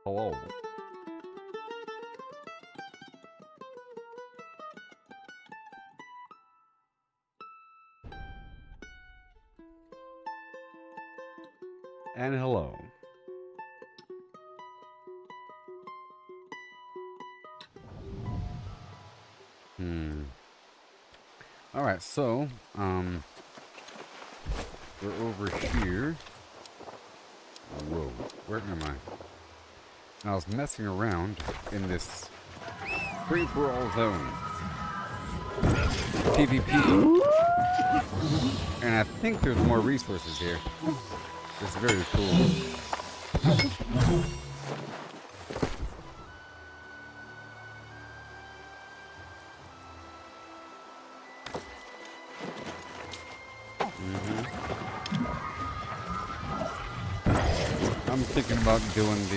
Hello. And hello. Alright, so, we're over here. Whoa, where am I? And I was messing around in this free-for-all zone. PvP. And I think there's more resources here. It's very cool. I'm thinking about doing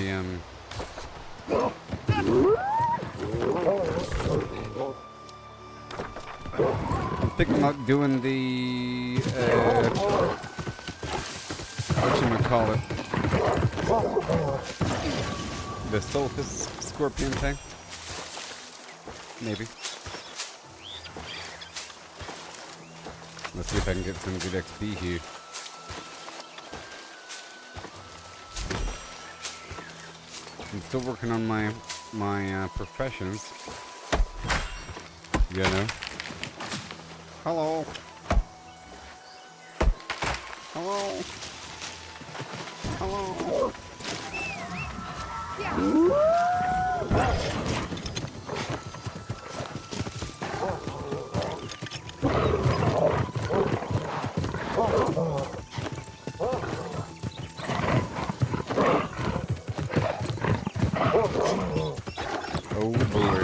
the, whatchamacallit, the Solstice Scorpion thing. Maybe. Let's see if I can get some good XP here. I'm still working on my professions. You know. Hello. Hello. Hello. Oh boy.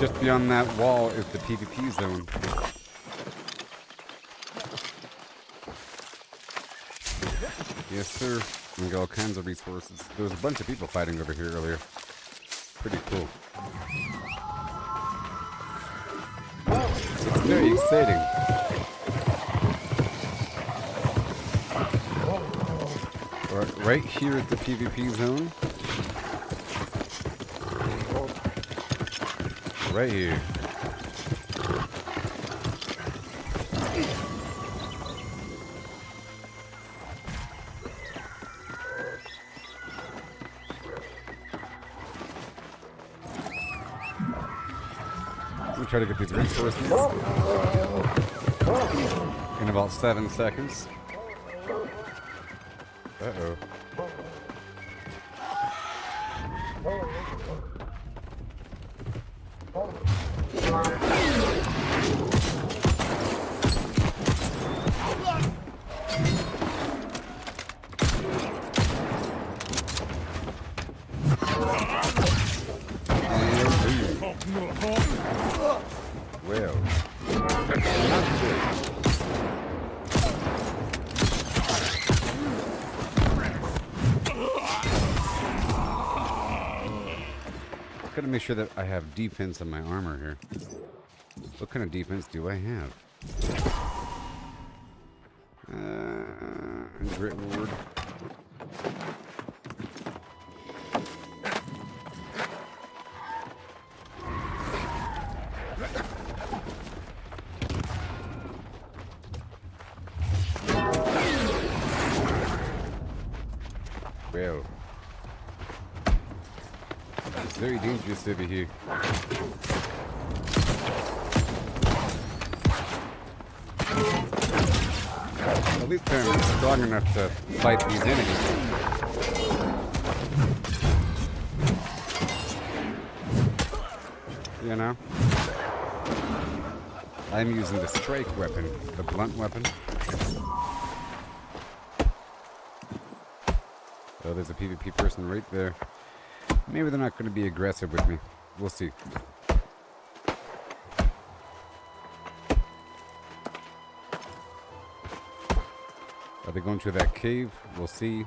Just beyond that wall is the PvP zone. Yes, sir. and get all kinds of resources. There was a bunch of people fighting over here earlier. Pretty cool. It's very exciting. Right here at the PvP zone. Right here. Let me try to get these resources in about 7 seconds. Uh-oh. Well, not good. Gotta make sure that I have defense on my armor here. What kind of defense do I have? Grit ward. Well, it's very dangerous over here. At least I'm strong enough to fight these enemies. You know? I'm using the strike weapon, the blunt weapon. Oh, there's a PvP person right there. Maybe they're not going to be aggressive with me. We'll see. Are they going to that cave? We'll see.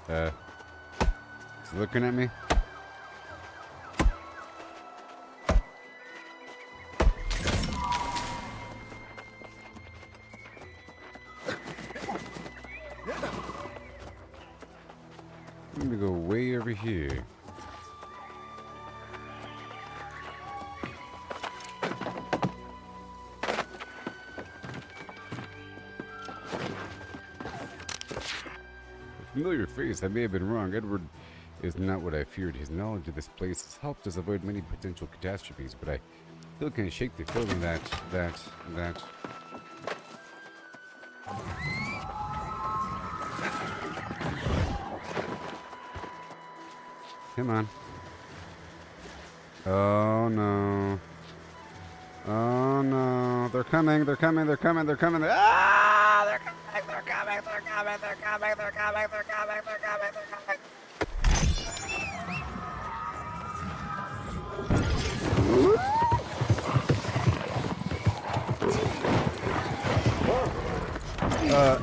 Is he looking at me? Let me go way over here. Familiar face. I may have been wrong. Edward is not what I feared. His knowledge of this place has helped us avoid many potential catastrophes, but I still can't shake the feeling that. Come on. Oh no. Oh no. They're coming. Ah! They're coming. They're coming. They're coming.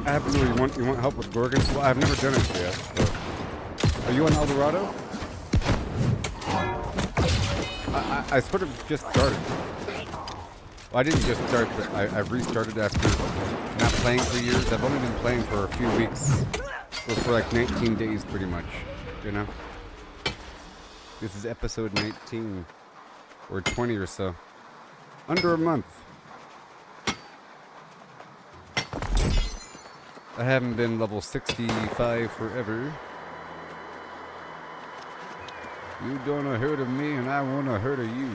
Absolutely. You want help with Gorgon? Well, I've never done it yet. So. Are you on Dorado? I sort of just started. Well, I didn't just start, but I've restarted after not playing for years. I've only been playing for a few weeks. Or for like 19 days, pretty much. You know? This is episode 19. Or 20 or so. Under a month. I haven't been level 65 forever. You don't hurt of me and I wanna hurt of you.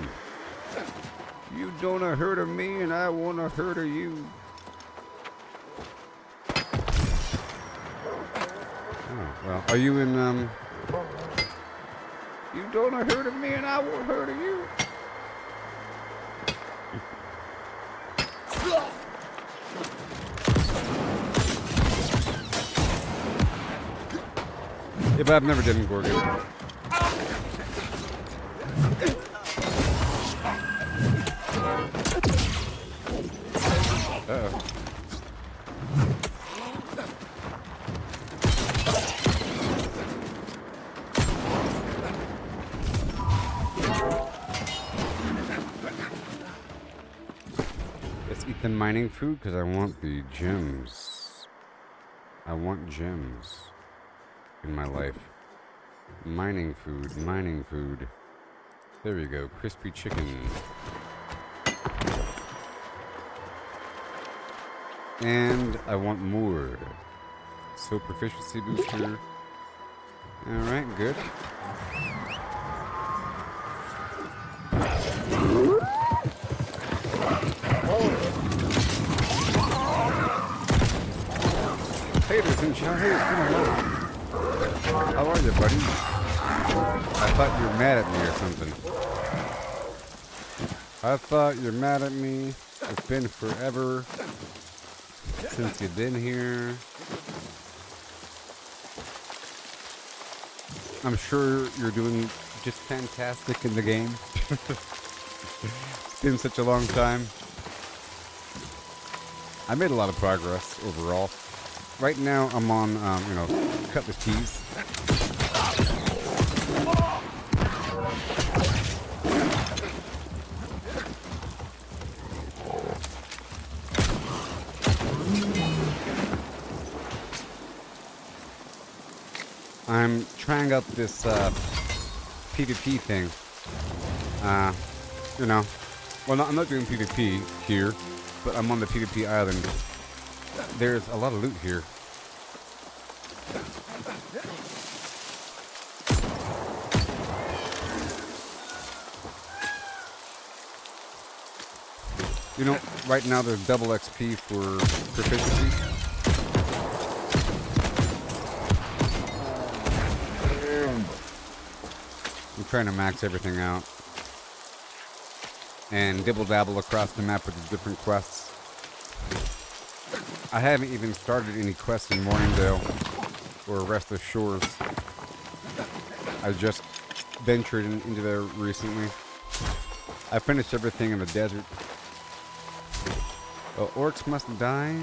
You don't hurt of me and I wanna hurt of you. Oh, well, are you in, You don't hurt of me and I won't hurt of you. Yeah, but I've never done Gorgon. Uh-oh. Let's eat the mining food because I want the gems. I want gems in my life. Mining food, mining food. There we go, crispy chicken. And I want more. So proficiency booster. Alright, good. Haters and haters, come on. How are you, buddy? I thought you were mad at me or something. I thought you're mad at me. It's been forever since you've been here. I'm sure you're doing just fantastic in the game. It's been such a long time. I made a lot of progress overall. Right now I'm on, cutlass tees. I'm trying out this PvP thing. Well, I'm not doing PvP here, but I'm on the PvP island. There's a lot of loot here. You know, right now there's double XP for proficiency. I'm trying to max everything out and dibble-dabble across the map with the different quests. I haven't even started any quests in Morningdale or Restless Shores. I just ventured into there recently. I finished everything in the desert. Oh, orcs must die.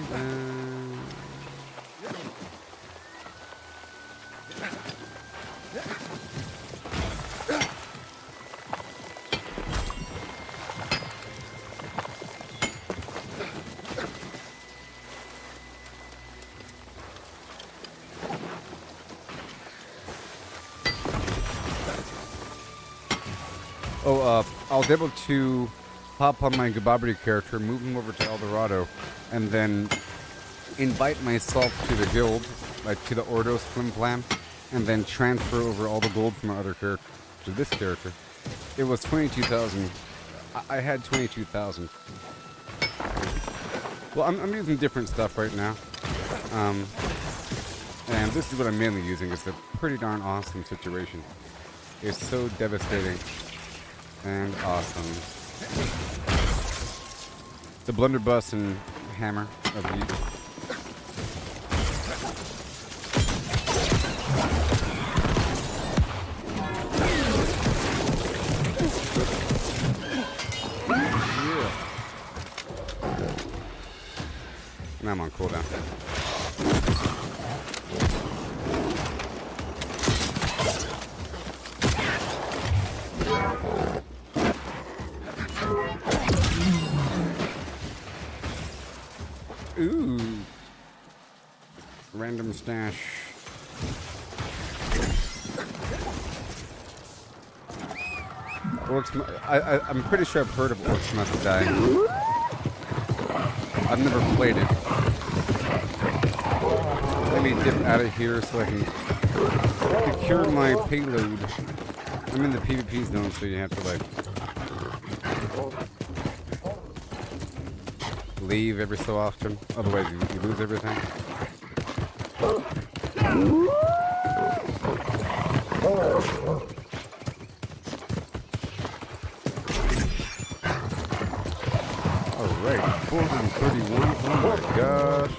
I'll be able to pop on my Gooboberti character, move him over to Dorado, and then invite myself to the guild, like to the Ordos Flim Flam, and then transfer over all the gold from my other character to this character. It was 22,000. I had 22,000. Well, I'm using different stuff right now. And this is what I'm mainly using. It's a pretty darn awesome situation. It's so devastating and awesome. The blunderbuss and hammer of the yeah. Now I'm on cooldown. Ooh. Random stash. Orcs, I'm pretty sure I've heard of Orcs Must Die. I've never played it. Let me dip out of here so I can secure my payload. I'm in the PvP zone, so you have to like leave every so often, otherwise you lose everything. Alright, 431, oh my gosh.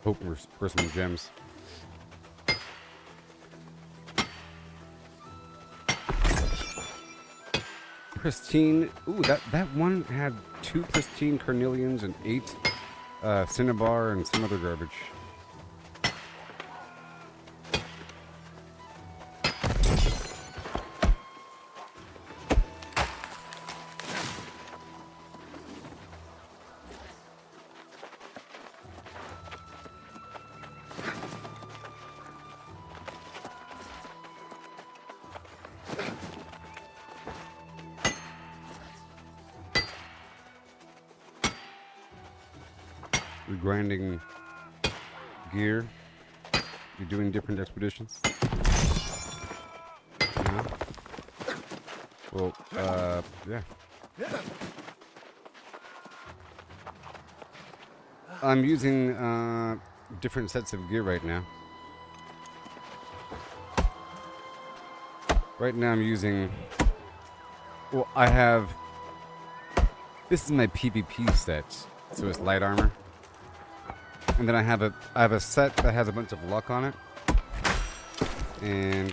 Hoping for some gems. Pristine. Ooh, that one had 2 pristine carnelians and 8 cinnabar and some other garbage. Grinding gear. You're doing different expeditions. Yeah. Well, yeah. I'm using different sets of gear right now. Right now I'm using. Well, I have. This is my PvP set, so it's light armor. And then I have a set that has a bunch of luck on it, and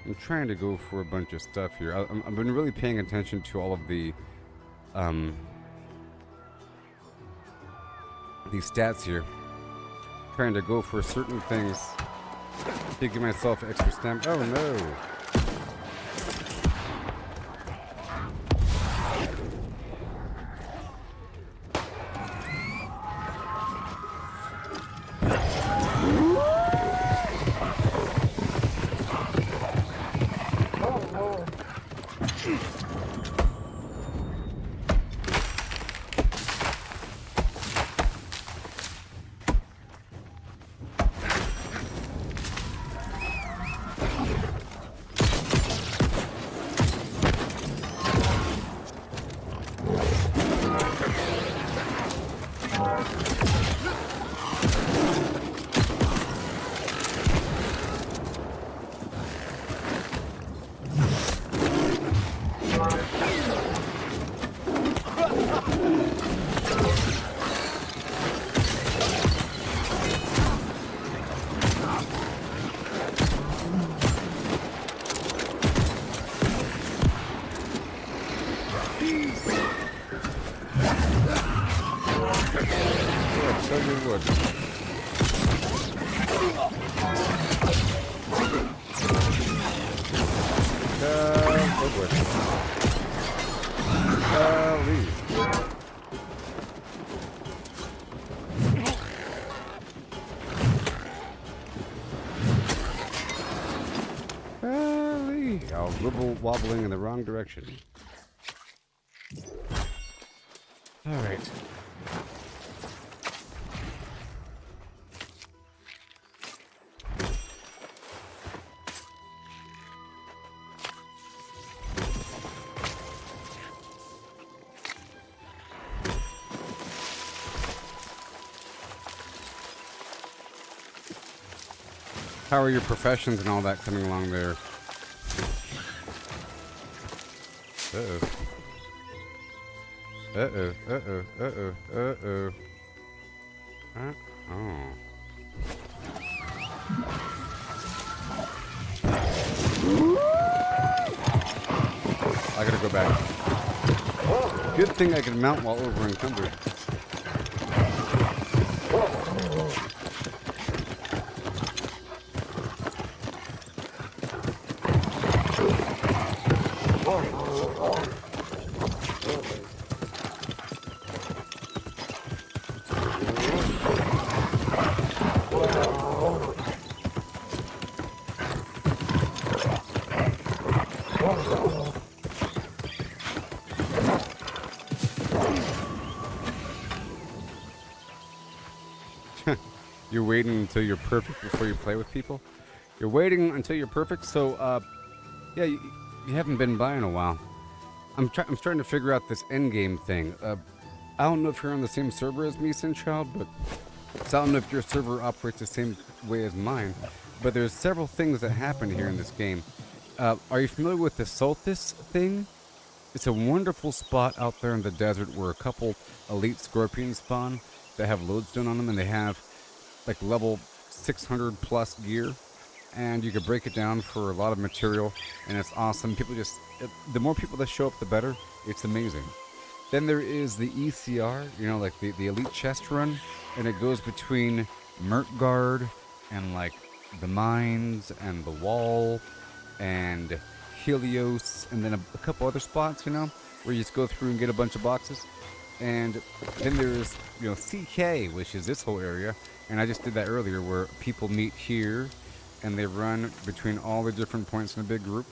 I'm trying to go for a bunch of stuff here. I've been really paying attention to all of the these stats here, trying to go for certain things to give myself extra stamina. Oh no! Wobbling in the wrong direction. All right. How are your professions and all that coming along there? Uh-oh. Uh-oh. Uh-oh. Uh-oh. Uh-oh. Uh-oh. I gotta go back. Good thing I can mount while over encumbered. You're waiting until you're perfect before you play with people? You're waiting until you're perfect? So, yeah, you haven't been by in a while. I'm starting to figure out this endgame thing. I don't know if you're on the same server as me, Sinchild, but so I don't know if your server operates the same way as mine. But there's several things that happen here in this game. Are you familiar with the Solstice thing? It's a wonderful spot out there in the desert where a couple elite scorpions spawn that have lodestone on them, and they have like level 600 plus gear, and you can break it down for a lot of material, and it's awesome. The more people that show up, the better. It's amazing. Then there is the ECR, you know, like the elite chest run, and it goes between Mertgard and like the mines and the wall and Helios, and then a couple other spots, you know, where you just go through and get a bunch of boxes. And then there's, you know, CK, which is this whole area, and I just did that earlier, where people meet here and they run between all the different points in a big group.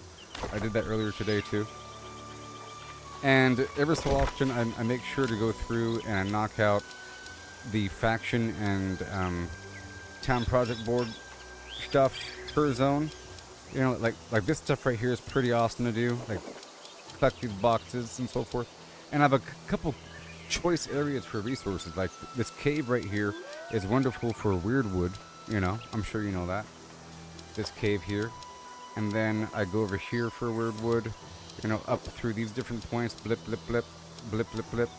I did that earlier today too. And every so often I make sure to go through and I knock out the faction and town project board stuff per zone. You know, like this stuff right here is pretty awesome to do, like collect these boxes and so forth. And I have a couple choice areas for resources, like this cave right here is wonderful for weird wood, you know, I'm sure you know that. This cave here. And then I go over here for weird wood, you know, up through these different points, blip, blip, blip, blip, blip, blip,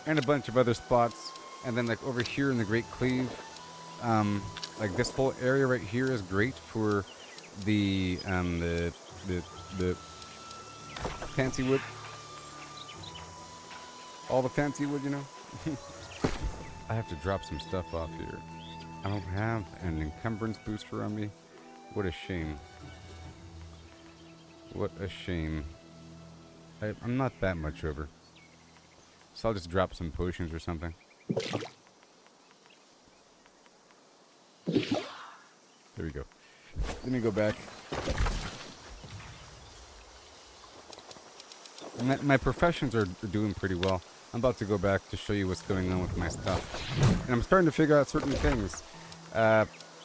and a bunch of other spots. And then like over here in the Great Cleave, like this whole area right here is great for the fancy wood. All the fancy wood, you know. I have to drop some stuff off here. I don't have an encumbrance booster on me. What a shame. What a shame. I'm not that much over. So I'll just drop some potions or something. There we go. Let me go back. My professions are doing pretty well. I'm about to go back to show you what's going on with my stuff. And I'm starting to figure out certain things.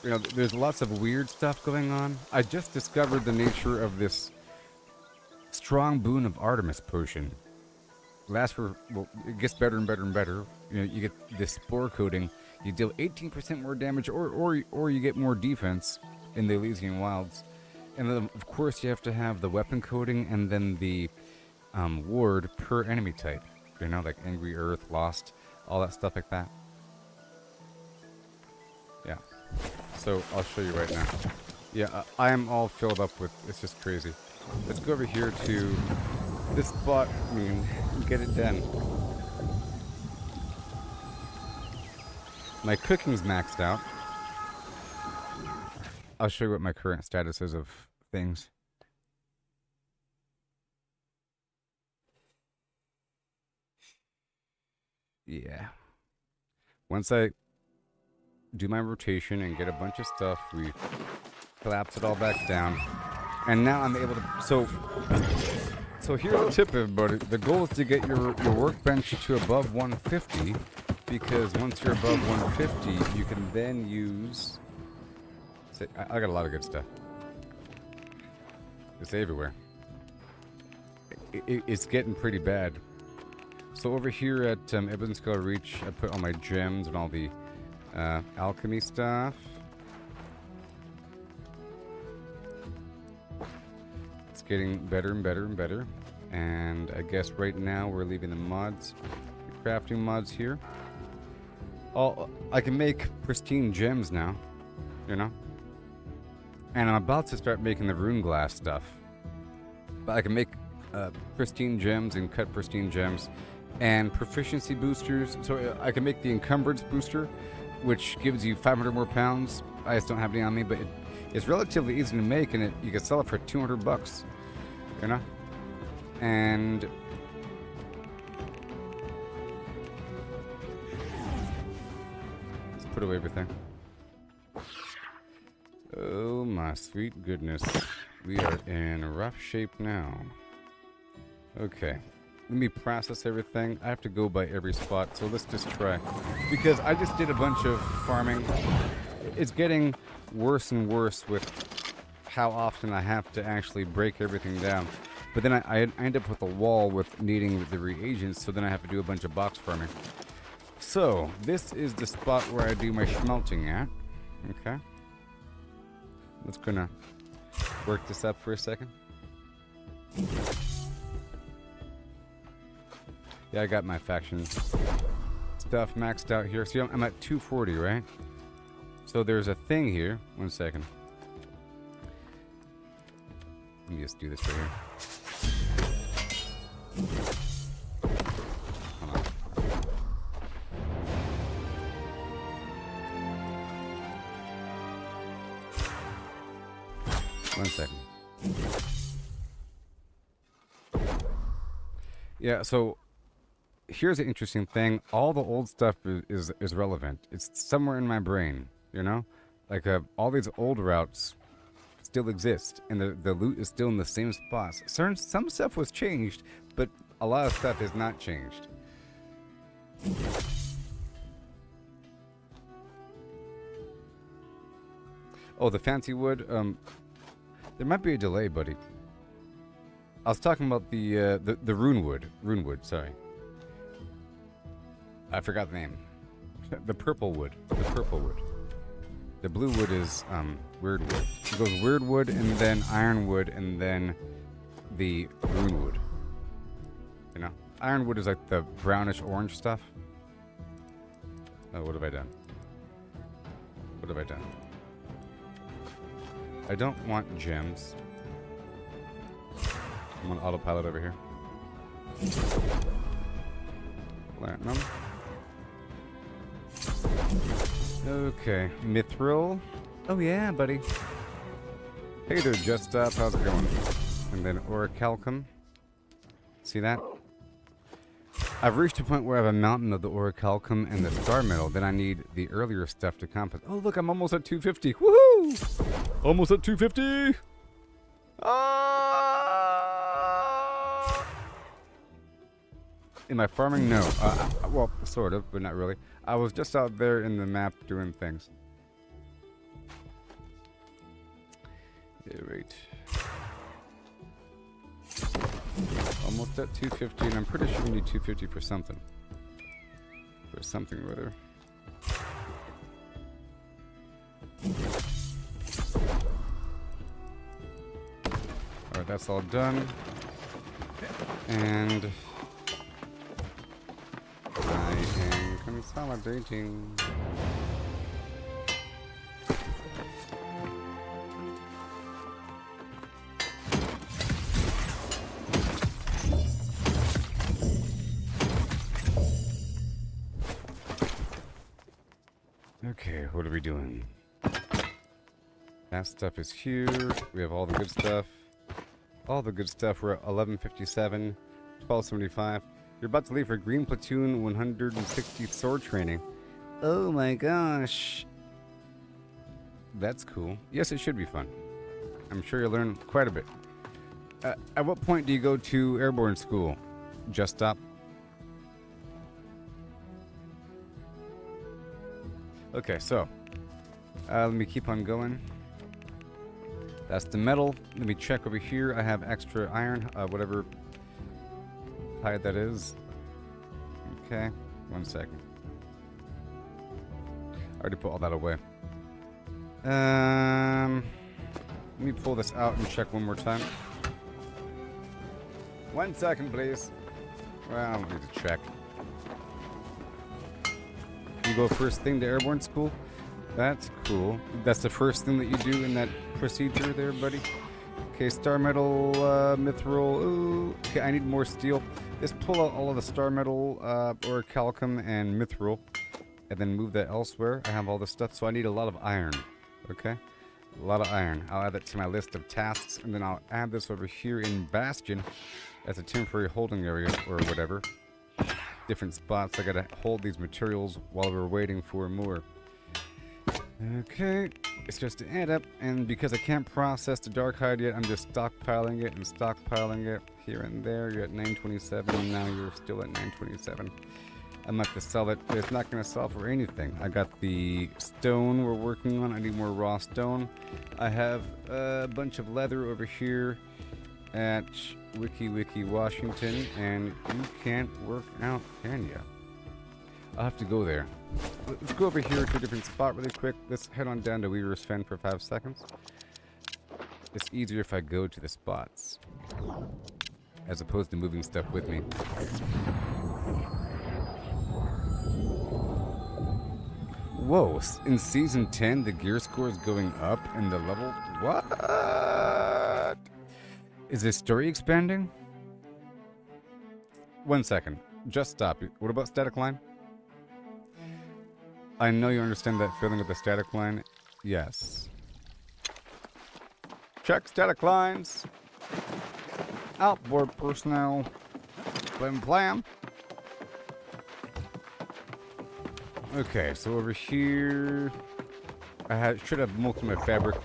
You know, there's lots of weird stuff going on. I just discovered the nature of this strong boon of Artemis potion. Lasts for, well, it gets better and better and better. You know, you get this spore coating. You deal 18% more damage, or you get more defense in the Elysian Wilds. And then, of course, you have to have the weapon coating and then the ward per enemy type. You know, like Angry Earth, Lost, all that stuff like that. Yeah. So, I'll show you right now. Yeah, I am all filled up with, it's just crazy. Let's go over here to this spot and get it done. My cooking's maxed out. I'll show you what my current status is of things. Yeah. Once I do my rotation and get a bunch of stuff, we collapse it all back down. And now I'm able to... So here's a tip, everybody. The goal is to get your workbench to above 150, because once you're above 150, you can then use... I got a lot of good stuff. It's everywhere. It's getting pretty bad. So over here at Ebonskull Reach, I put all my gems and all the alchemy stuff. It's getting better and better and better. And I guess right now we're leaving the mods, the crafting mods here. I can make pristine gems now, you know. And I'm about to start making the rune glass stuff. But I can make pristine gems and cut pristine gems and proficiency boosters. So I can make the encumbrance booster, which gives you 500 more pounds. I just don't have any on me, but it's relatively easy to make, and you can sell it for 200 bucks, you know? And let's put away everything. Oh my sweet goodness. We are in rough shape now. Okay. Let me process everything. I have to go by every spot, so let's just try. Because I just did a bunch of farming. It's getting worse and worse with how often I have to actually break everything down. But then I end up with a wall with needing the reagents, so then I have to do a bunch of box farming. So, this is the spot where I do my schmelting at. Okay. Let's gonna work this up for a second. Yeah, I got my faction stuff maxed out here. See, I'm at 240, right? So there's a thing here. 1 second. Let me just do this right here. Hold on. One second. Yeah, so here's an interesting thing. All the old stuff is relevant. It's somewhere in my brain, you know? Like, all these old routes still exist, and the loot is still in the same spots. Some stuff was changed, but a lot of stuff is not changed. Oh, the fancy wood. There might be a delay, buddy. I was talking about the rune wood. Rune wood, sorry. I forgot the name. The purple wood. The purple wood. The blue wood is weird wood. It goes weird wood, and then iron wood, and then the rune wood. You know, iron wood is like the brownish orange stuff. Oh, what have I done? What have I done? I don't want gems. I'm on autopilot over here. Platinum. Okay, mithril. Oh yeah, buddy. Hey there, Just Up. How's it going? And then orichalcum. See that? I've reached a point where I have a mountain of the orichalcum and the star metal. Then I need the earlier stuff to compensate. Oh look, I'm almost at 250. Woohoo! Almost at 250. Ah! Am I farming? No. Well, sort of, but not really. I was just out there in the map doing things. Yeah, right. Almost at 250, and I'm pretty sure we need 250 for something. For something or other. Alright, that's all done. And I am consolidating. Okay, what are we doing? That stuff is here. We have all the good stuff. All the good stuff. We're at 1157, 1275. You're about to leave for Green Platoon 160 sword training. Oh my gosh. That's cool. Yes, it should be fun. I'm sure you'll learn quite a bit. At what point do you go to airborne school? Just Stop. Okay, so let me keep on going. That's the metal. Let me check over here. I have extra iron, whatever hide that is. Okay, 1 second. I already put all that away. Let me pull this out and check one more time. 1 second, please. Well, I don't need to check. You go first thing to airborne school? That's cool. That's the first thing that you do in that procedure there, buddy. Okay, star metal, mithril. Ooh. Okay, I need more steel. Just pull out all of the star metal, orichalcum, and mithril, and then move that elsewhere. I have all this stuff, so I need a lot of iron. Okay? A lot of iron. I'll add that to my list of tasks, and then I'll add this over here in Bastion as a temporary holding area, or whatever. Different spots. I gotta hold these materials while we're waiting for more. Okay, it's just to add up, and because I can't process the dark hide yet, I'm just stockpiling it and stockpiling it here and there. You're at 927, and now you're still at 927. I'm going to have to sell it, but it's not going to sell for anything. I got the stone we're working on. I need more raw stone. I have a bunch of leather over here at Wiki Washington, and you can't work out, can ya? I'll have to go there. Let's go over here to a different spot really quick. Let's head on down to Weaver's Fen for 5 seconds. It's easier if I go to the spots, as opposed to moving stuff with me. Whoa, in Season 10, the gear score is going up and the level... What? Is this story expanding? 1 second. Just stop. What about static line? I know you understand that feeling with the static line. Yes. Check static lines. Outboard personnel. Blam blam. Okay, so over here, should have most of my fabric.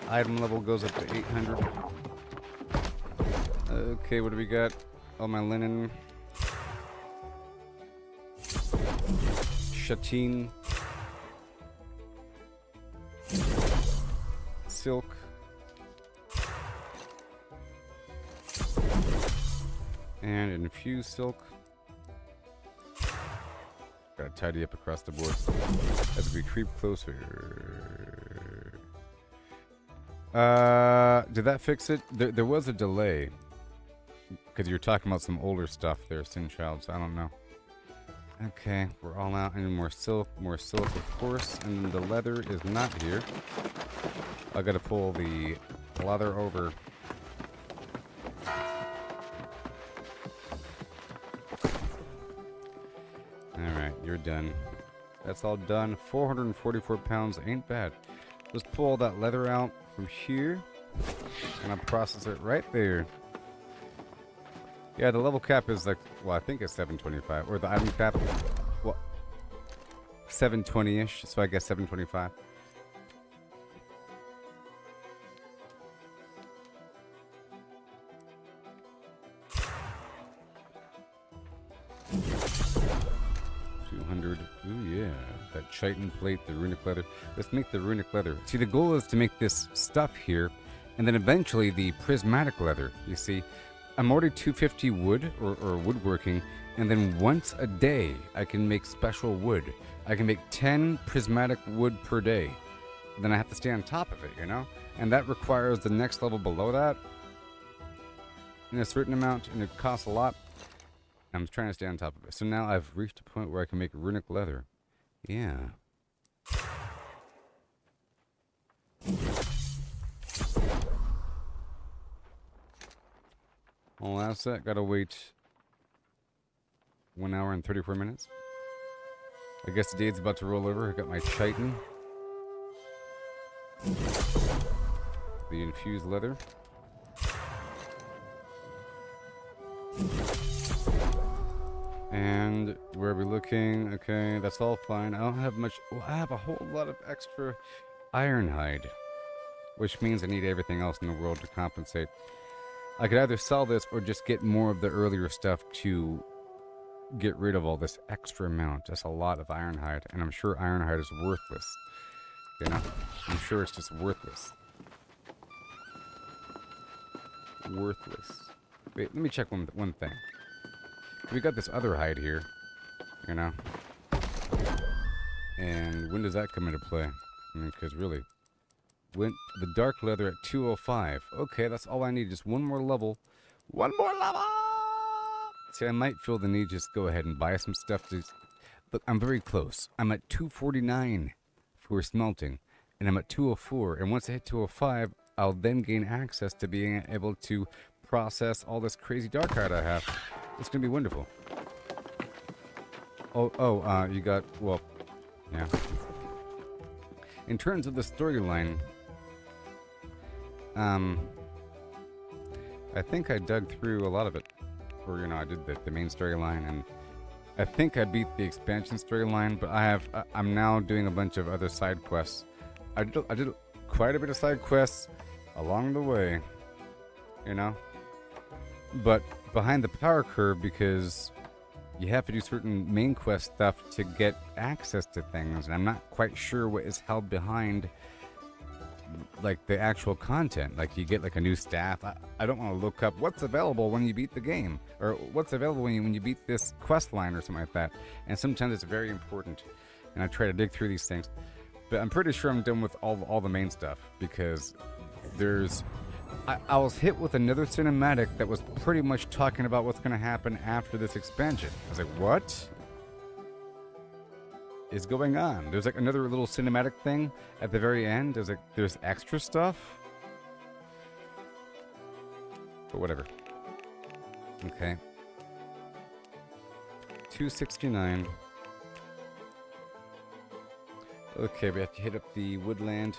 Item level goes up to 800. Okay, what do we got? All my linen. Shateen. Silk. And infused silk. Gotta tidy up across the board as we creep closer. Did that fix it? There was a delay. Because you were talking about some older stuff there, Sin Child, so I don't know. Okay, we're all out. I need more silk, of course. And then the leather is not here. I gotta pull the leather over. Alright, you're done. That's all done. 444 pounds ain't bad. Let's pull all that leather out from here. And I'll process it right there. Yeah, the level cap is like, well, I think it's 725. Or the item cap, well, 720-ish. So I guess 725. Ooh, yeah. That chitin plate, the runic leather. Let's make the runic leather. See, the goal is to make this stuff here, and then eventually the prismatic leather. You see, I'm already 250 wood, or woodworking, and then once a day, I can make special wood. I can make 10 prismatic wood per day. Then I have to stay on top of it, you know? And that requires the next level below that in a certain amount, and it costs a lot. I'm trying to stay on top of it. So now I've reached a point where I can make runic leather. Yeah. Well, that's that. Gotta wait 1 hour and 34 minutes. I guess the date's about to roll over. I got my chitin. The infused leather. And where are we looking? Okay, that's all fine. I don't have much. Well, I have a whole lot of extra iron hide, which means I need everything else in the world to compensate. I could either sell this or just get more of the earlier stuff to get rid of all this extra amount. That's a lot of iron hide, and I'm sure iron hide is worthless. You know, I'm sure it's just worthless. Worthless. Wait, let me check one thing. We got this other hide here, you know. And when does that come into play? I mean, because really, when the dark leather at 205. Okay, that's all I need. Just one more level. One more level! See, I might feel the need to just go ahead and buy some stuff to... Look, I'm very close. I'm at 249 for smelting. And I'm at 204. And once I hit 205, I'll then gain access to being able to process all this crazy dark hide I have. It's going to be wonderful. You got... Well, yeah. In terms of the storyline... I think I dug through a lot of it. Or, you know, I did the main storyline, and I think I beat the expansion storyline, but I'm now doing a bunch of other side quests. I did quite a bit of side quests along the way, you know? But behind the power curve, because you have to do certain main quest stuff to get access to things, and I'm not quite sure what is held behind like the actual content. Like you get like a new staff. I don't want to look up what's available when you beat the game, or what's available when you beat this quest line or something like that. And sometimes it's very important, and I try to dig through these things. But I'm pretty sure I'm done with all the main stuff, because I was hit with another cinematic that was pretty much talking about what's going to happen after this expansion. I was like, what is going on? There's like another little cinematic thing at the very end. There's extra stuff. But whatever. Okay. 269. Okay, we have to hit up the woodland.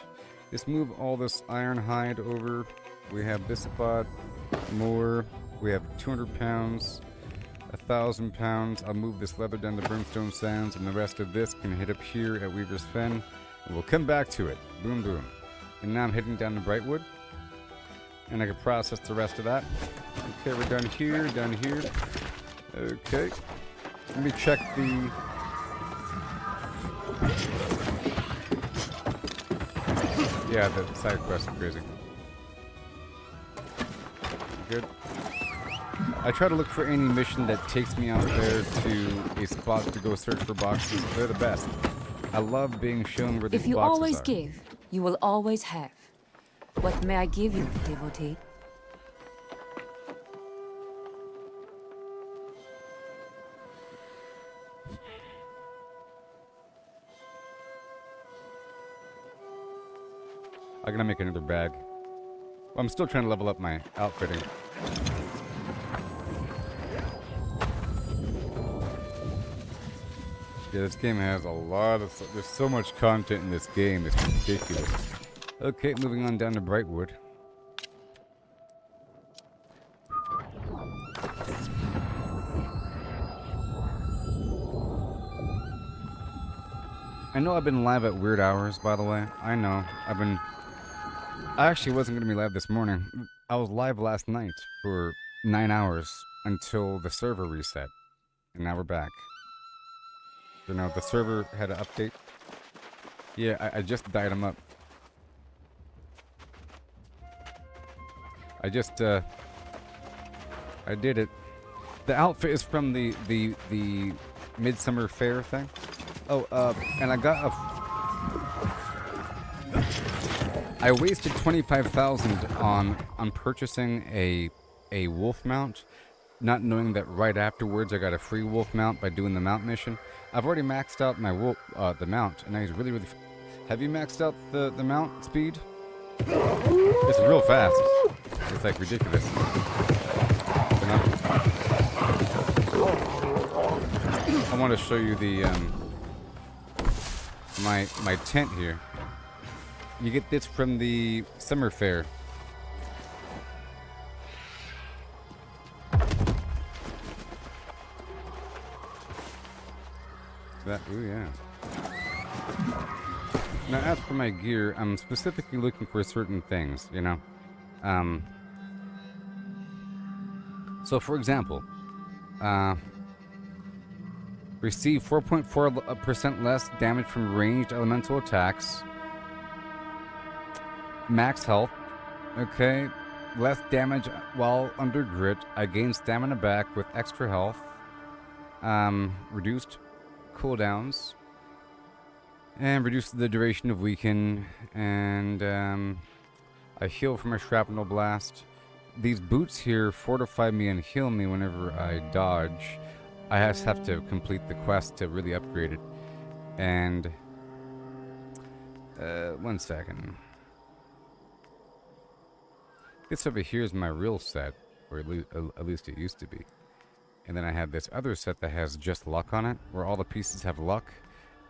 Just move all this iron hide over. We have this spot. More. We have 200 pounds. 1,000 pounds. I'll move this leather down the Brimstone Sands, and the rest of this can hit up here at Weaver's Fen, and we'll come back to it. Boom, boom. And now I'm heading down to Brightwood, and I can process the rest of that. Okay, we're down here, down here. Okay. Let me check the... Yeah, the side quest is crazy. Good. I try to look for any mission that takes me out there to a spot to go search for boxes. They're the best. I love being shown where these boxes are. If you always give, you will always have. What may I give you, devotee? I'm gonna make another bag. Well, I'm still trying to level up my outfitting. Yeah, this game has a lot of... There's so much content in this game, it's ridiculous. Okay, moving on down to Brightwood. I know I've been live at weird hours, by the way. I know. I actually wasn't going to be live this morning. I was live last night for 9 hours until the server reset. And now we're back. You know, the server had an update. Yeah, I just dyed them up. I did it. The outfit is from the Midsummer Fair thing. Oh, and I got I wasted 25,000 on purchasing a wolf mount, not knowing that right afterwards I got a free wolf mount by doing the mount mission. I've already maxed out my the mount, and now he's really, really... Have you maxed out the mount speed? It's real fast. It's like ridiculous. I want to show you the my tent here. You get this from the summer fair. Ooh, yeah. Now, as for my gear, I'm specifically looking for certain things, you know. So, for example, receive 4.4% less damage from ranged elemental attacks. Max health. Okay. Less damage while under grit. I gain stamina back with extra health. Reduced cooldowns. And reduce the duration of weaken. And I heal from a shrapnel blast. These boots here fortify me and heal me whenever I dodge. I just have to complete the quest to really upgrade it. And 1 second. This over here is my real set, or at least it used to be. And then I have this other set that has just luck on it, where all the pieces have luck.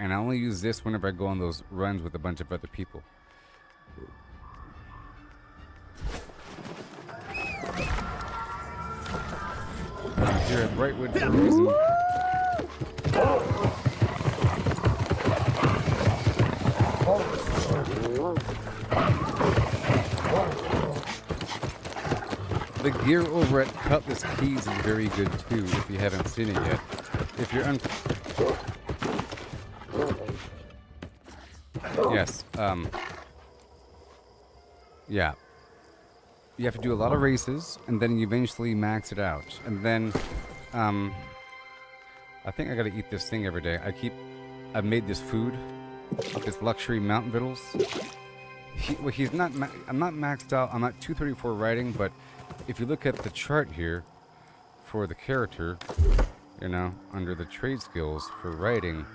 And I only use this whenever I go on those runs with a bunch of other people. I'm here at Brightwood for a reason. The gear over at Cutlass Keys is very good too, if you haven't seen it yet. If you're Yes, yeah. You have to do a lot of races, and then you eventually max it out. And then, I think I gotta eat this thing every day. I've made this food, this luxury mountain victuals. He's not, I'm not maxed out, I'm not 234 riding, but if you look at the chart here for the character, you know, under the trade skills for riding,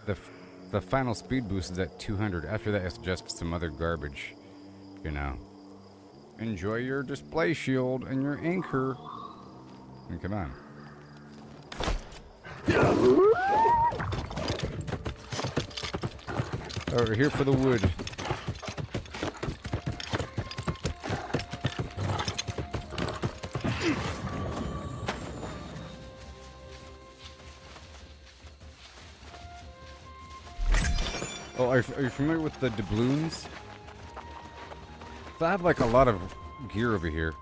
the final speed boost is at 200. After that, it's just some other garbage, you know. Enjoy your display shield and your anchor. And come on. Oh, we're here for the wood. Oh, are you familiar with the Doubloons? So I have like a lot of gear over here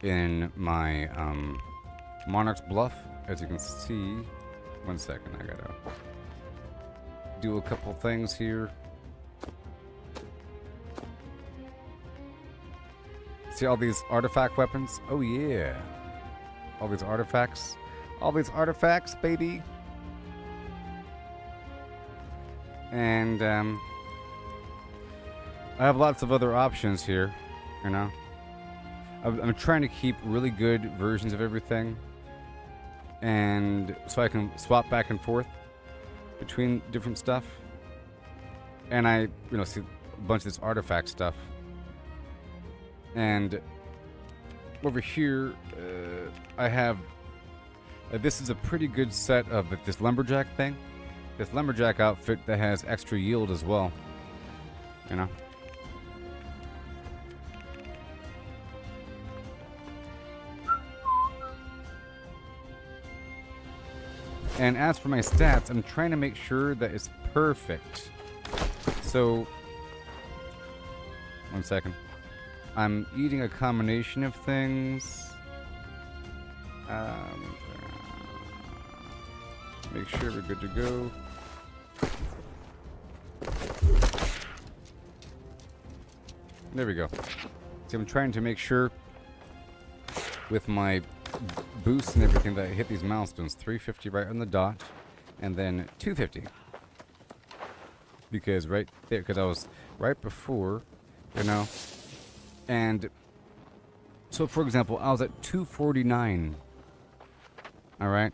in my Monarch's Bluff, as you can see. 1 second, I gotta do a couple things here. See all these artifact weapons? Oh yeah. All these artifacts. All these artifacts, baby. And I have lots of other options here, you know. I'm trying to keep really good versions of everything, and so I can swap back and forth between different stuff. And I, you know, see a bunch of this artifact stuff. And over here, I have. This is a pretty good set of this lumberjack thing. This lumberjack outfit that has extra yield as well. You know? And as for my stats, I'm trying to make sure that it's perfect. So, 1 second. I'm eating a combination of things. Make sure we're good to go. There we go. See, I'm trying to make sure with my boosts and everything that I hit these milestones. 350 right on the dot, and then 250. Because right there, because I was right before, you know. And so, for example, I was at 249. All right.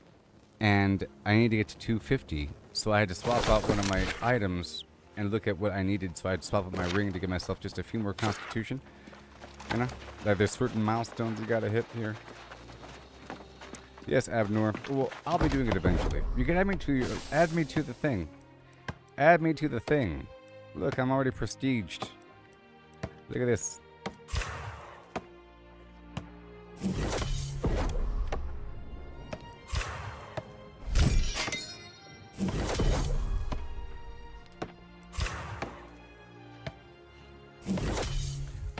And I need to get to 250, so I had to swap out one of my items and look at what I needed. So I had to swap out my ring to give myself just a few more constitution. You know, like there's certain milestones you gotta hit here. Yes, Abnor. Well, I'll be doing it eventually. You can add me to the thing. Add me to the thing. Look, I'm already prestiged. Look at this.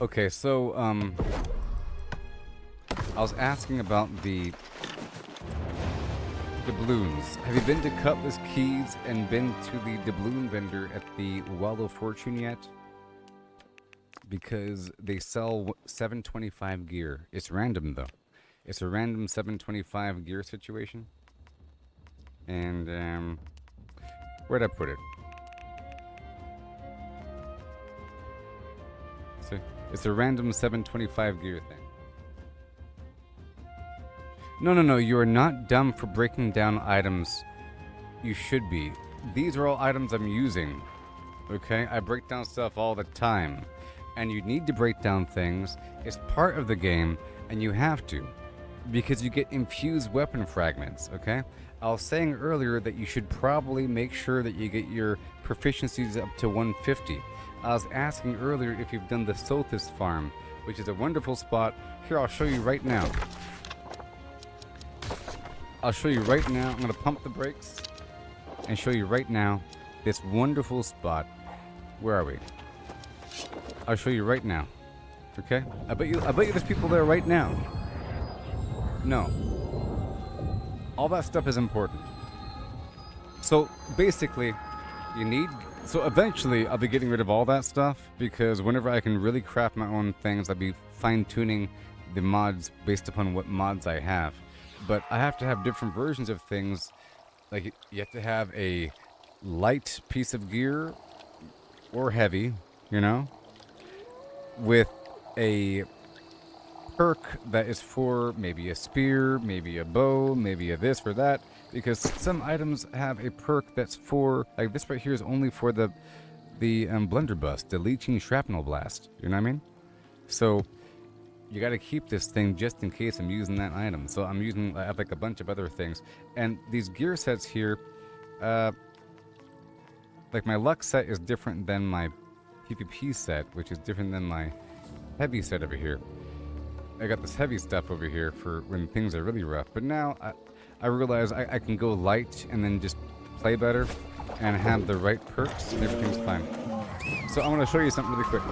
Okay, so, I was asking about the doubloons. Have you been to Cutlass Keys and been to the doubloon vendor at the Well of Fortune yet? Because they sell 725 gear. It's random, though. It's a random 725 gear situation. And, where'd I put it? See? It's a random 725 gear thing. No, you are not dumb for breaking down items. You should be. These are all items I'm using. Okay? I break down stuff all the time. And you need to break down things. It's part of the game, and you have to. Because you get infused weapon fragments, okay? I was saying earlier that you should probably make sure that you get your proficiencies up to 150. I was asking earlier if you've done the Sothis farm, which is a wonderful spot. Here, I'll show you right now. I'll show you right now. I'm gonna pump the brakes and show you right now this wonderful spot. Where are we? I'll show you right now. Okay? I bet you there's people there right now. No. All that stuff is important. So basically, so eventually I'll be getting rid of all that stuff, because whenever I can really craft my own things, I'll be fine-tuning the mods based upon what mods I have. But I have to have different versions of things. Like, you have to have a light piece of gear or heavy, you know, with a perk that is for maybe a spear, maybe a bow, maybe a this or that, because some items have a perk that's for, like this right here is only for the blunderbuss, the leeching shrapnel blast, you know what I mean? So you got to keep this thing just in case I'm using that item. So I have like a bunch of other things, and these gear sets here, like my luck set is different than my PvP set, which is different than my heavy set over here. I got this heavy stuff over here for when things are really rough, but now I realize I can go light and then just play better and have the right perks and everything's fine. So I want to show you something really quick.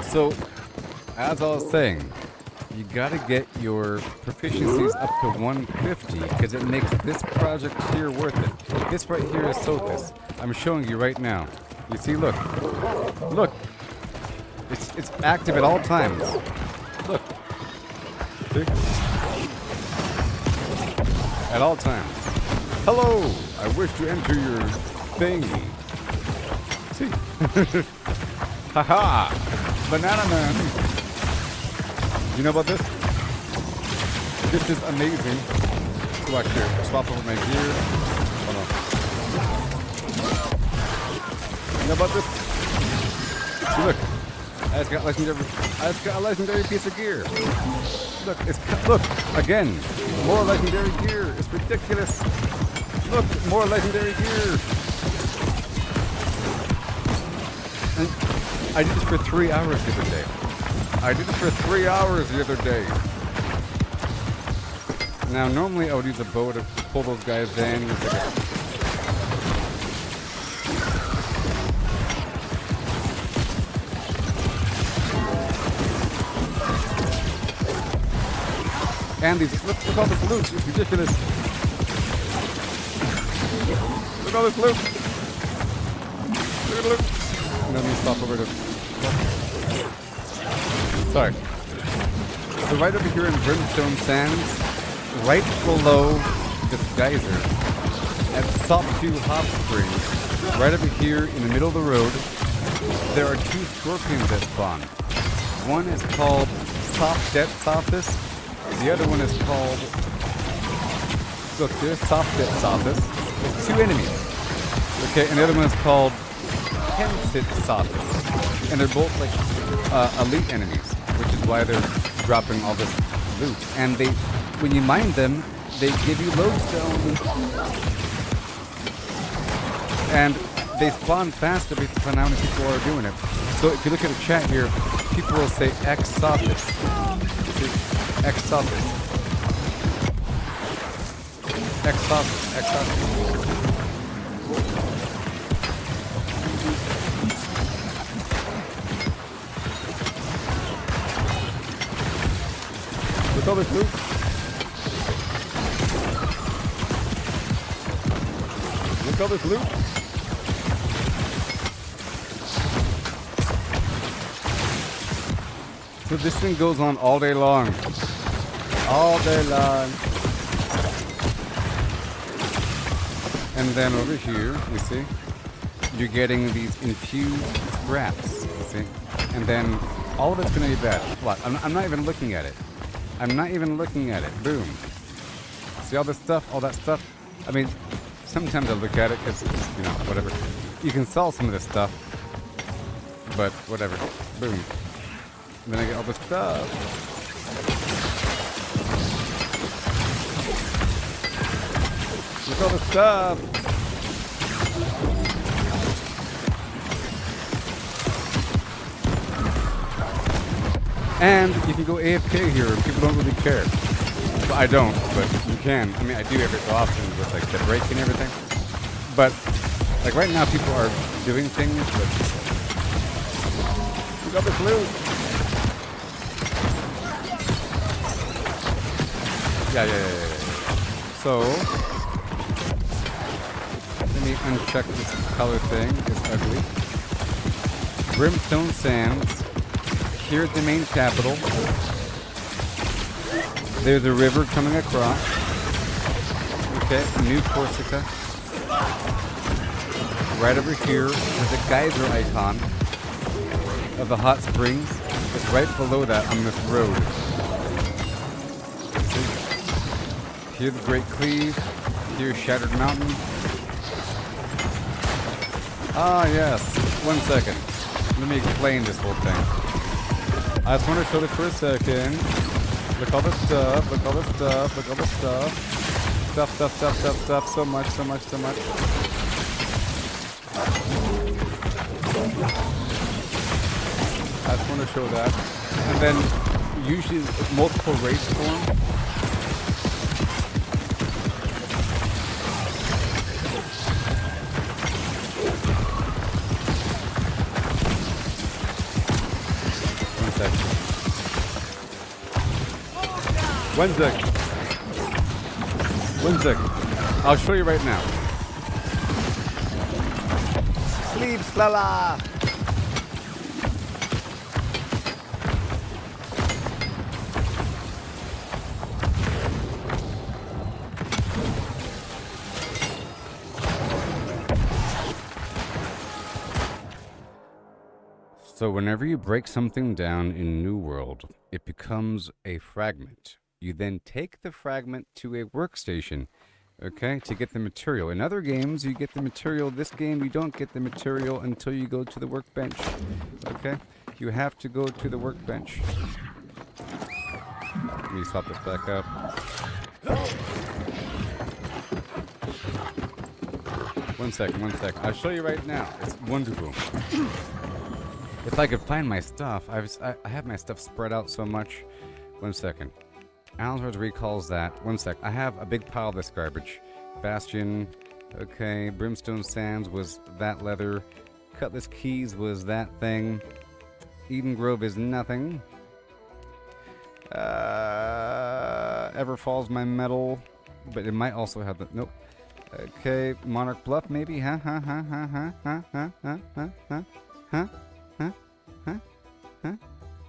So, as I was saying, you gotta get your proficiencies up to 150, because it makes this project here worth it. This right here is Sothis. I'm showing you right now. You see, look. Look. It's active at all times. Look. See? At all times. Hello! I wish to enter your thingy. See? Haha! Banana Man! You know about this? This is amazing. Watch here. Swap over my gear. Oh no. You know about this? See, look. I just got a legendary piece of gear. Look, look, again. More legendary gear. It's ridiculous. Look, more legendary gear. And I did this for 3 hours the other day. Now, normally I would use a bow to pull those guys in. And these, look all this loot. It's ridiculous. Look at all this loot. Look at the loot. Let me stop over to... Sorry. So right over here in Brimstone Sands, right below this geyser, at Soptu Hot Springs, right over here in the middle of the road, there are 2 scorpions that spawn. One is called Sopdet Sophis. The other one is called... Look, there's Sopdet Sophis. There's 2 enemies. Okay, and the other one is called Pensit Sophis. And they're both like elite enemies, which is why they're dropping all this loot. And they, when you mine them, they give you lodestone. And they spawn faster based on how many people are doing it. So if you look at the chat here, people will say X Sophis. X Sophis. X Sophis. X Sophis. Look all this loot. Look all this loot. So this thing goes on all day long. All day long. And then over here, you see, you're getting these infused scraps, you see? And then all of it's going to be bad. What? I'm not even looking at it. I'm not even looking at it. Boom. See all this stuff? All that stuff? I mean, sometimes I look at it because, you know, whatever. You can sell some of this stuff, but whatever. Boom. And then I get all this stuff. Look at all this stuff. And you can go AFK here and people don't really care. I don't, but you can. I mean, I do every so often with like the break and everything. But like right now, people are doing things, but we got the clue. Yeah. So let me uncheck this color thing. It's ugly. Brimstone Sands. Here at the main capital. There's a river coming across. Okay, New Corsica. Right over here is a geyser icon of the hot springs. It's right below that on this road. Here the Great Cleave. Here's Shattered Mountain. Ah, yes. 1 second. Let me explain this whole thing. I just want to show this for a second. Look all the stuff, look all the stuff, look all the stuff. Stuff. So much. I just want to show that. And then usually multiple race form. One sec. I'll show you right now. Sleep, Slala! So whenever you break something down in New World, it becomes a fragment. You then take the fragment to a workstation, okay, to get the material. In other games, you get the material. This game, you don't get the material until you go to the workbench, okay? You have to go to the workbench. Let me swap this back up. One sec. I'll show you right now. It's wonderful. If I could find my stuff, I have my stuff spread out so much. 1 second. Allen's recalls that. 1 sec. I have a big pile of this garbage. Bastion. Okay. Brimstone Sands was that leather. Cutlass Keys was that thing. Eden Grove is nothing. Everfall's my metal. But it might also have the... Nope. Okay. Monarch Bluff maybe? Huh?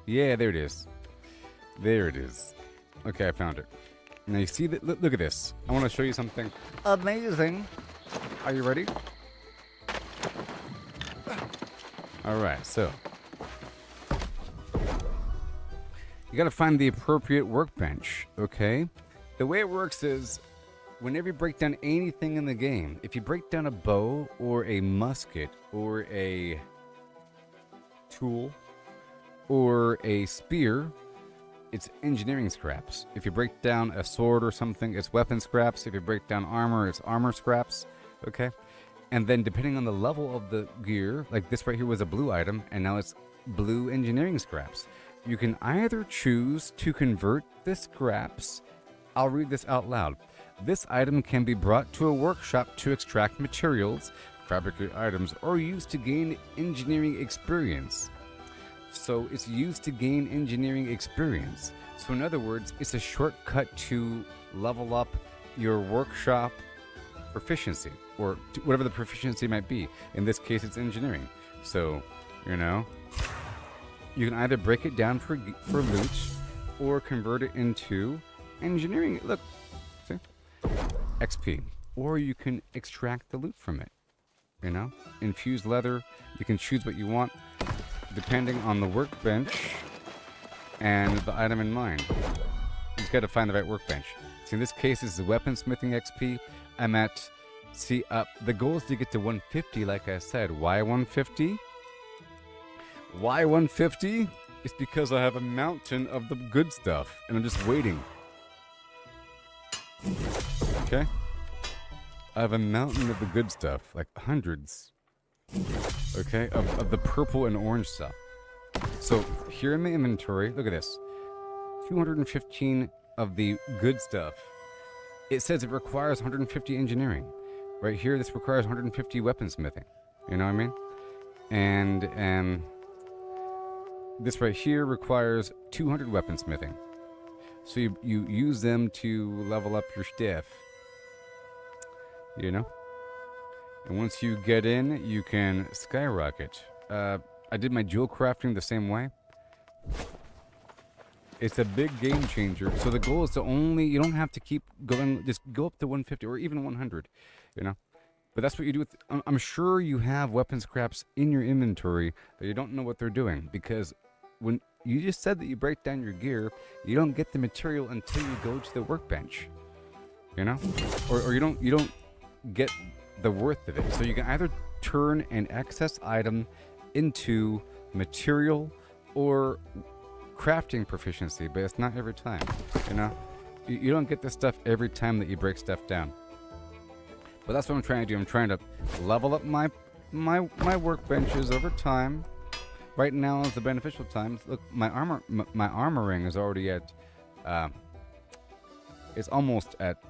Yeah, there it is. There it is. Okay, I found it. Now you see that? Look at this. I want to show you something amazing. Are you ready? All right, so you got to find the appropriate workbench, okay? The way it works is whenever you break down anything in the game, if you break down a bow or a musket or a tool or a spear, it's engineering scraps. If you break down a sword or something, it's weapon scraps. If you break down armor, it's armor scraps. Okay? And then depending on the level of the gear, like this right here was a blue item, and now it's blue engineering scraps. You can either choose to convert the scraps. I'll read this out loud. This item can be brought to a workshop to extract materials, fabricate items, or used to gain engineering experience. So it's used to gain engineering experience. So in other words, it's a shortcut to level up your workshop proficiency, or whatever the proficiency might be. In this case, it's engineering. So, you know, you can either break it down for loot or convert it into engineering. Look, see? XP. Or you can extract the loot from it. You know? Infused leather. You can choose what you want depending on the workbench and the item in mind. You just got to find the right workbench. So in this case, this is the weaponsmithing XP. I'm at, the goal is to get to 150, like I said. Why 150? Why 150? It's because I have a mountain of the good stuff, and I'm just waiting. Okay? I have a mountain of the good stuff, like hundreds. Okay, of the purple and orange stuff. So here in my inventory, look at this. 215 of the good stuff, it says it requires 150 engineering. Right here, this requires 150 weaponsmithing. You know what I mean? And this right here requires 200 weaponsmithing. So you use them to level up your stuff. You know? And once you get in, you can skyrocket. I did my jewel crafting the same way. It's a big game changer. So the goal is to you don't have to keep going, just go up to 150 or even 100, you know? But that's what you do with, I'm sure you have weapon scraps in your inventory, but you don't know what they're doing. Because when you just said that you break down your gear, you don't get the material until you go to the workbench, you know? Or you don't get the worth of it. So you can either turn an excess item into material or crafting proficiency, but it's not every time, you know? You don't get this stuff every time that you break stuff down. But that's what I'm trying to do. I'm trying to level up my workbenches over time. Right now is the beneficial times. Look, my armoring is already at it's almost at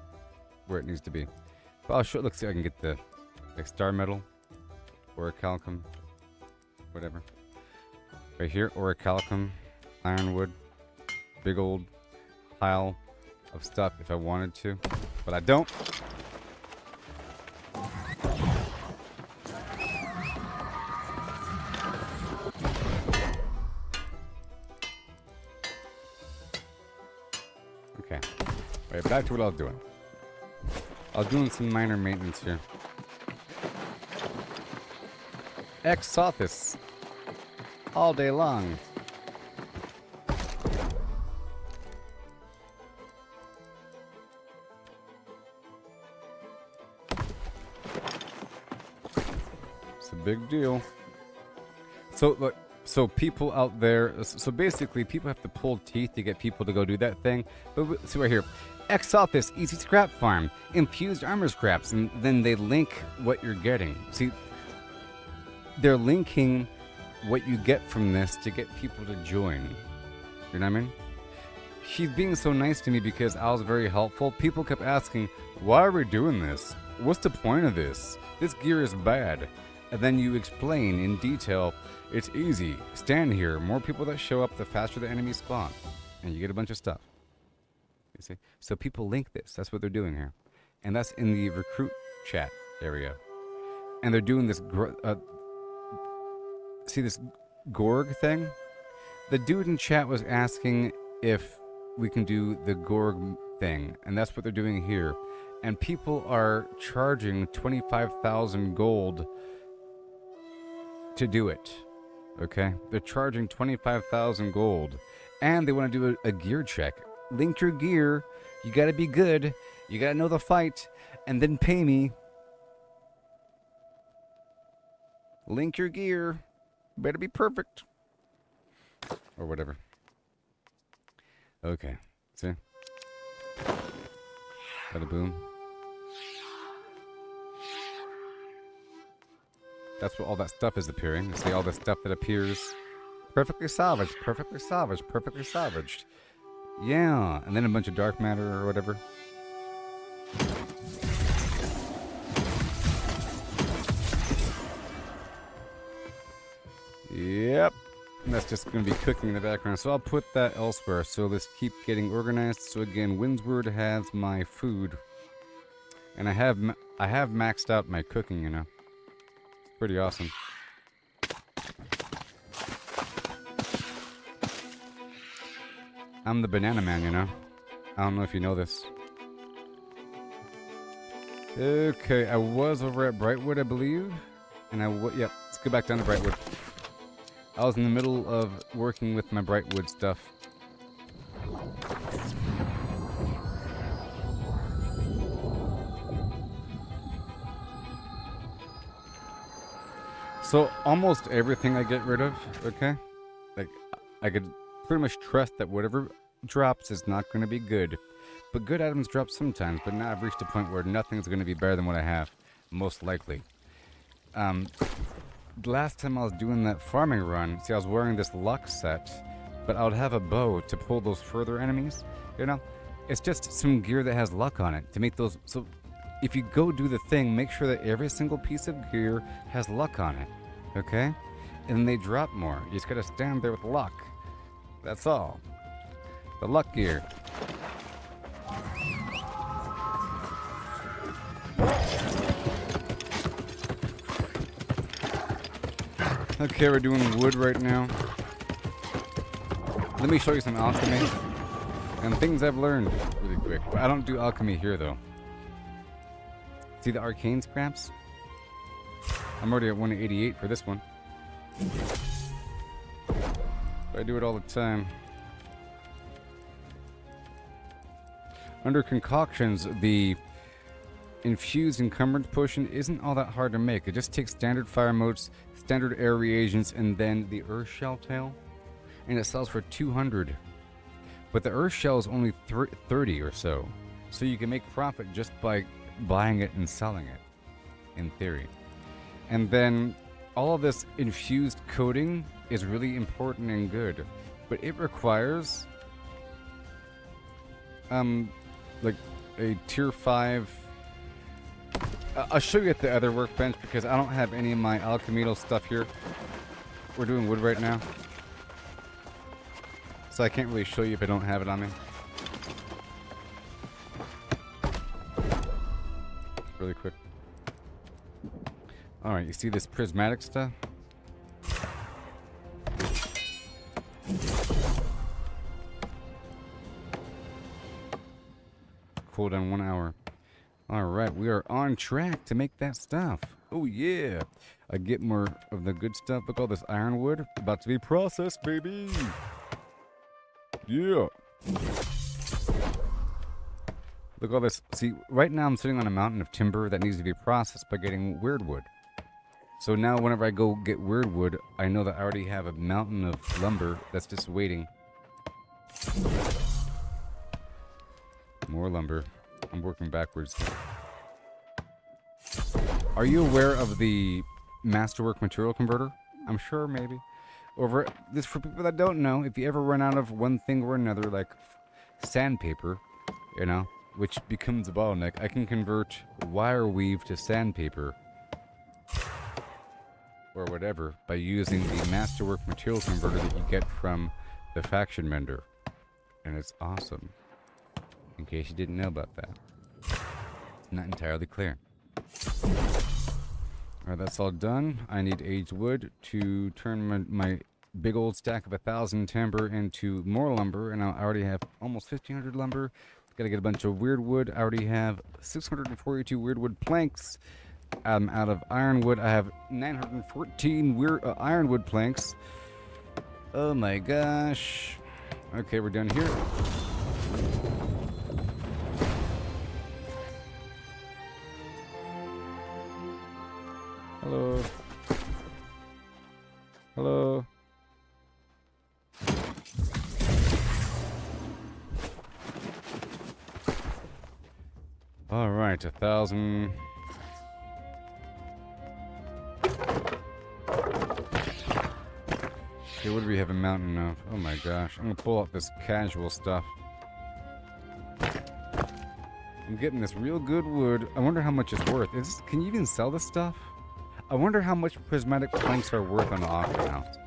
where it needs to be. But I'll show. Let's see if I can get the like star metal, orichalcum, whatever. Right here, orichalcum, ironwood, big old pile of stuff if I wanted to, but I don't. Okay, right, back to what I was doing. I was doing some minor maintenance here. Ex-Sothis. All day long. It's a big deal. So look, so people out there, so basically people have to pull teeth to get people to go do that thing. But see right here, Ex-Sothis Easy Scrap Farm, infused armor scraps, and then they link what you're getting. See, they're linking what you get from this to get people to join. You know what I mean? She's being so nice to me because I was very helpful. People kept asking, why are we doing this? What's the point of this? This gear is bad. And then you explain in detail, it's easy. Stand here. More people that show up, the faster the enemies spawn. And you get a bunch of stuff. You see? So people link this. That's what they're doing here. And that's in the recruit chat area. And they're doing this... see this Gorg thing? The dude in chat was asking if we can do the Gorg thing, and that's what they're doing here. And people are charging 25,000 gold to do it. Okay? They're charging 25,000 gold. And they want to do a gear check. Link your gear. You gotta be good. You gotta know the fight. And then pay me. Link your gear. Better be perfect. Or whatever. Okay. See? Bada boom. That's what all that stuff is appearing. You see all the stuff that appears. Perfectly salvaged. Perfectly salvaged. Perfectly salvaged. Yeah. And then a bunch of dark matter or whatever. Yep. And that's just going to be cooking in the background. So I'll put that elsewhere. So let's keep getting organized. So again, Windsward has my food. And I have maxed out my cooking, you know. It's pretty awesome. I'm the banana man, you know. I don't know if you know this. Okay, I was over at Brightwood, I believe. And yep, let's go back down to Brightwood. I was in the middle of working with my Brightwood stuff. So almost everything I get rid of, okay? Like, I could pretty much trust that whatever drops is not going to be good. But good items drop sometimes, but now I've reached a point where nothing's going to be better than what I have. Most likely. The last time I was doing that farming run, see, I was wearing this luck set, but I would have a bow to pull those further enemies, you know? It's just some gear that has luck on it to make those. So if you go do the thing, make sure that every single piece of gear has luck on it. Okay? And then they drop more. You just gotta stand there with luck. That's all. The luck gear. Okay, we're doing wood right now. Let me show you some alchemy and things I've learned really quick. But I don't do alchemy here though. See the arcane scraps? I'm already at 188 for this one. But I do it all the time. Under concoctions, the infused encumbrance potion isn't all that hard to make. It just takes standard fire motes, standard air reagents, and then the earth shell tail. And it sells for 200. But the earth shell is only 30 or so. So you can make profit just by buying it and selling it, in theory. And then all of this infused coating is really important and good. But it requires like a tier 5. I'll show you at the other workbench because I don't have any of my alchemical stuff here. We're doing wood right now, so I can't really show you if I don't have it on me. Really quick. Alright, you see this prismatic stuff? Cooldown 1 hour. Alright, we are on track to make that stuff. Oh yeah. I get more of the good stuff. Look, all this ironwood about to be processed, baby. Yeah. Look, all this. See, right now I'm sitting on a mountain of timber that needs to be processed by getting weirdwood. So now whenever I go get weirdwood, I know that I already have a mountain of lumber that's just waiting. More lumber. I'm working backwards. Are you aware of the Masterwork Material Converter? I'm sure, maybe. Over this, for people that don't know, if you ever run out of one thing or another, like sandpaper, you know, which becomes a bottleneck, I can convert wire weave to sandpaper or whatever by using the Masterwork Material Converter that you get from the Faction Mender. And it's awesome. In case you didn't know about that. Not entirely clear. Alright, that's all done. I need aged wood to turn my big old stack of 1,000 timber into more lumber, and I already have almost 1,500 lumber. Gotta get a bunch of weird wood. I already have 642 weird wood planks. Out of ironwood, I have 914 weird ironwood planks. Oh my gosh. Okay, we're done here. Hello. Hello. All right, 1,000. Okay, what do we have a mountain of? Oh my gosh, I'm gonna pull out this casual stuff. I'm getting this real good wood. I wonder how much it's worth. Can you even sell this stuff? I wonder how much prismatic planks are worth on the auction house.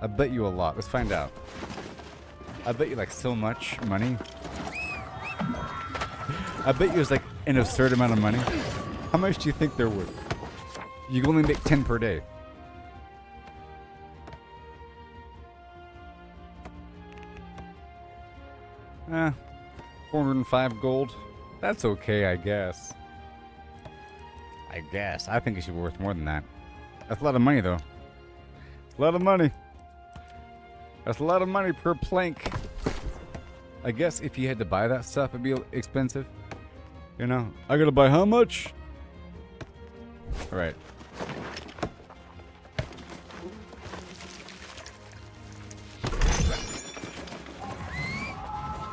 I bet you a lot. Let's find out. I bet you like so much money. I bet you it's like an absurd amount of money. How much do you think they're worth? You can only make 10 per day. Eh, 405 gold. That's okay, I guess. I think it should be worth more than that. That's a lot of money, though. It's a lot of money. That's a lot of money per plank. I guess if you had to buy that stuff, it'd be expensive. You know, I gotta buy how much? All right.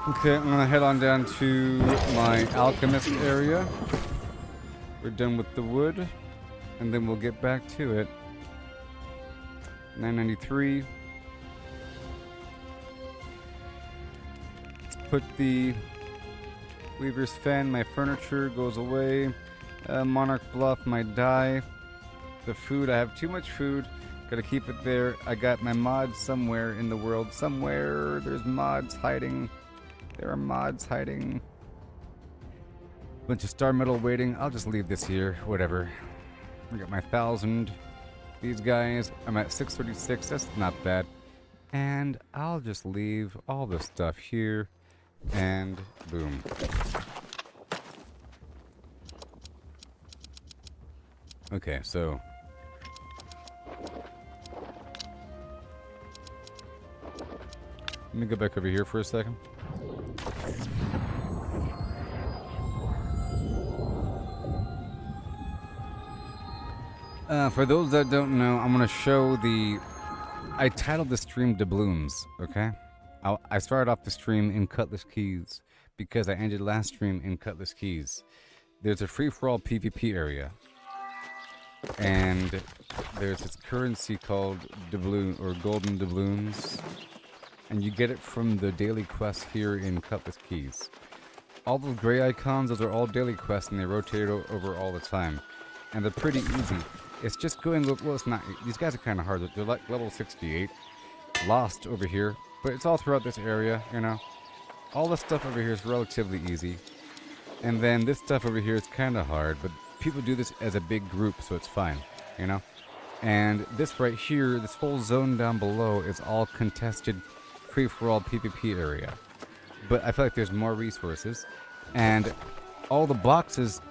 Okay, I'm gonna head on down to my alchemist area. We're done with the wood, and then we'll get back to it. 993. Let's put the Weaver's Fen, my furniture goes away. Monarch Bluff, my die. The food, I have too much food. Gotta keep it there. I got my mods somewhere in the world. Somewhere there's mods hiding. There are mods hiding. Bunch of star metal waiting. I'll just leave this here. Whatever. I got my 1,000. These guys, I'm at 636. That's not bad. And I'll just leave all this stuff here. And boom. Okay, so let me go back over here for a second. For those that don't know, I'm going to show I titled the stream Doubloons, okay? I started off the stream in Cutlass Keys because I ended last stream in Cutlass Keys. There's a free-for-all PvP area. And there's this currency called doubloon or golden doubloons, and you get it from the daily quests here in Cutlass Keys. All those gray icons, those are all daily quests, and they rotate over all the time, and they're pretty easy. It's just going, well, it's not, these guys are kind of hard. They're like level 68, lost over here, but it's all throughout this area, you know. All the stuff over here is relatively easy, and then this stuff over here is kind of hard, but people do this as a big group, so it's fine, you know? And this right here, this whole zone down below is all contested free-for-all PvP area. But I feel like there's more resources, and all the boxes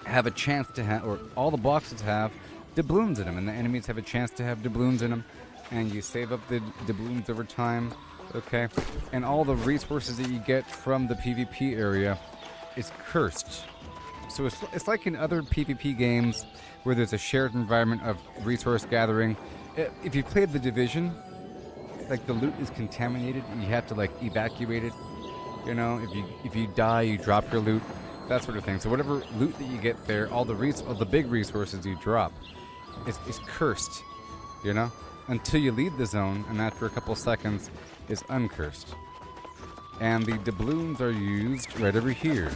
have a chance to have, or all the boxes have doubloons in them, and the enemies have a chance to have doubloons in them, and you save up the doubloons over time, okay? And all the resources that you get from the PvP area is cursed. So it's like in other PvP games where there's a shared environment of resource gathering. If you've played The Division, like the loot is contaminated, you have to like evacuate it. You know, if you die, you drop your loot, that sort of thing. So whatever loot that you get there, all the big resources you drop, is cursed. You know, until you leave the zone, and after a couple seconds, is uncursed. And the doubloons are used right over here.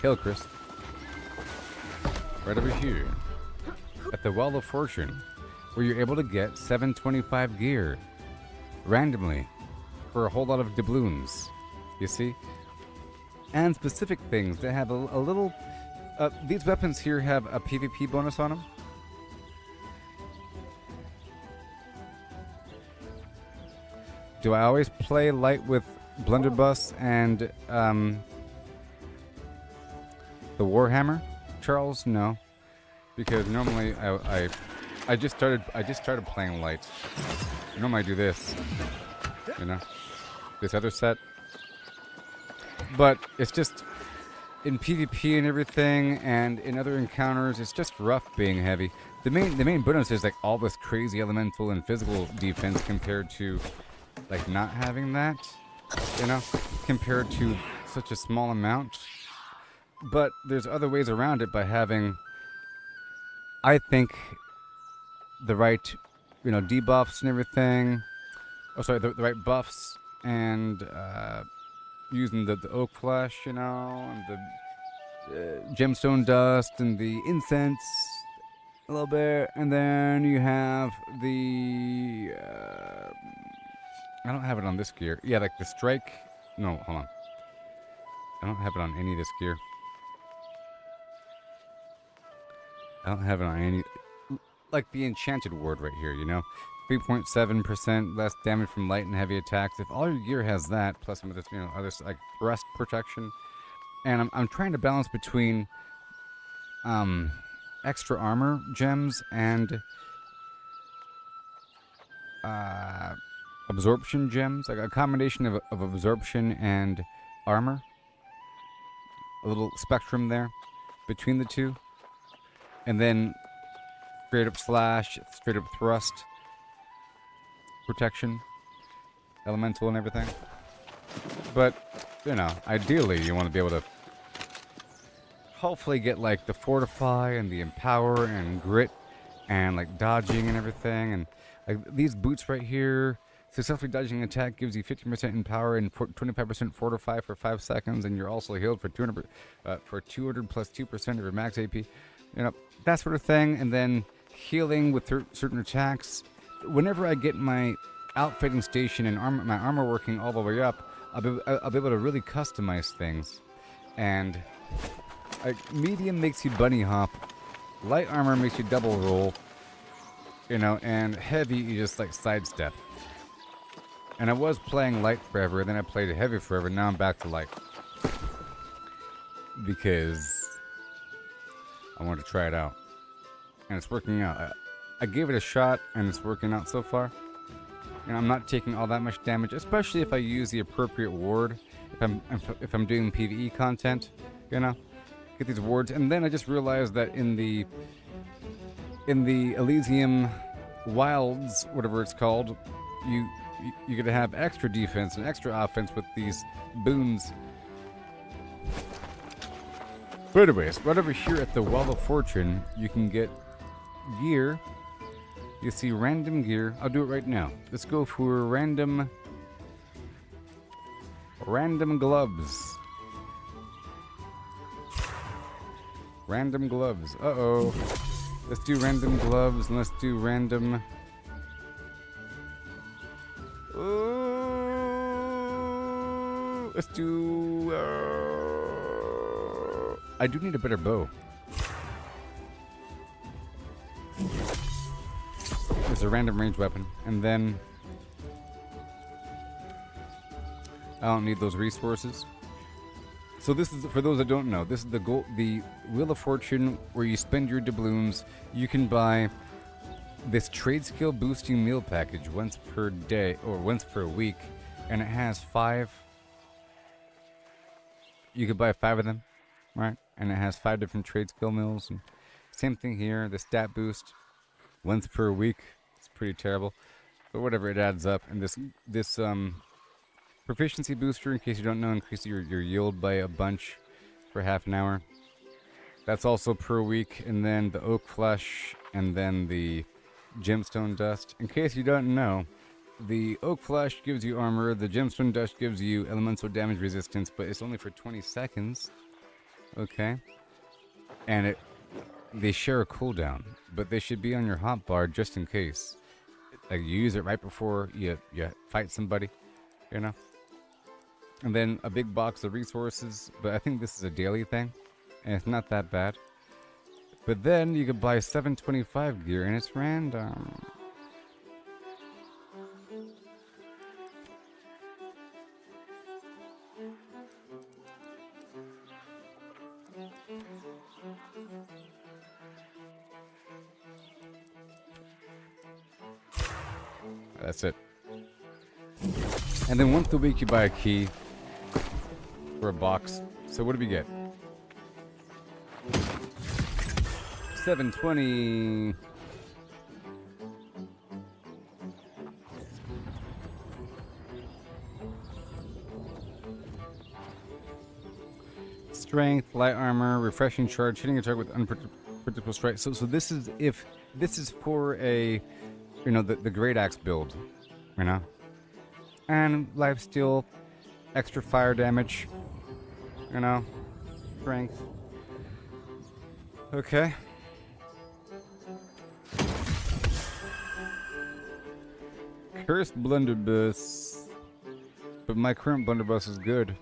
Hail, Chris. Right over here. At the Well of Fortune, where you're able to get 725 gear. Randomly. For a whole lot of doubloons. You see? And specific things that have a little... these weapons here have a PvP bonus on them. Do I always play light with Blunderbuss and, the Warhammer? Charles? No. Because normally I just started playing light. Normally I do this. You know? This other set. But it's just in PvP and everything and in other encounters, it's just rough being heavy. The main bonus is like all this crazy elemental and physical defense compared to like not having that, you know, compared to such a small amount. But there's other ways around it by having, I think, the right, you know, debuffs and everything. Oh, sorry, the right buffs and using the oak flesh, you know, and the gemstone dust and the incense a little bit, and then you have the I don't have it on this gear. Yeah, like the strike. No, hold on. I don't have it on any of this gear. I don't have it on any, like the enchanted ward right here, you know? 3.7% less damage from light and heavy attacks. If all your gear has that, plus some of this, you know, other like thrust protection, and I'm trying to balance between extra armor gems and absorption gems, like a combination of absorption and armor. A little spectrum there between the two, and then straight up slash, straight up thrust protection, elemental and everything. But, you know, ideally you want to be able to hopefully get like the fortify and the empower and grit and like dodging and everything. And like these boots right here, Successfully dodging an attack gives you 15% in power and 25% fortify for 5 seconds, and you're also healed for 200 plus 2% of your max AP. That sort of thing. And then healing with certain attacks. Whenever I get my outfitting station and my armor working all the way up, I'll be able to really customize things. And medium makes you bunny hop, light armor makes you double roll, and heavy you just like sidestep. And I was playing light forever, then I played heavy forever, now I'm back to light. Because I wanted to try it out. And it's working out. I gave it a shot, and it's working out so far. I'm not taking all that much damage, especially if I use the appropriate ward. If I'm doing PvE content, get these wards. And then I just realized that in the Elysium Wilds, whatever it's called, you're gonna have extra defense and extra offense with these boons. But anyways, right over here at the Well of Fortune, you can get gear. You see random gear. I'll do it right now. Let's go for random gloves. Random gloves. Uh-oh. Let's do random gloves, and let's do random... let's do... I do need a better bow. It's a random range weapon, and then... I don't need those resources. So this is, for those that don't know, this is the Wheel of Fortune, where you spend your doubloons. You can buy this trade skill boosting meal package once per day, or once per week, and it has 5. You could buy 5 of them, right? And it has 5 different trade skill meals. And same thing here, the stat boost, once per week. It's pretty terrible, but whatever, it adds up. And this proficiency booster, in case you don't know, increases your yield by a bunch for half an hour. That's also per week. And then the oak flesh, and then the gemstone dust. In case you don't know, the oak flesh gives you armor, the gemstone dust gives you elemental damage resistance, but it's only for 20 seconds. Okay. And they share a cooldown, but they should be on your hotbar just in case. Like, you use it right before you fight somebody, And then a big box of resources, but I think this is a daily thing, and it's not that bad. But then you could buy 725 gear, and it's random. That's it. And then once a week you buy a key for a box. So what do we get? 720. Strength, light armor, refreshing charge, hitting a target with unpredictable strike. So this is for a the great axe build, and lifesteal, extra fire damage, strength. Okay. Cursed blunderbuss, but my current blunderbuss is good.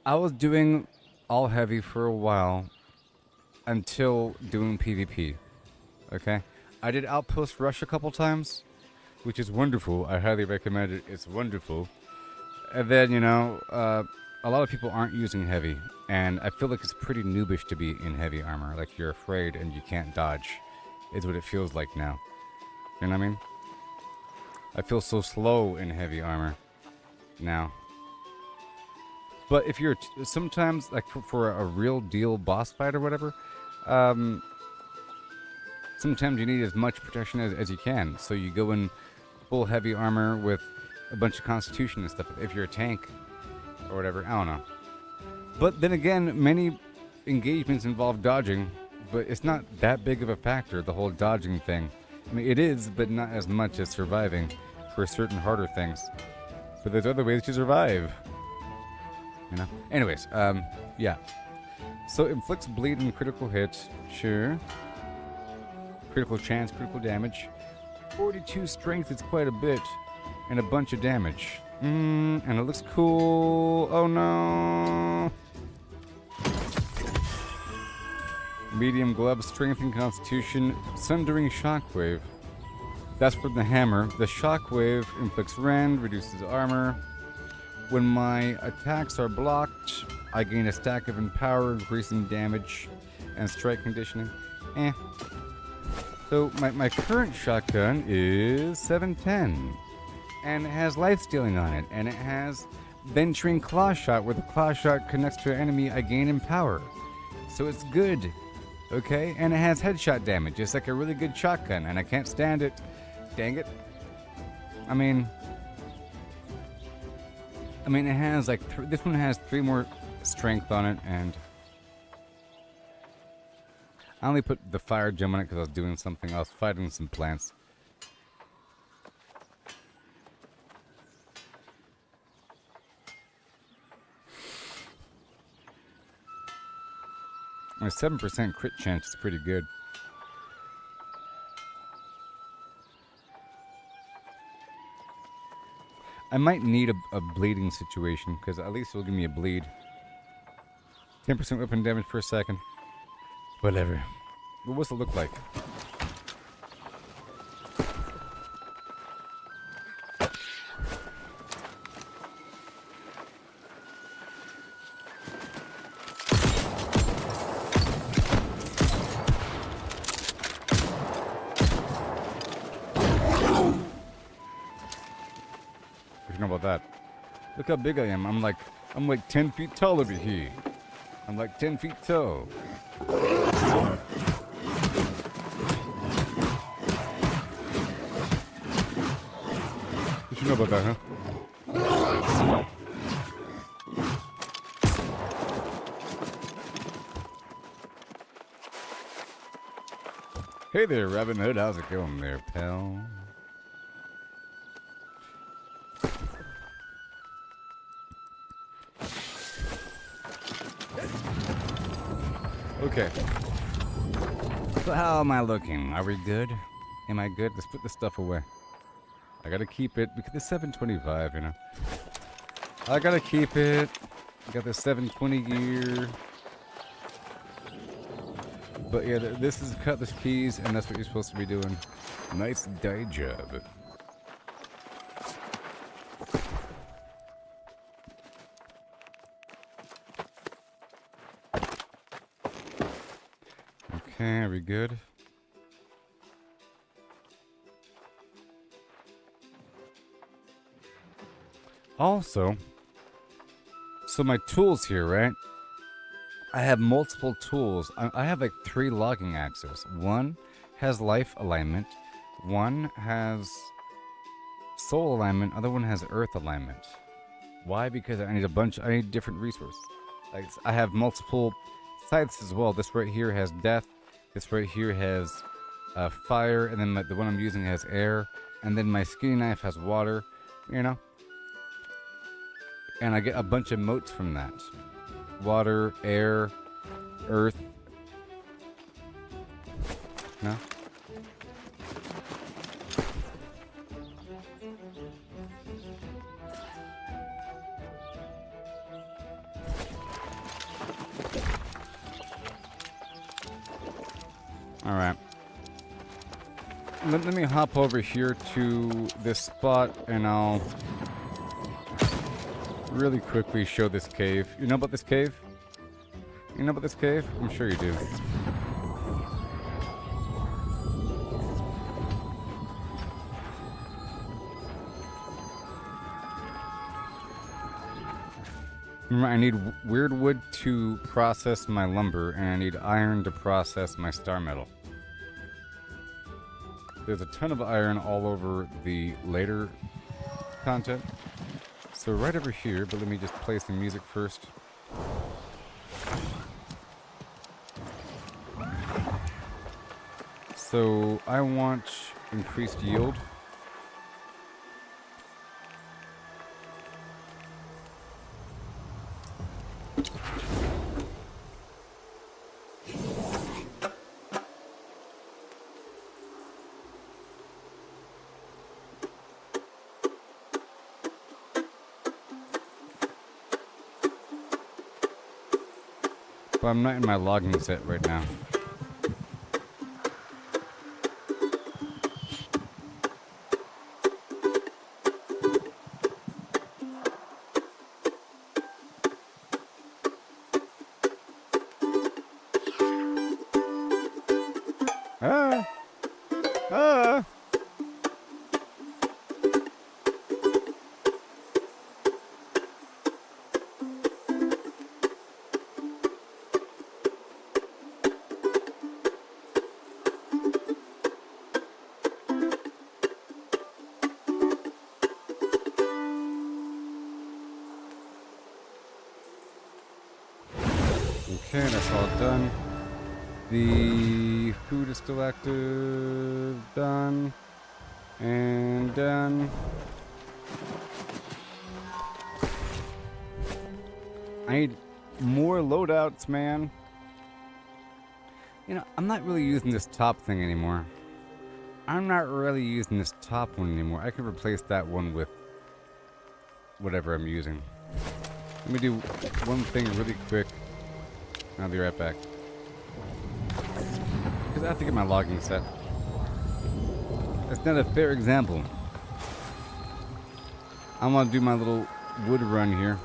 I was doing all heavy for a while until doing PvP. Okay, I did Outpost Rush a couple times, which is wonderful. I highly recommend it. It's wonderful. And then, a lot of people aren't using heavy, and I feel like it's pretty noobish to be in heavy armor. Like, you're afraid and you can't dodge, is what it feels like now. You know what I mean? I feel so slow in heavy armor now. But if you're sometimes, like, for a real deal boss fight or whatever, sometimes you need as much protection as you can. So you go in full heavy armor with a bunch of constitution and stuff. If you're a tank or whatever, I don't know. But then again, many engagements involve dodging, but it's not that big of a factor, the whole dodging thing. I mean, it is, but not as much as surviving for certain harder things. But there's other ways to survive. You know? Anyways, yeah. So inflicts bleed and critical hits. Sure. Critical chance, critical damage. 42 strength is quite a bit. And a bunch of damage. And it looks cool. Oh no. Medium glove, strength and constitution. Sundering shockwave. That's from the hammer. The shockwave inflicts rend, reduces armor. When my attacks are blocked, I gain a stack of empower, increasing damage and strike conditioning. So my current shotgun is 710. And it has life stealing on it. And it has venturing claw shot. Where the claw shot connects to an enemy, I gain empower. So it's good. Okay? And it has headshot damage. It's like a really good shotgun. And I can't stand it. Dang it. I mean, it has like this one has 3 more strength on it, and I only put the fire gem on it because I was doing something. I was fighting some plants. A 7% crit chance is pretty good. I might need a bleeding situation, because at least it'll give me a bleed. 10% weapon damage per second. Whatever. But what's it look like? About that. Look how big I am. I'm like 10 feet tall over here. I'm like 10 feet tall. You should know about that, huh? Hey there, Robin Hood. How's it going there, pal? Okay. So how am I looking? Are we good? Am I good? Let's put this stuff away. I gotta keep it because it's 725, you know. I gotta keep it. I got the 720 gear. But yeah, this is cutlass keys, and that's what you're supposed to be doing. Nice day job. Okay, are we good? Also, so my tools here, right? I have multiple tools. I have like 3 logging axes. One has life alignment. One has soul alignment. Other one has earth alignment. Why? Because I need different resources. Like, I have multiple scythes as well. This right here has death. This right here has fire, and then the one I'm using has air, and then my skinny knife has water, you know? And I get a bunch of motes from that. Water, air, earth. No? Alright. Let me hop over here to this spot, and I'll really quickly show this cave. You know about this cave? You know about this cave? I'm sure you do. Remember, I need weird wood to process my lumber, and I need iron to process my star metal. There's a ton of iron all over the later content. So right over here, but let me just play some music first. So I want increased yield. But I'm not in my logging set right now. Ah! Ah! Okay, that's all done. The food is still active. Done. And done. I need more loadouts, man. You know, I'm not really using this top thing anymore. I'm not really using this top one anymore. I could replace that one with whatever I'm using. Let me do one thing really quick. I'll be right back. Because I have to get my logging set. That's not a fair example. I'm gonna do my little wood run here.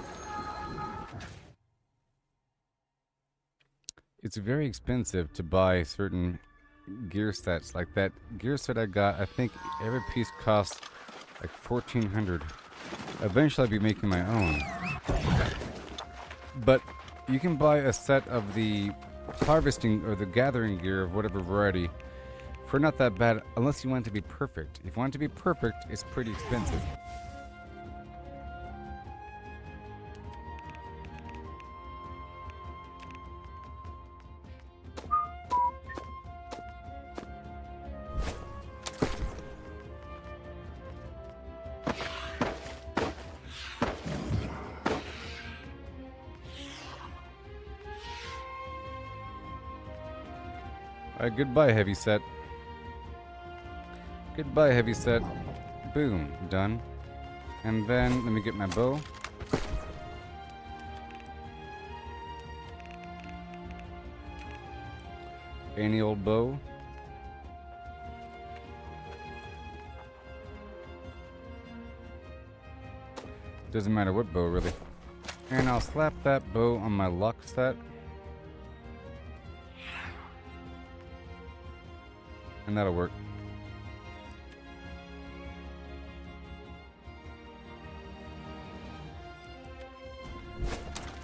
It's very expensive to buy certain gear sets. Like that gear set I got, I think every piece costs like $1,400. Eventually I'll be making my own. But you can buy a set of the harvesting or the gathering gear of whatever variety for not that bad, unless you want it to be perfect. If you want it to be perfect, it's pretty expensive. Alright, goodbye, heavy set. Goodbye, heavy set. Boom, done. And then, let me get my bow. Any old bow. Doesn't matter what bow, really. And I'll slap that bow on my lock set. And that'll work.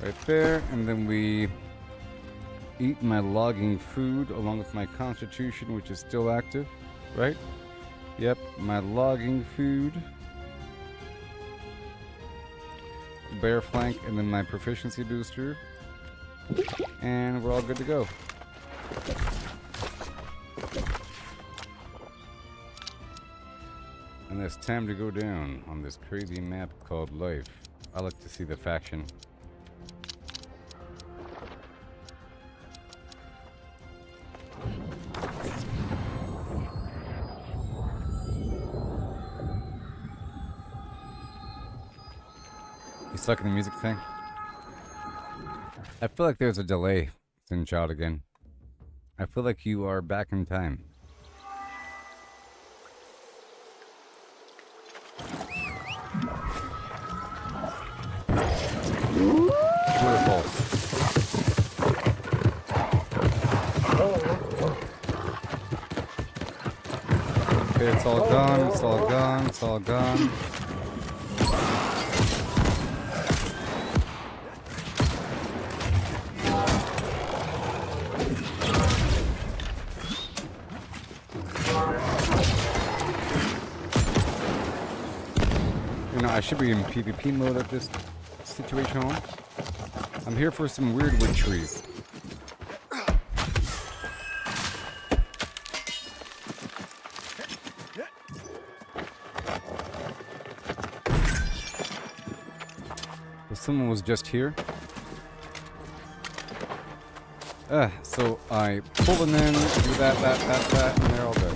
Right there, and then we eat my logging food along with my constitution, which is still active, right? Yep, my logging food. Bear flank, and then my proficiency booster. And we're all good to go. And it's time to go down on this crazy map called Life. I like to see the faction. You suck in the music thing? I feel like there's a delay, Sin Child again. I feel like you are back in time. True or false? Okay, it's all gone, it's all gone, it's all gone. You know, I should be in PvP mode at this situation. I'm here for some weird wood trees. someone was just here. So I pull them in, do that, and they're all dead.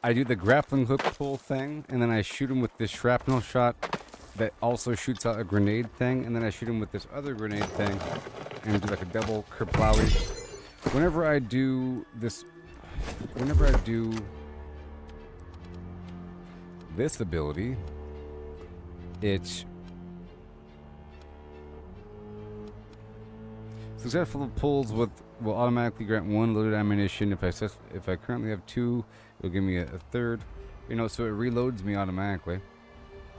I do the grappling hook pull thing, and then I shoot him with this shrapnel shot that also shoots out a grenade thing, and then I shoot him with this other grenade thing, and do like a double kerplowie. Whenever I do this ability, it's successful pulls will automatically grant 1 loaded ammunition. If I currently have 2, it'll give me a third. You know, so it reloads me automatically.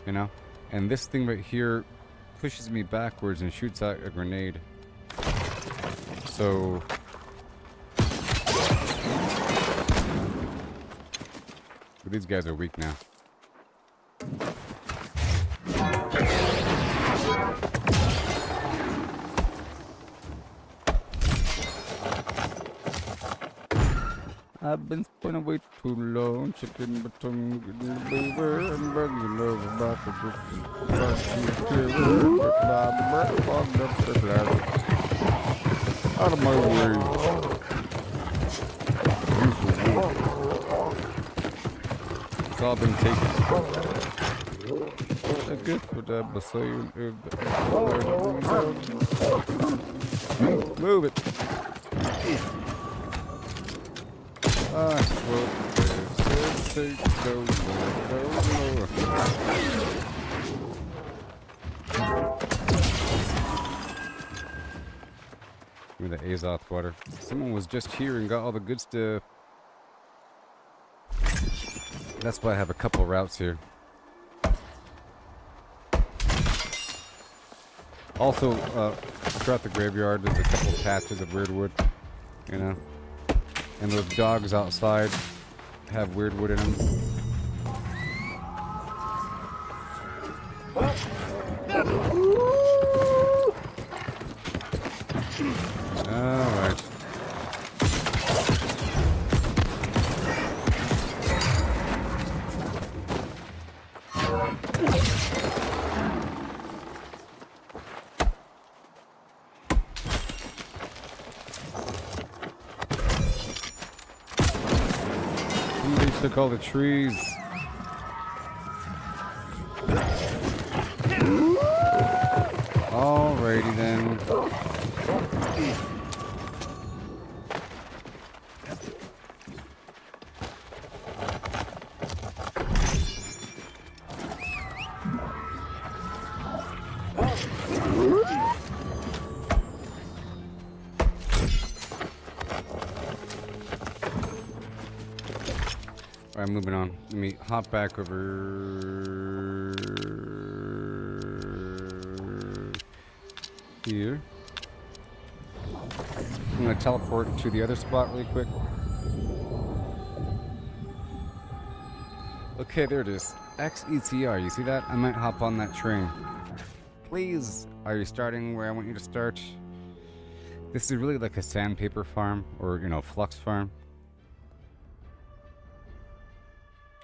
You know, and this thing right here pushes me backwards and shoots out a grenade. So but these guys are weak now. I've been spinning away too long, chicken but tongue getting beaver and bringing love about the out of my way. It's all been taken. I guess what I'm saying is move it. Give me the Azoth water. Someone was just here and got all the good stuff. That's why I have a couple routes here. Also, throughout the graveyard, there's a couple patches of weirdwood, you know. And those dogs outside have weirdwood in them. Alright. Somebody took all the trees. Alrighty then. Alright, moving on. Let me hop back over here. I'm going to teleport to the other spot really quick. Okay, there it is. XETR, you see that? I might hop on that train. Please, are you starting where I want you to start? This is really like a sandpaper farm, or, you know, flux farm.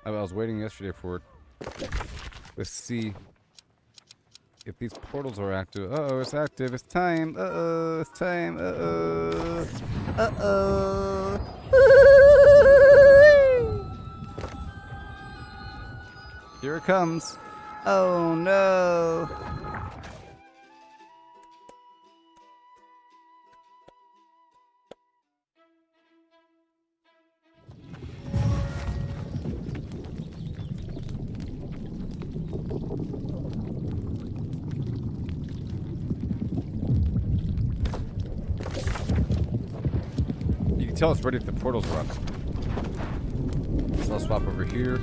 I was waiting yesterday for it. Let's see if these portals are active. Uh-oh, it's active. It's time. Uh-oh, it's time. Uh-oh. Uh-oh. Here it comes. Oh, no. Tell us ready if the portals are up. So I'll swap over here.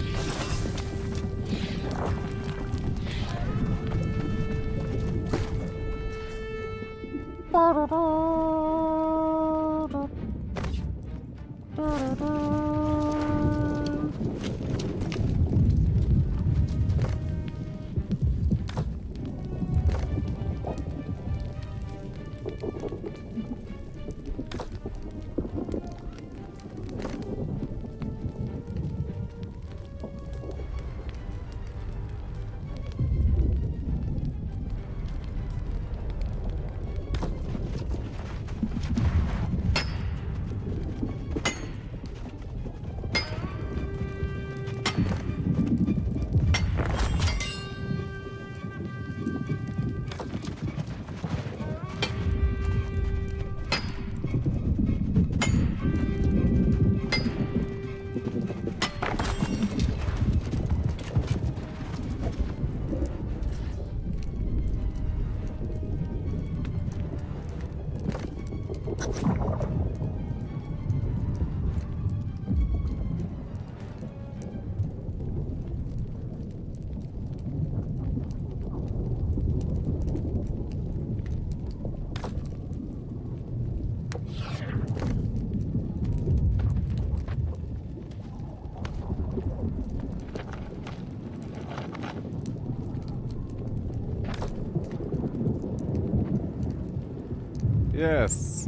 Yes.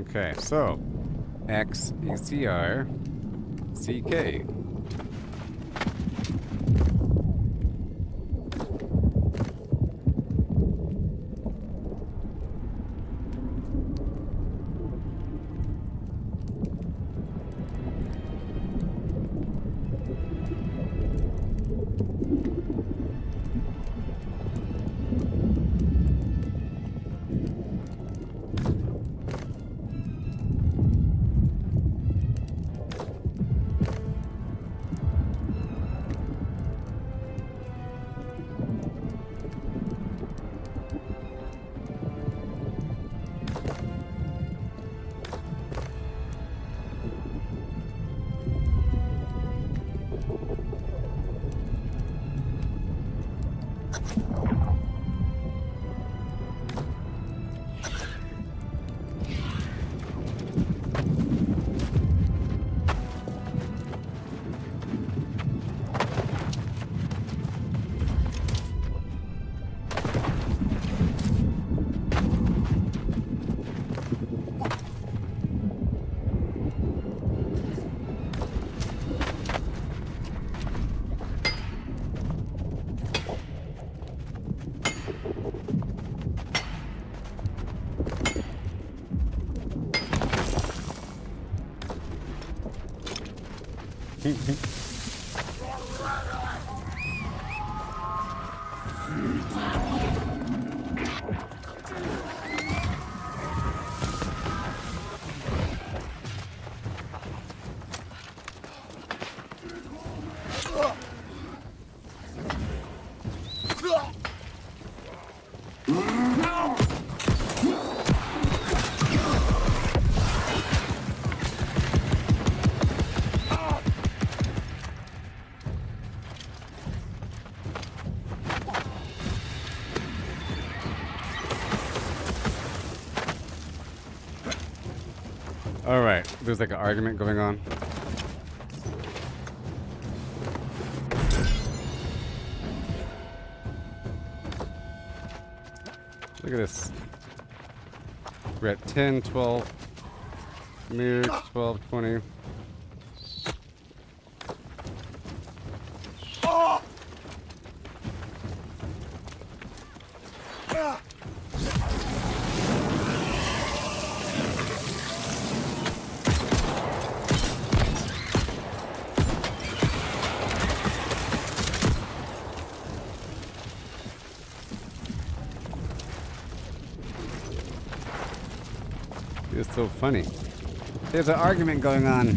Okay, so X E C R C K. All right, there's like an argument going on. Look at this. We're at 10, 12, mirror, 12, 20. It's so funny. There's an argument going on.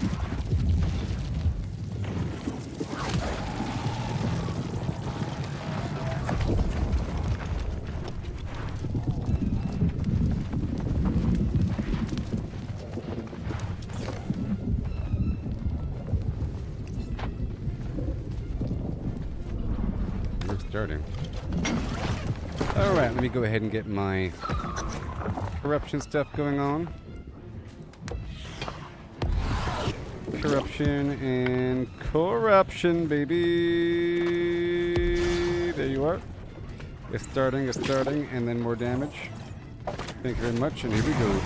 We're starting. All right, let me go ahead and get my corruption stuff going on. Corruption and corruption, baby. There you are. It's starting, and then more damage. Thank you very much, and here we go.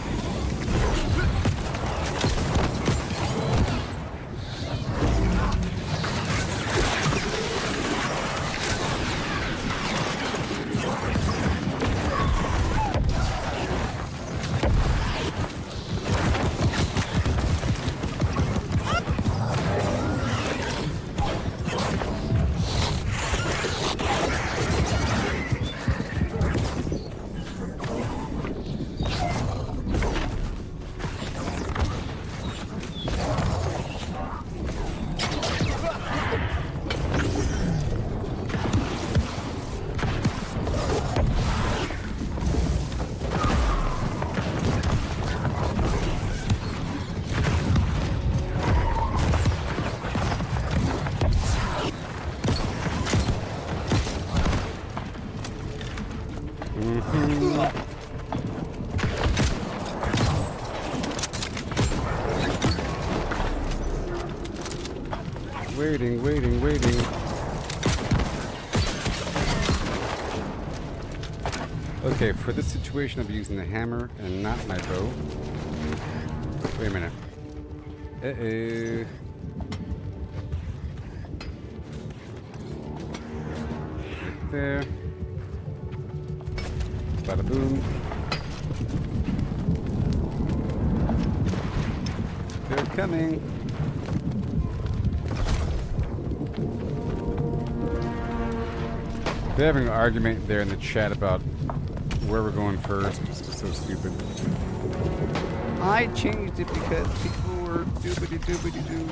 Waiting, waiting, waiting. Okay, for this situation, I'll be using the hammer and not my bow. Wait a minute. Uh-oh. Right there. Bada boom. They're coming. They're having an argument there in the chat about where we're going first. It's just so stupid. I changed it because people were doobity-doobity-doo.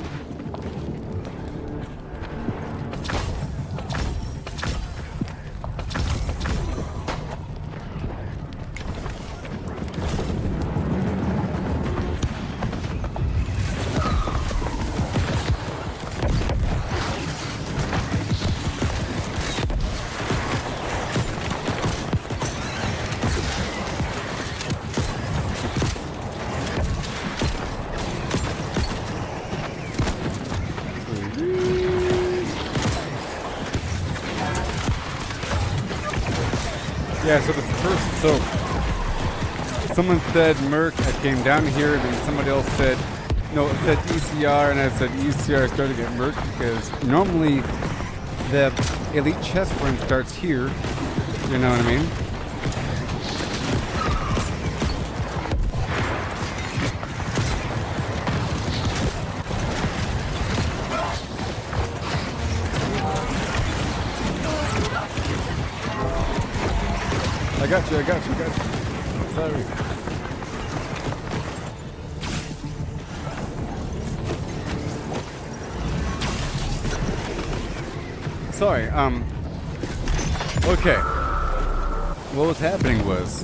Yeah, so the first, someone said Merc, I came down here, then somebody else said, no, it said ECR, and I said ECR started to get Merc because normally the elite chest run starts here, you know what I mean? I got you. Sorry. Sorry, okay. What was happening was,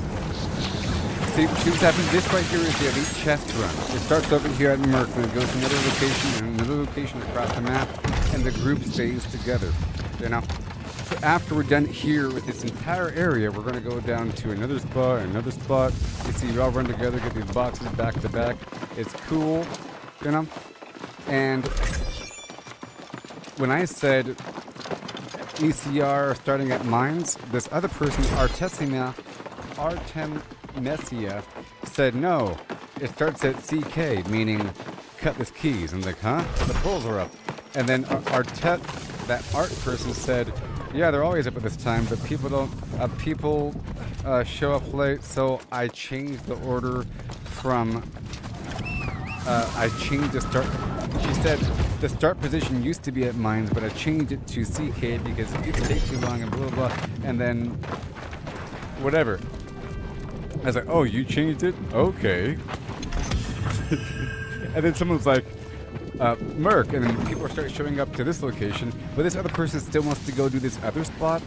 see, what's happening, this right here is the elite chest run. It starts over here at Merc, and it goes to another location, and another location across the map, and the group stays together, you know? So after we're done here with this entire area, we're going to go down to another spot. You see, we all run together, get these boxes back to back. It's cool, you know? And when I said ECR starting at mines, this other person, Artemisia, said no, it starts at CK, meaning cutlass keys. I'm like, huh? The pulls are up. And then that art person said, yeah, they're always up at this time, but people show up late, so I changed the order from, I changed the start, she said the start position used to be at mines, but I changed it to CK because people take too long and blah, blah, blah, and then, whatever. I was like, oh, you changed it? Okay. And then someone was like, Merc, and then people start showing up to this location, but this other person still wants to go do this other spot.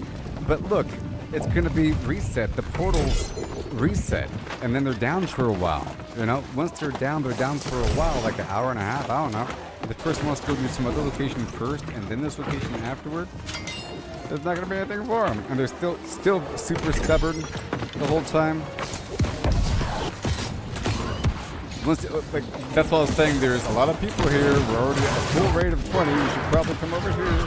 But look, it's gonna be reset. The portals reset, and then they're down for a while. You know, once they're down for a while, like an hour and a half. I don't know. If the person wants to go do some other location first, and then this location afterward, there's not gonna be anything for them, and they're still super stubborn the whole time. Like, that's what I was saying, there's a lot of people here, we're already at a full rate of 20, we should probably come over here.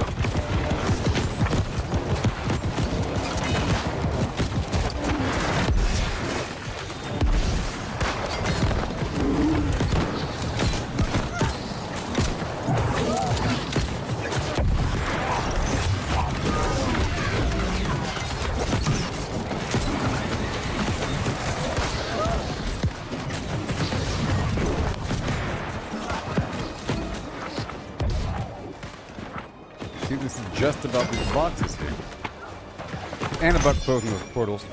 See, this is just about these boxes here. And about closing those portals.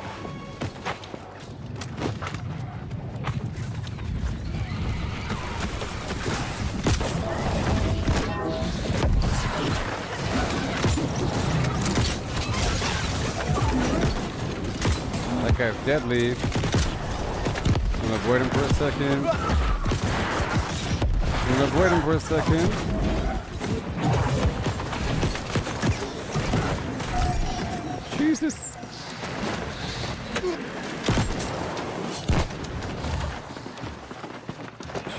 That guy's deadly. I'm gonna avoid him for a second. Jesus.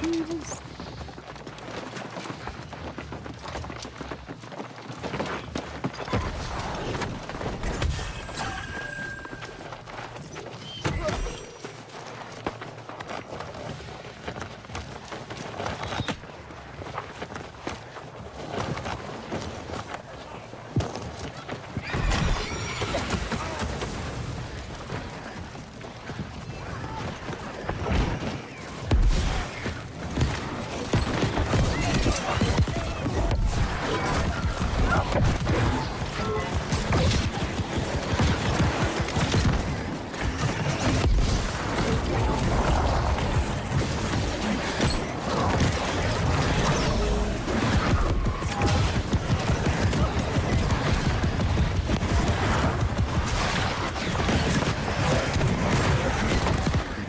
Jesus.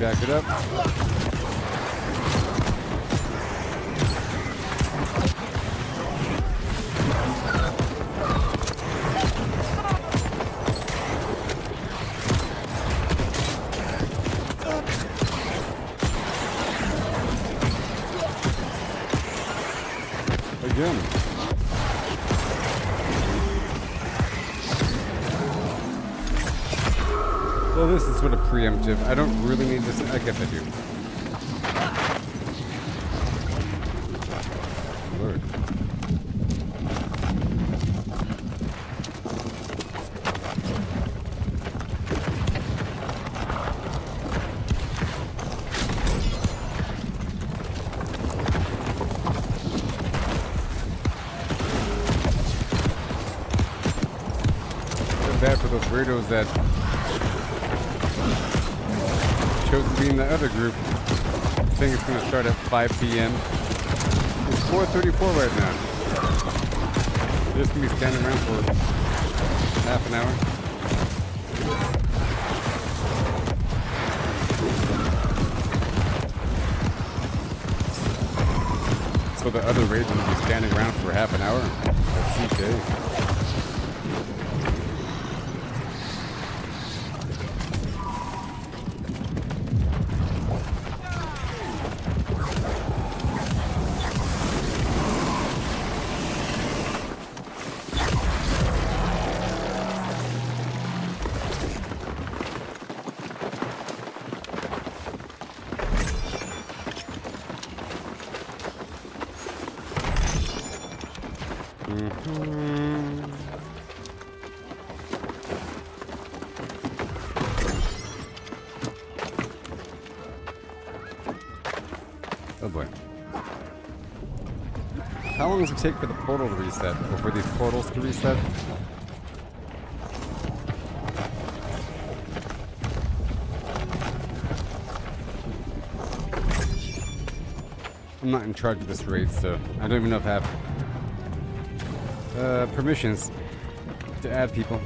back it up. Again. Well, this is sort of preemptive. I don't really need this. I guess I do. Lord. Bad for those weirdos that chose to be in the other group. I think it's going to start at 5 p.m. It's 4:34 right now. They're just going to be standing around for half an hour. So the other raids will be standing around for half an hour. That's CK. Oh boy. How long does it take for the portal to reset? Or for these portals to reset? I'm not in charge of this raid, so I don't even know if I have permissions to add people.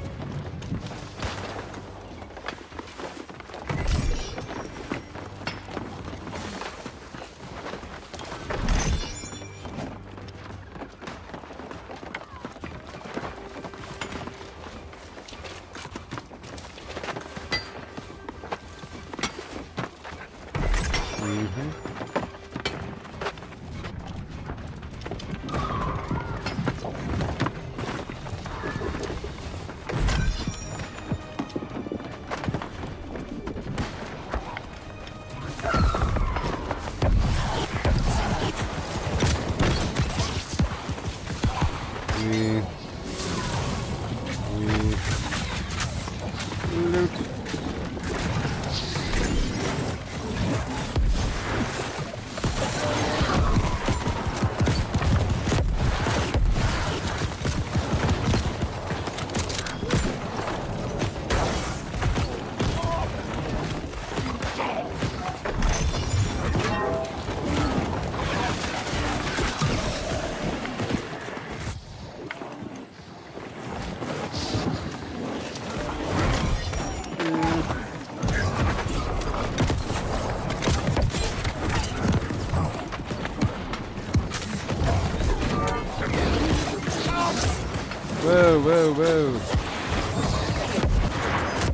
Whoa, whoa, whoa.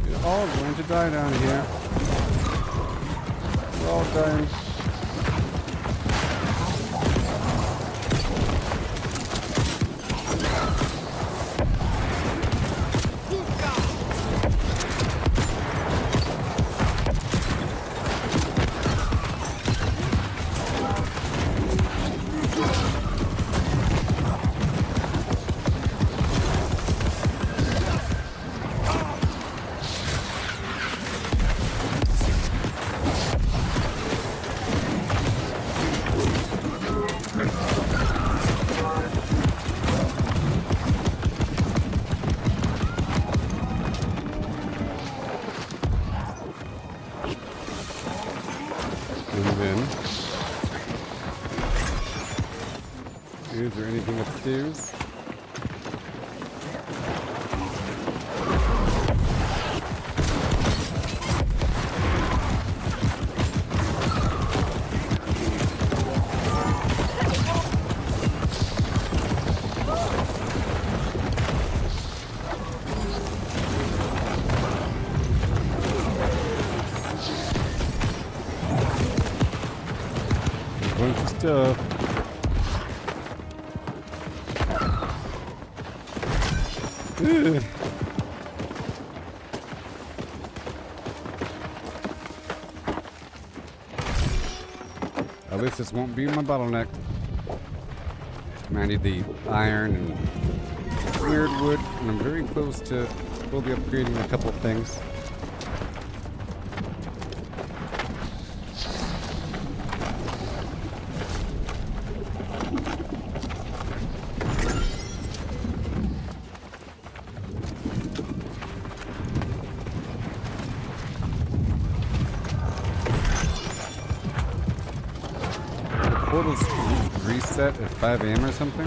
You're all going to die down here. We're all dying. Is there anything upstairs? bunch of stuff. Ugh. At least this won't be my bottleneck. I need the iron and weird wood, and I'm very close to. We'll be upgrading a couple things. Portals reset at 5 a.m. or something?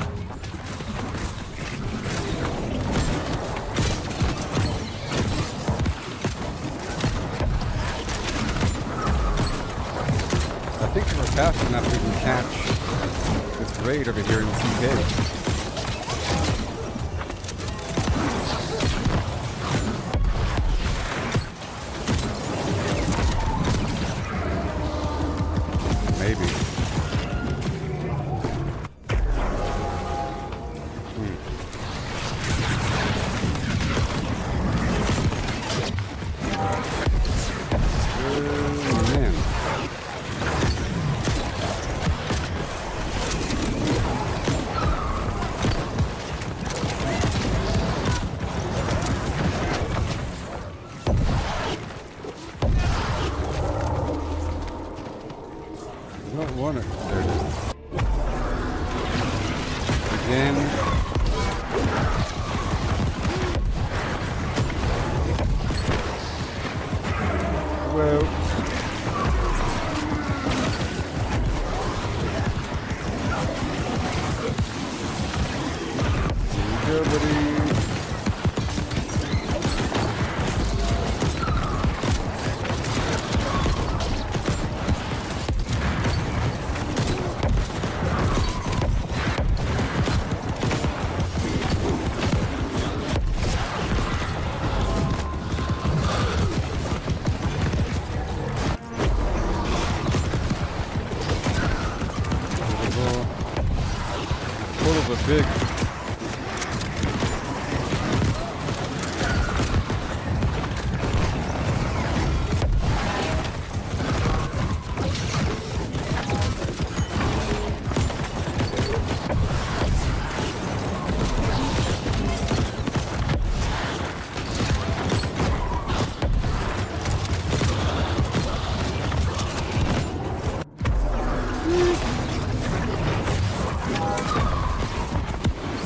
I think if we're fast enough, we can catch this raid over here in CK. Maybe. There it is. Again. Whoa. Here we go, buddy. Big.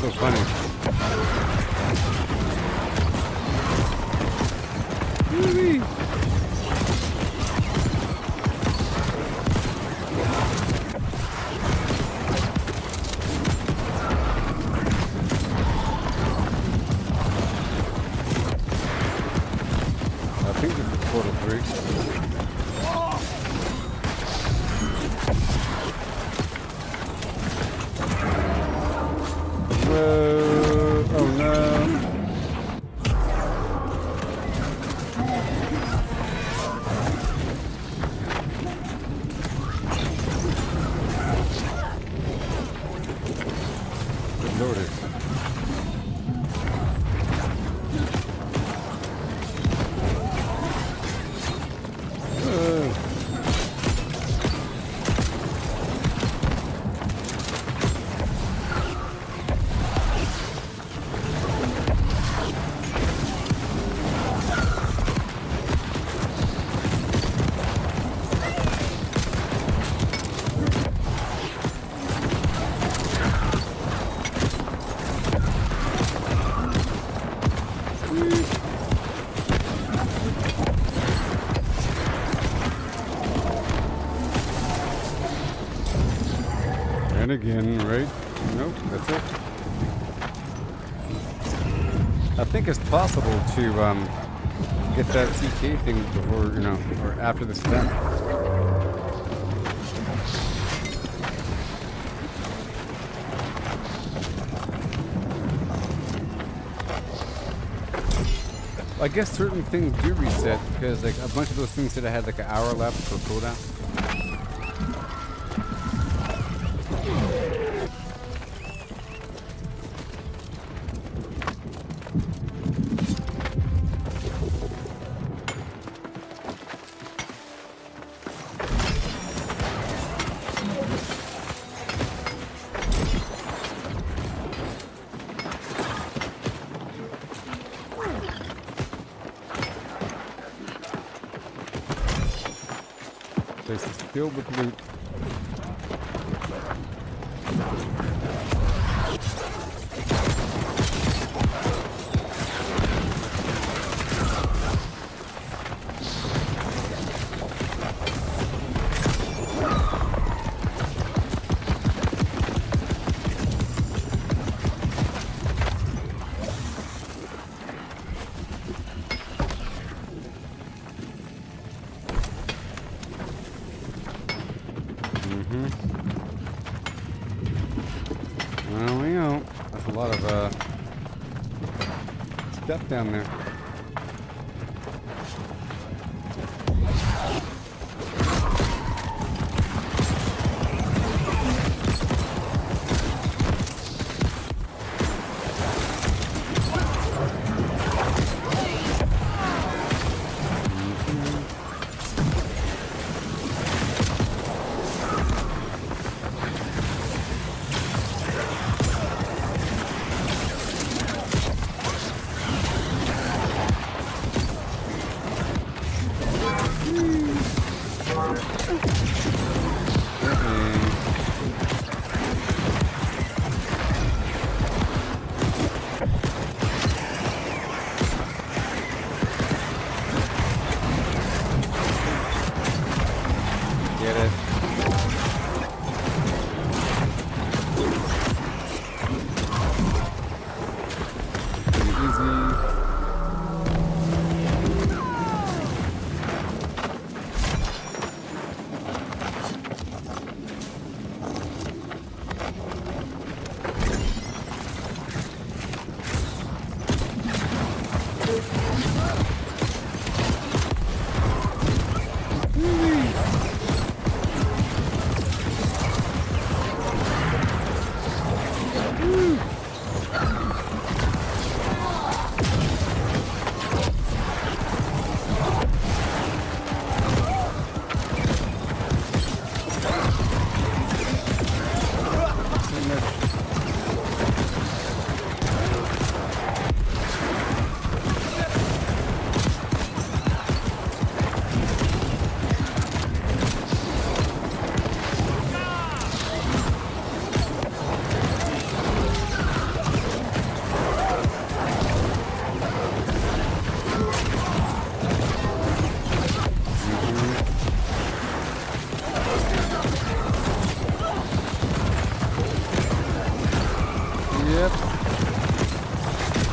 So funny. Woo-wee. I think this is portal 3. Whoa. Oh no. Good lordy. And again, right? Nope, that's it. I think it's possible to get that CK thing before, or after this event. I guess certain things do reset because like a bunch of those things that I had like an hour left for cooldown. filled with loot. Well, you know, that's a lot of stuff down there. Get it? Pretty easy. Yep.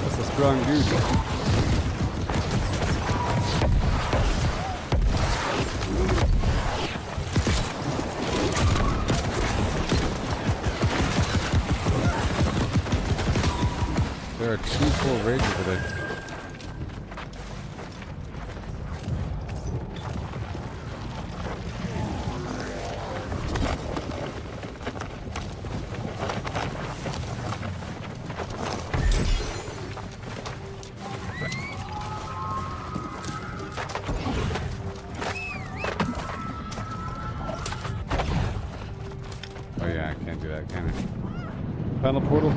That's a strong dude. There are 2 full rages of it. Oh yeah, I can't do that, can I? Final portal.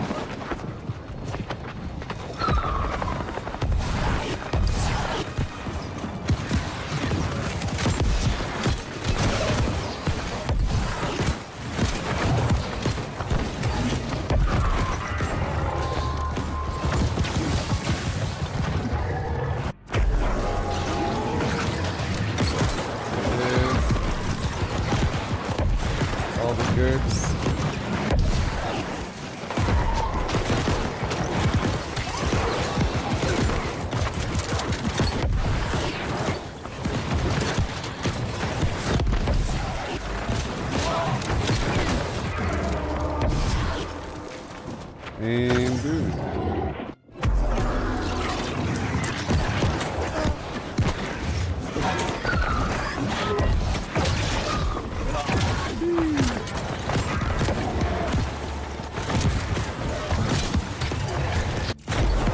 All the goods. And boom.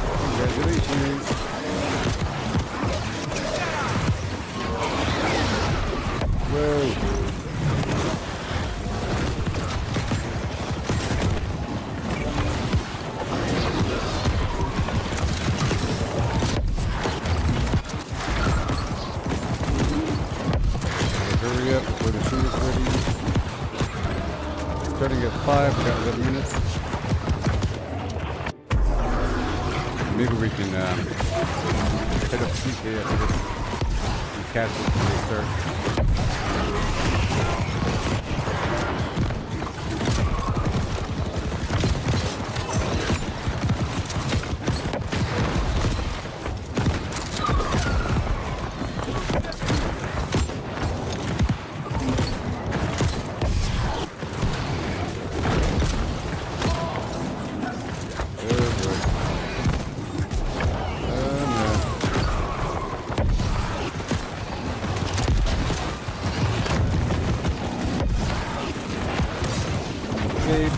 Congratulations. Whoa. starting at 5. We got 11 minutes. Maybe we can hit up CK after this and catch it when they start.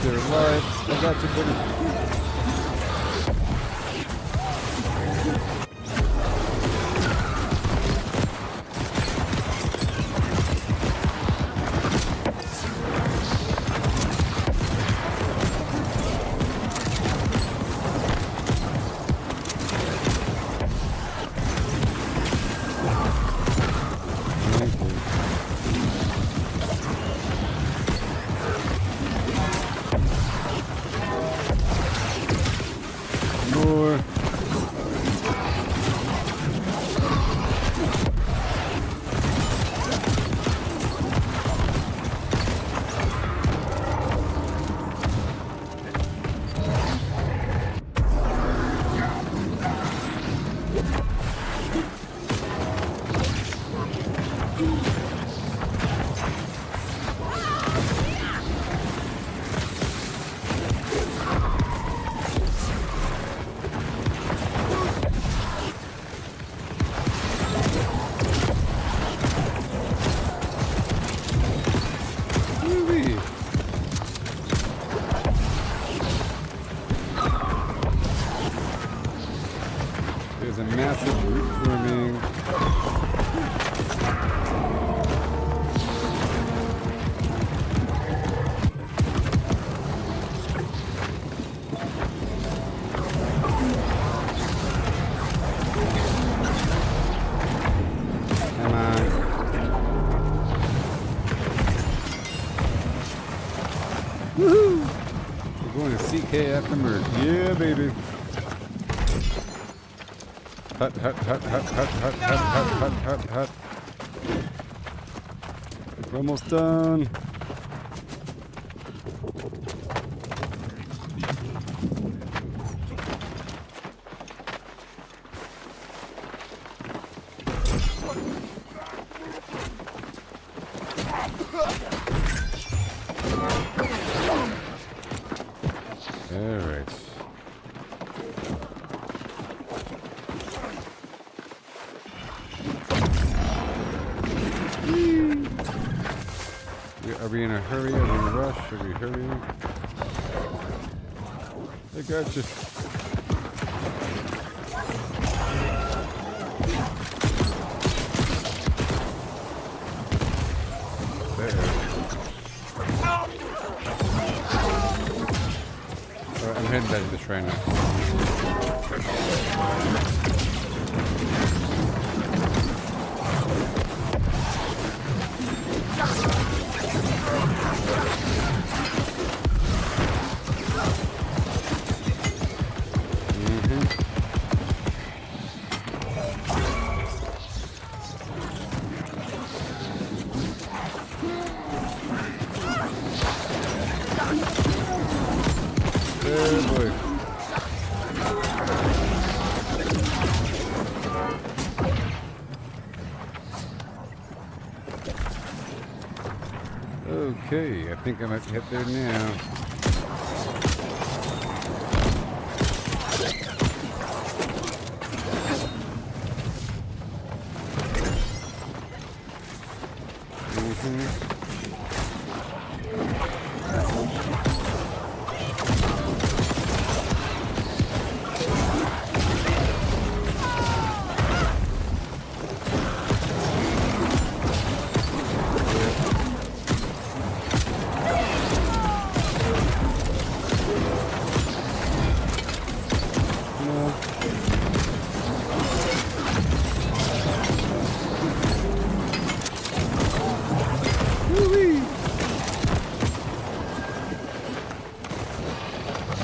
They're alive. I got you, buddy. More. There's a massive root forming. Come on. Woohoo! We're going to CK after merge. Yeah, baby. Hut, hut, hut, hut, hut, hut, hut, hut, hut, hut, hut. We're almost done. All right. Are we in a hurry? Are we in a rush? Are we hurrying? I got you. There. Alright, I'm heading back to the shrine now. Oh boy. Okay, I think I might hit there now.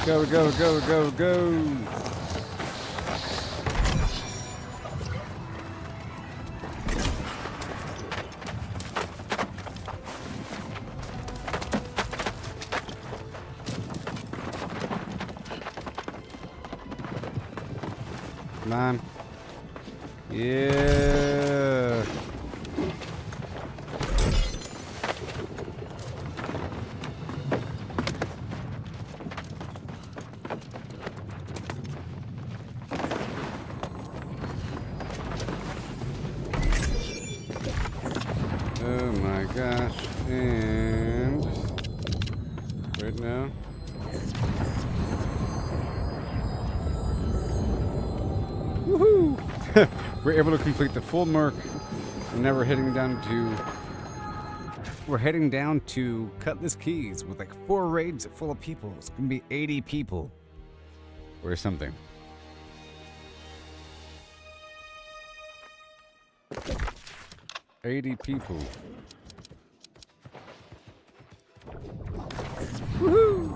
Go, go, go, go, go. Come on. Yeah. Oh my gosh. And right now. Woohoo! We're able to complete the full Merc. And now we're heading down to Cutlass Keys with like 4 raids full of people. It's gonna be 80 people. Or something. $80 people. Woohoo!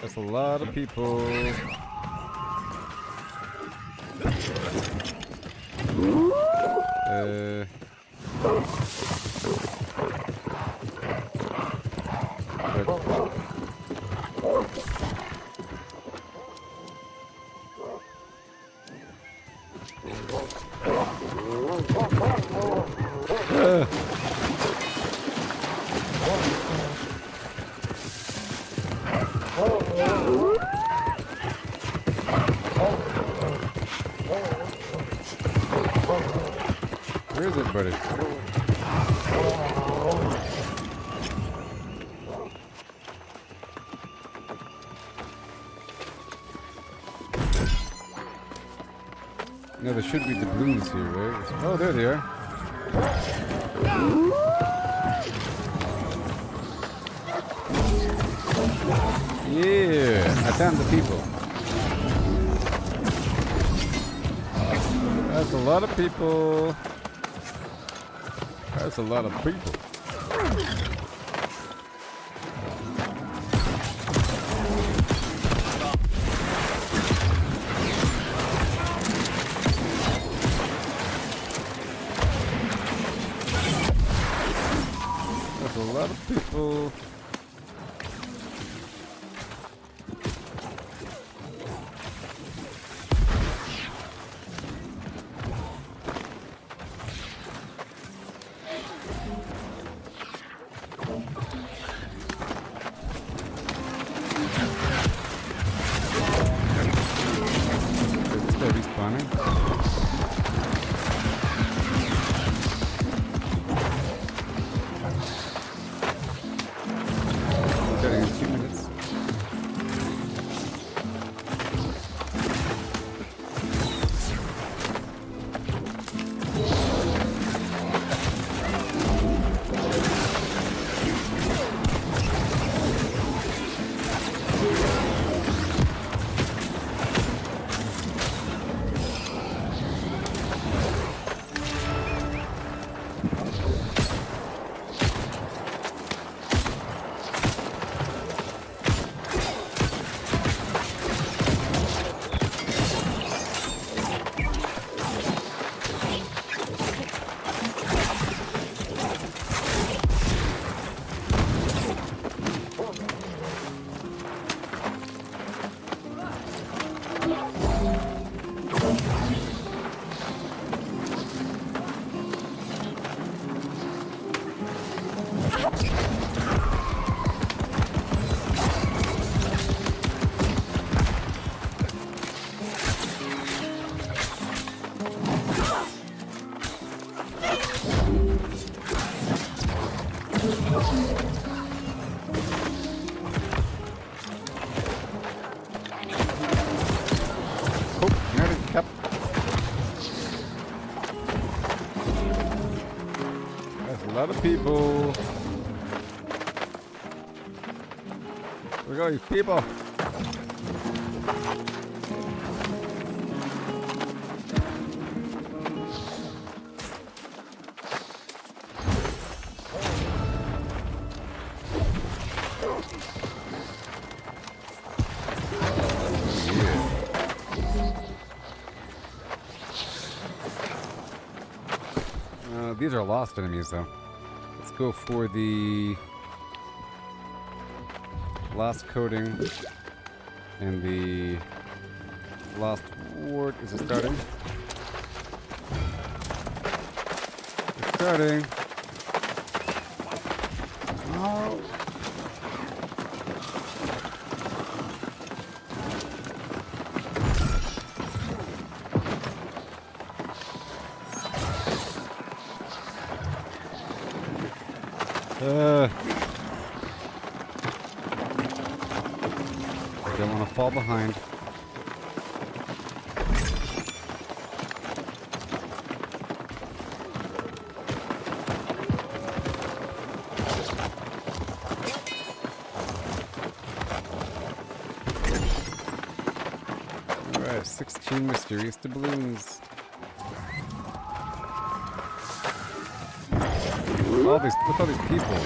That's a lot of people. Where is everybody? No, there should be doubloons here, right? Oh, there they are. Yeah, I found the people. That's a lot of people. That's a lot of people. That's a lot of people. A lot of people. We go, you people. These are lost enemies, though. Let's go for the lost coating and the lost ward. Is it starting? It's starting. Oh. Don't want to fall behind. Alright, 16 mysterious doubloons. Look at all these people.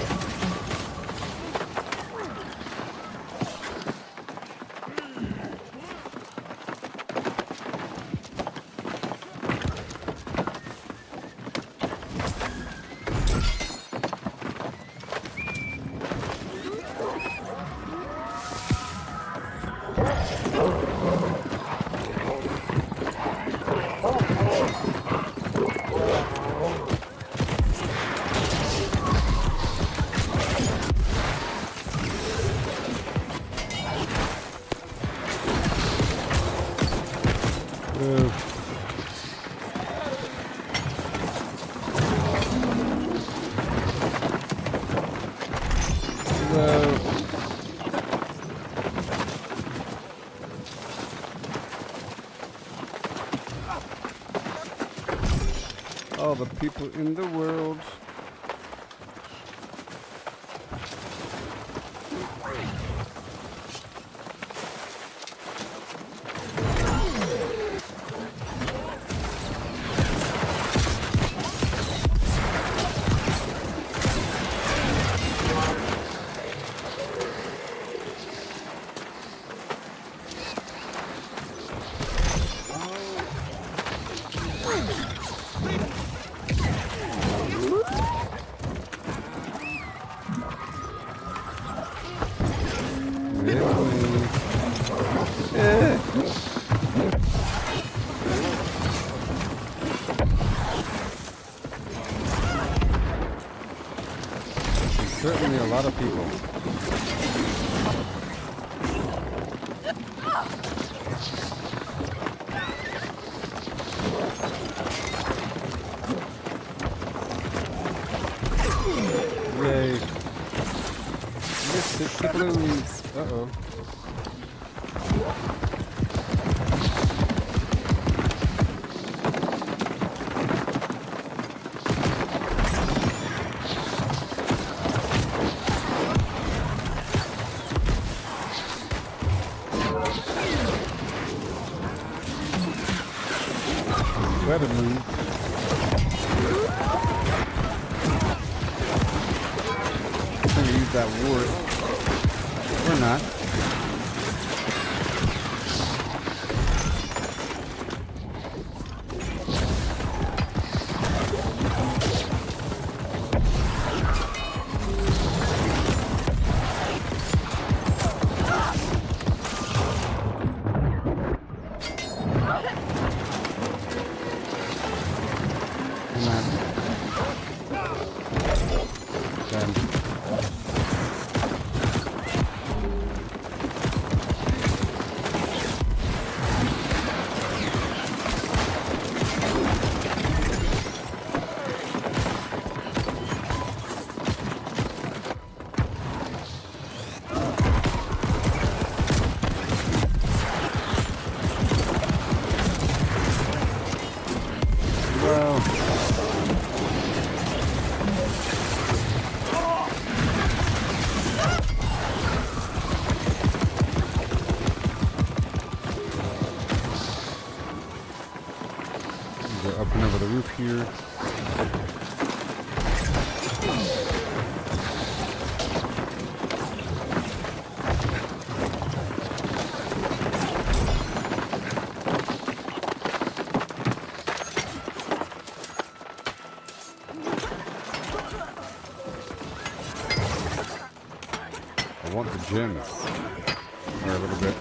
All the people in the world. Certainly a lot of people. Yay. Missed it, doubloons. Uh-oh. Weather moon. I'm gonna use that ward. Or not. here. I want the gems. Or a little bit.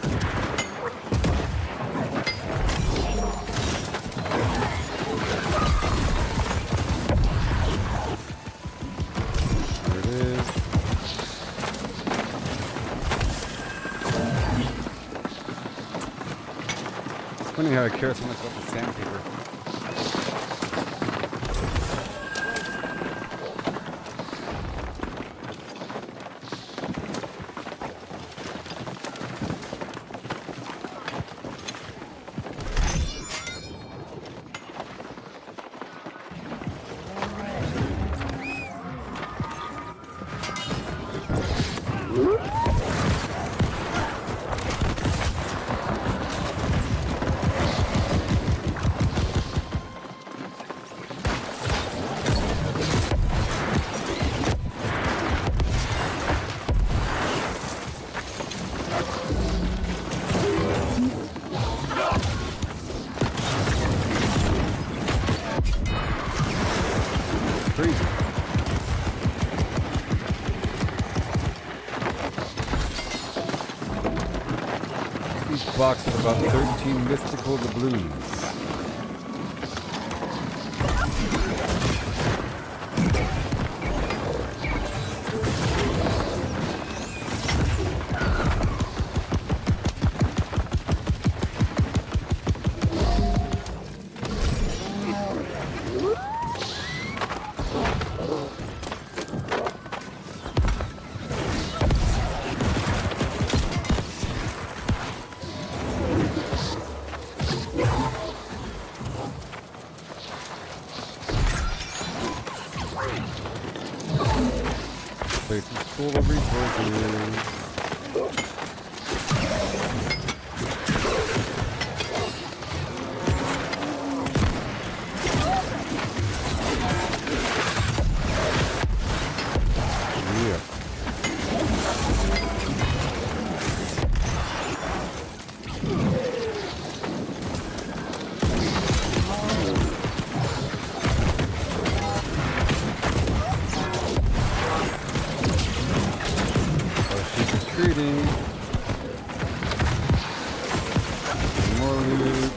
There it is. It's funny how I care so much about the sandpaper. Crazy. Each box is about 13 mystical doubloons. Place is full of resources. Yeah. Retreating. More loot.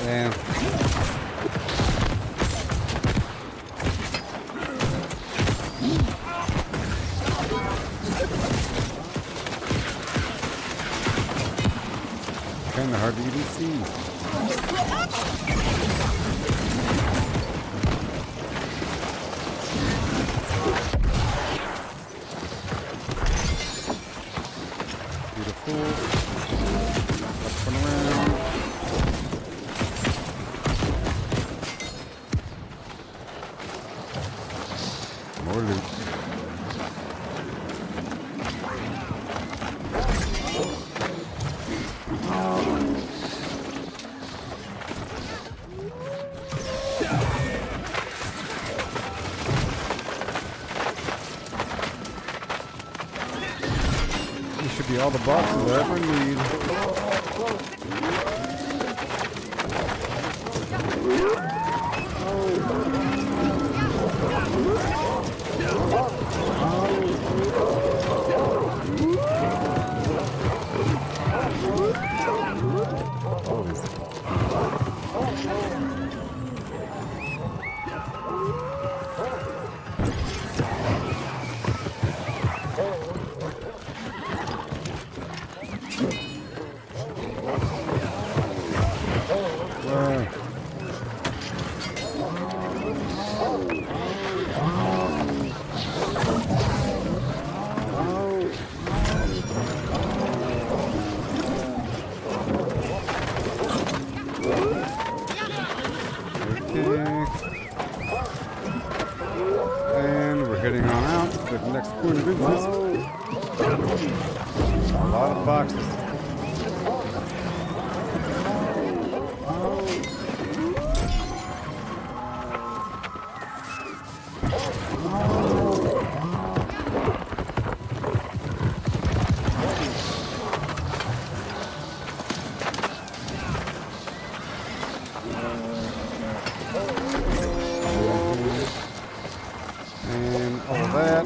Damn. Kinda hard to even see. Beautiful. Up and around. More loot. These should be all the boxes I ever need. Okay. And we're heading on out to the next point of interest. A lot of boxes. And all of that.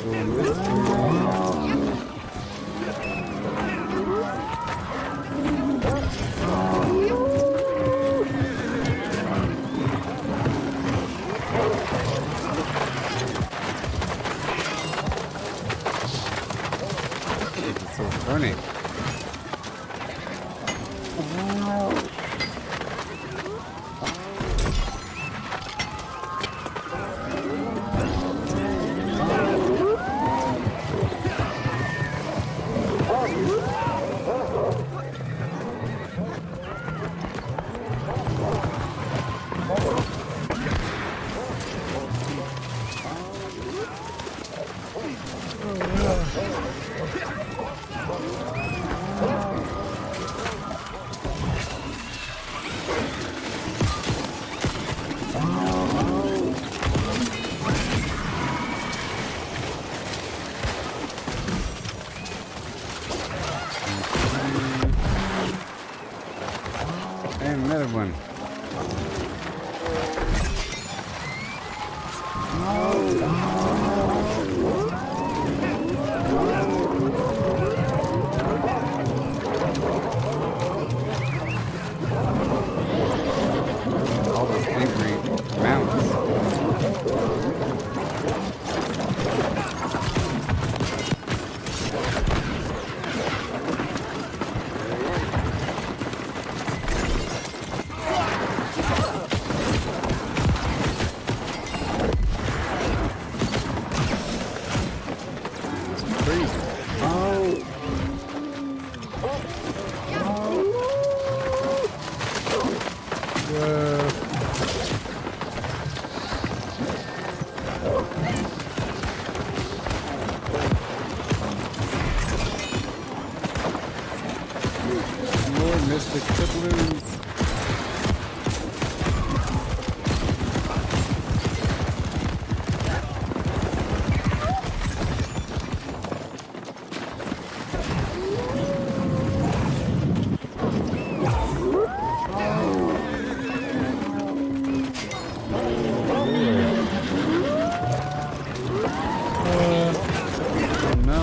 Go in this way. It's so funny. And another one. All those angry mounts. More mystic doubloons. No.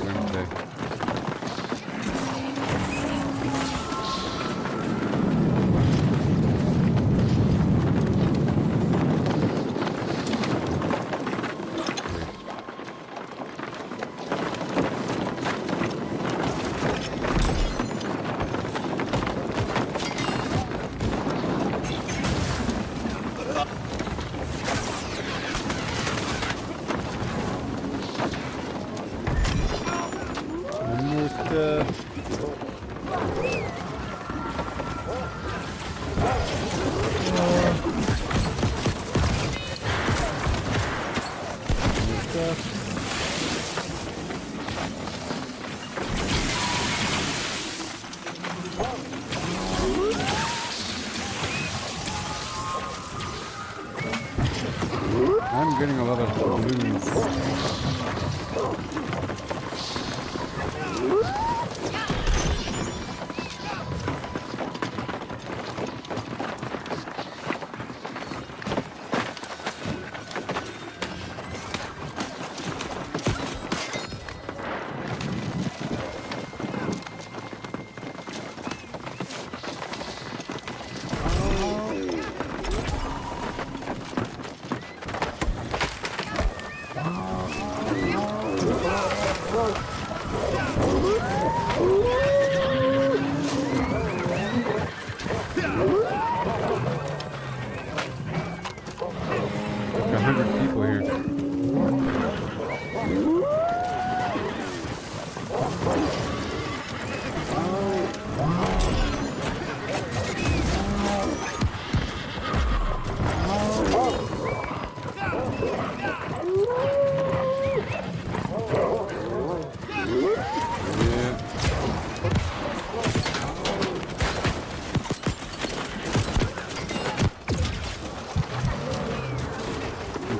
Wednesday. I'm getting a lot of balloons.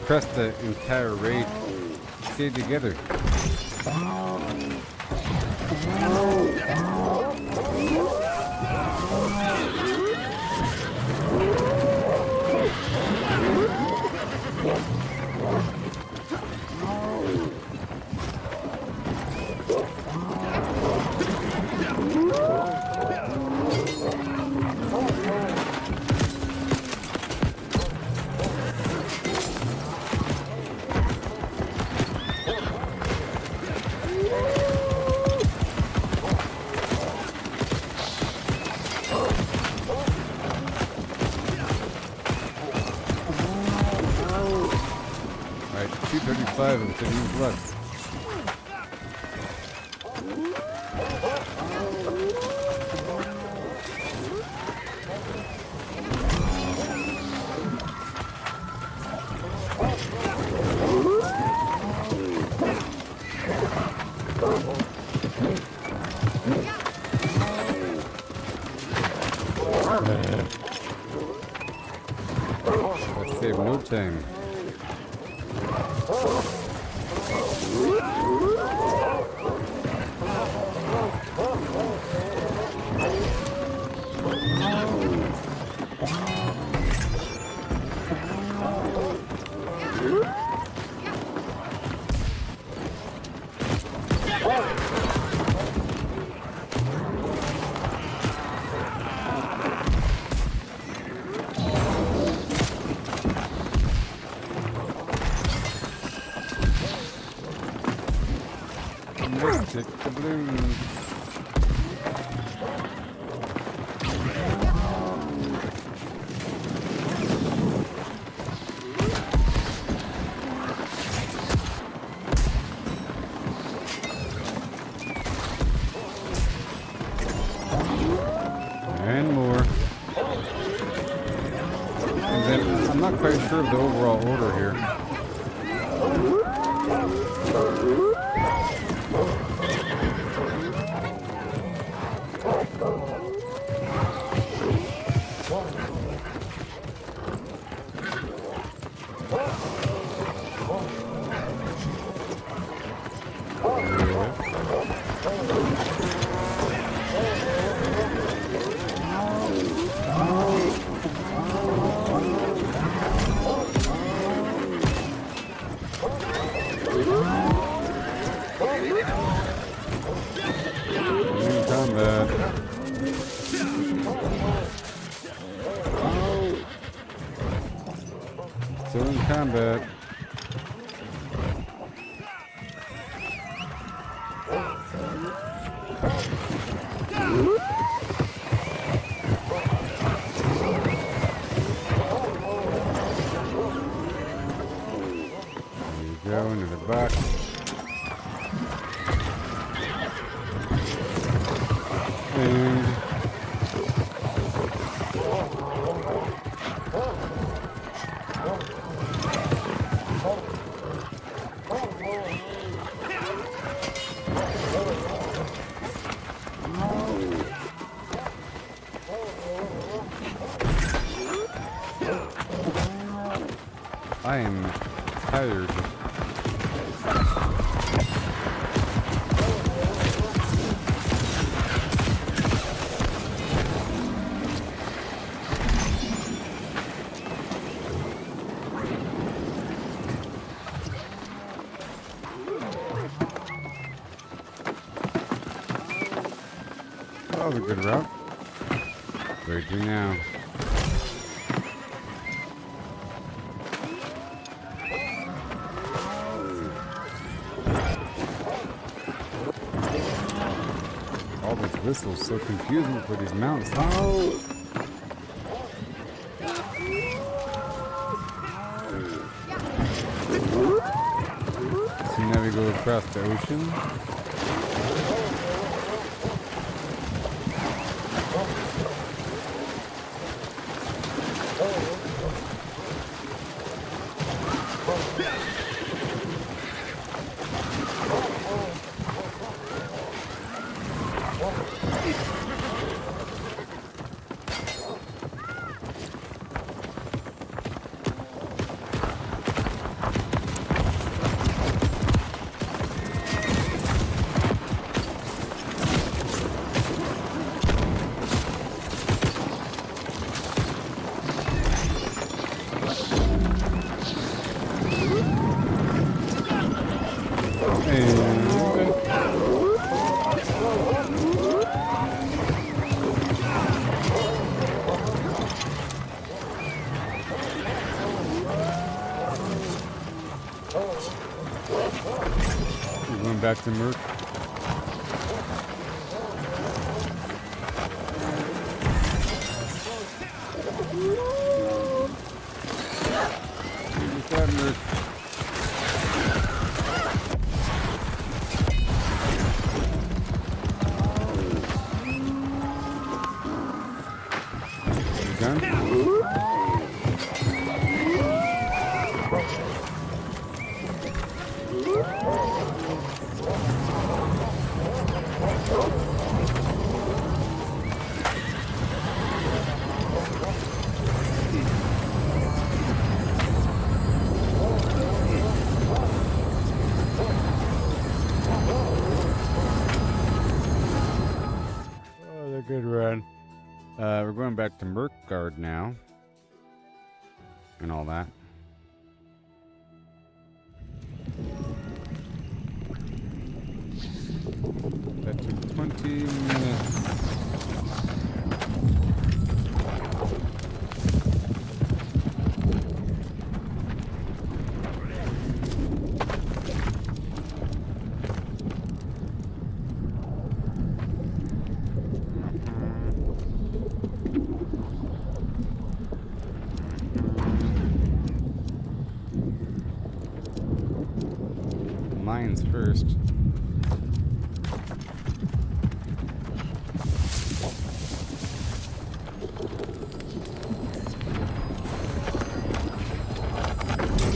Press the entire raid. Stay together. Alright, 235 of the new left. Let's save no time. Let's take the balloons. And more. And then I'm not quite sure of the overall order here. Still in combat. There you go, into the box. And I am tired. Oh, the good route. Raging now. All this whistle's so confusing for these mounts. Oh! So now we go across the ocean. We're going back to Merc. What's that, Merc? You done? Good run. We're going back to Merkgard now. And all that. That took 20 minutes. Mines first.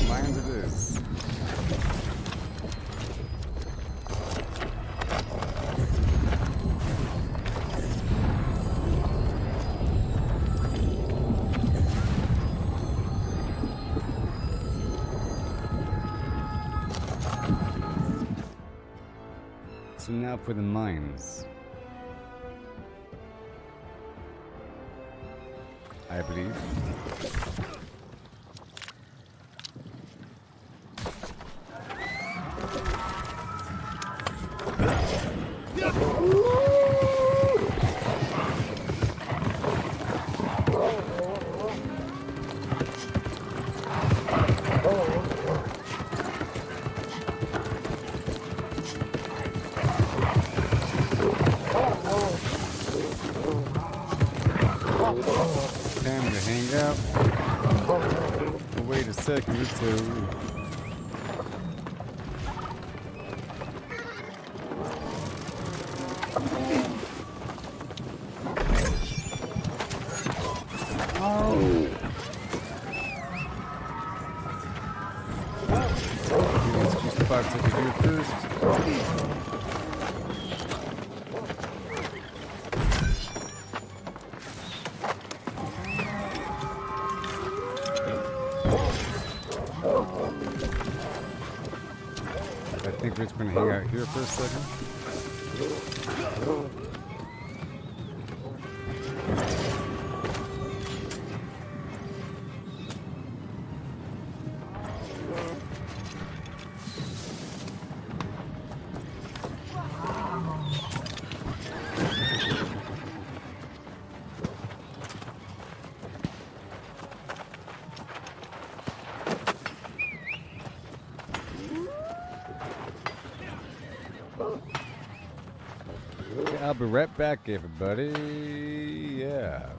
Mines it is. So now for the mines. I believe. Time to hang out. Oh, wait a second or two. Let's just box over here first. I think we're just going to hang out here for a second. I'll be right back, everybody. Yeah.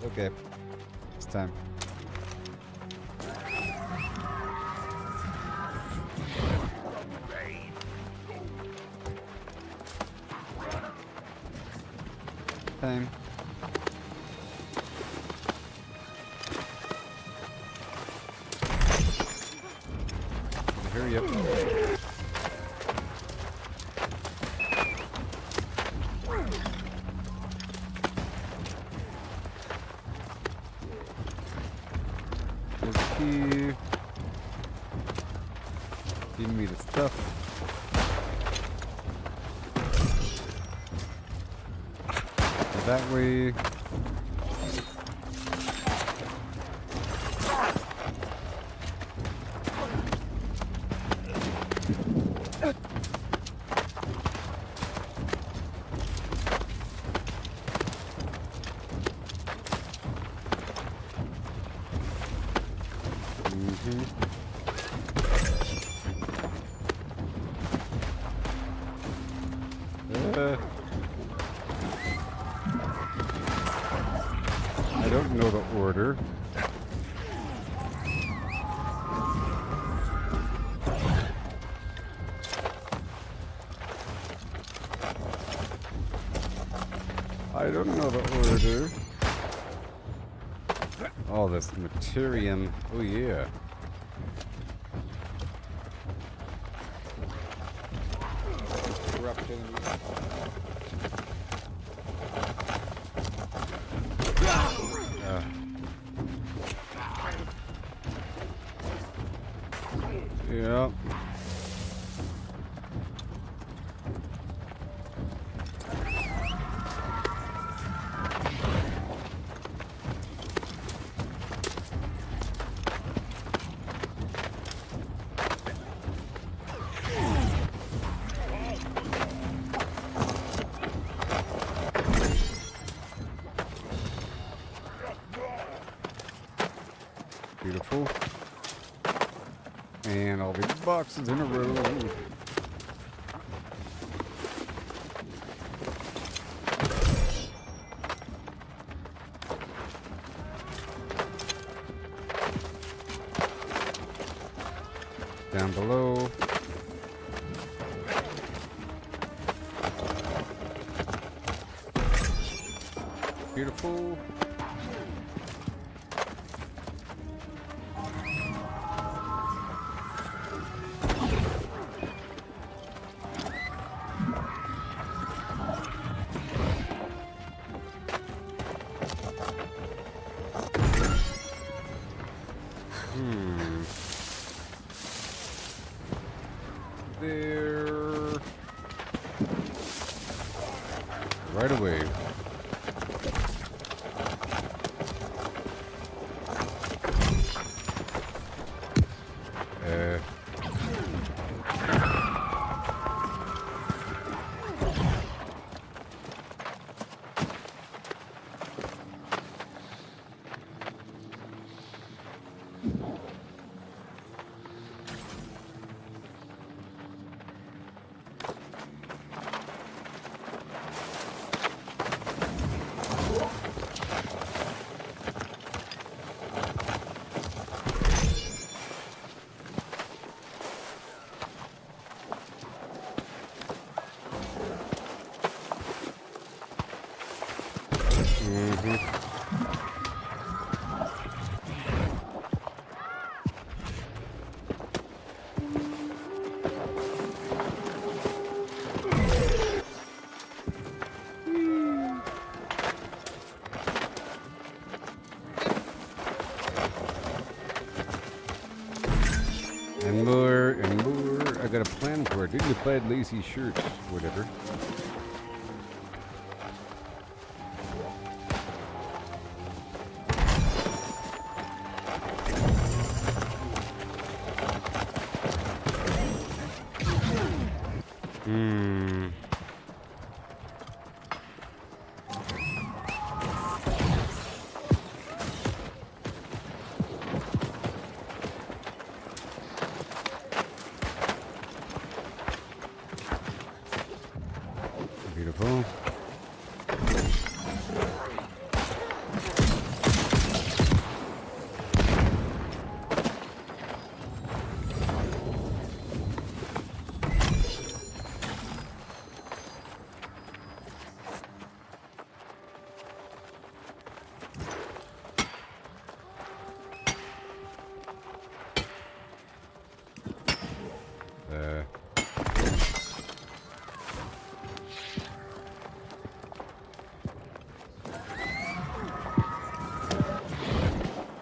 Okay, it's time. Time. Hurry up. There's a key. Give me the stuff. That way. I don't know the order. I don't know the order. Oh, this Materium. Oh, yeah. Yeah. Beautiful. And all these boxes in a row. Down below. Beautiful. There. Right away. And more, and more. I got a plan for it. Dignified lacy shirts, whatever.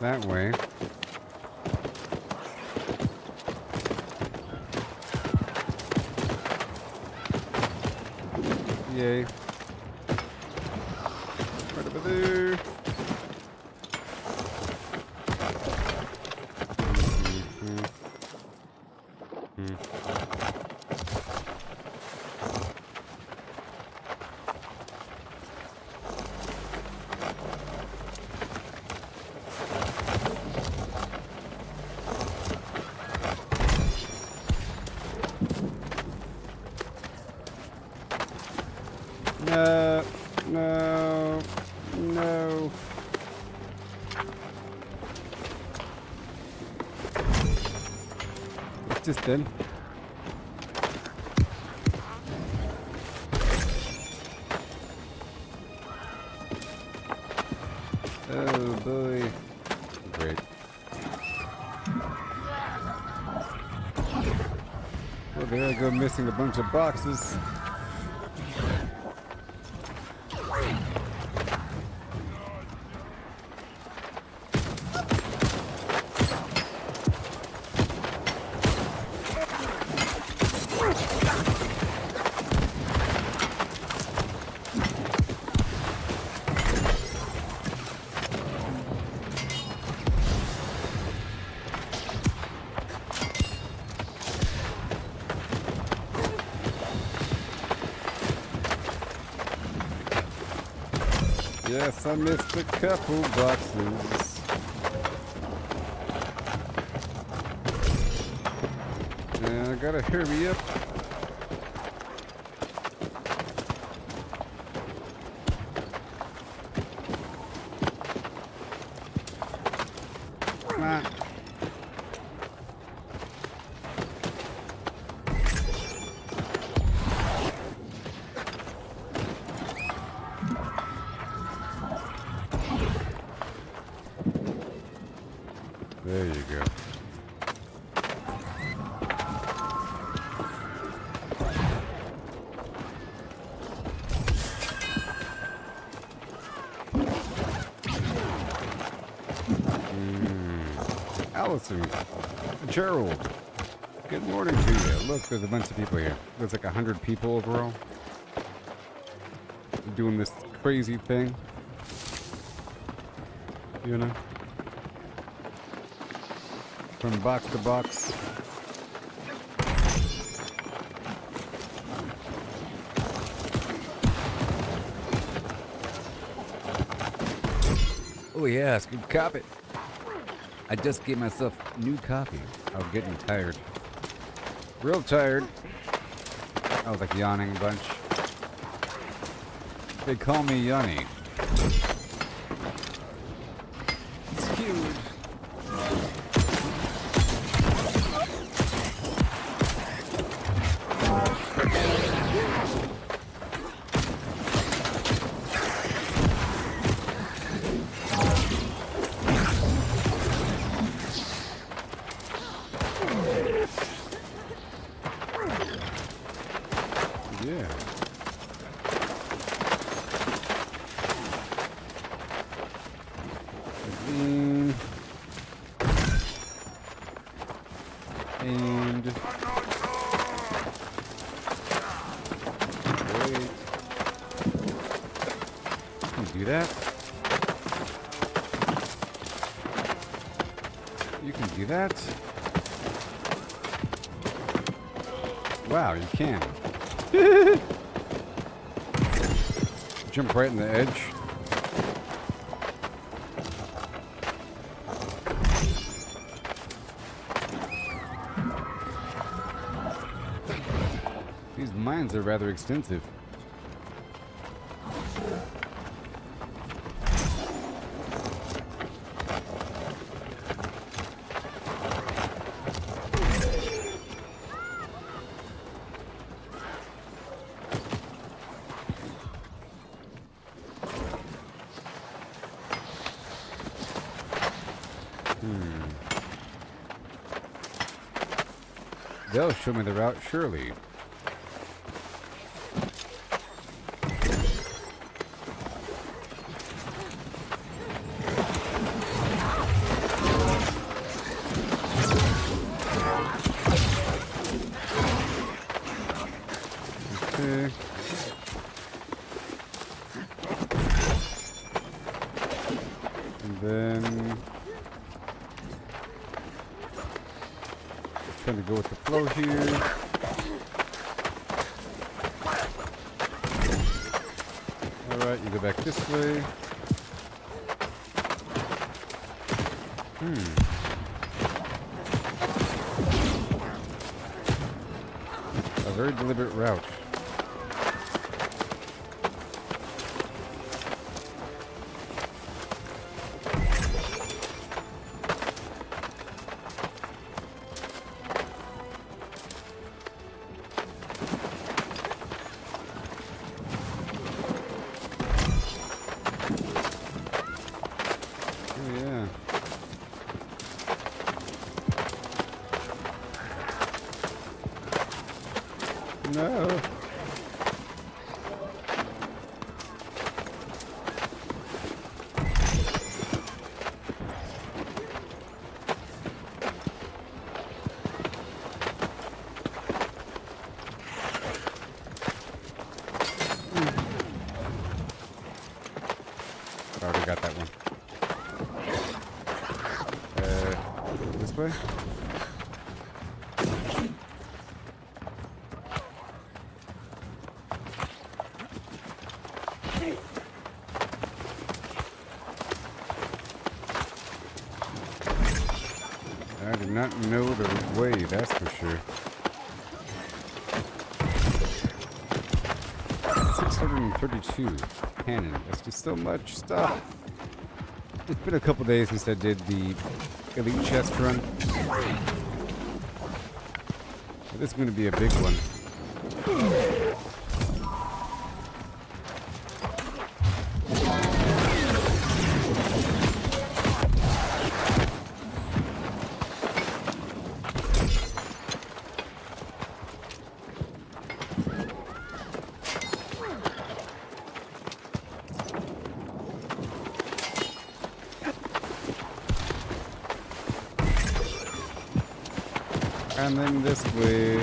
that way. Yay. Right over there. No, no, no. It's just then. Oh boy. Great. Well, there I go, missing a bunch of boxes. Yes, I missed a couple boxes. And I gotta hurry up. Come on. There you go. Allison, Gerald, good morning to you. Look, there's a bunch of people here. There's like 100 people overall doing this crazy thing. You know? From box to box. Oh yes, good copy. I just gave myself new coffee. I was getting tired. Real tired. I was like yawning a bunch. They call me Yanni. It's huge. Yeah. And wait. Can you do that? You can do that? Wow, you can. Jump right in the edge. These mines are rather extensive. They'll show me the route, surely. then trying to go with the flow here. Alright, you go back this way. A very deliberate route. No. I already got that one. This way? I did not know the way, that's for sure. 632 cannon. That's just so much stuff. It's been a couple days since I did the elite chest run. But this is going to be a big one. And then this way.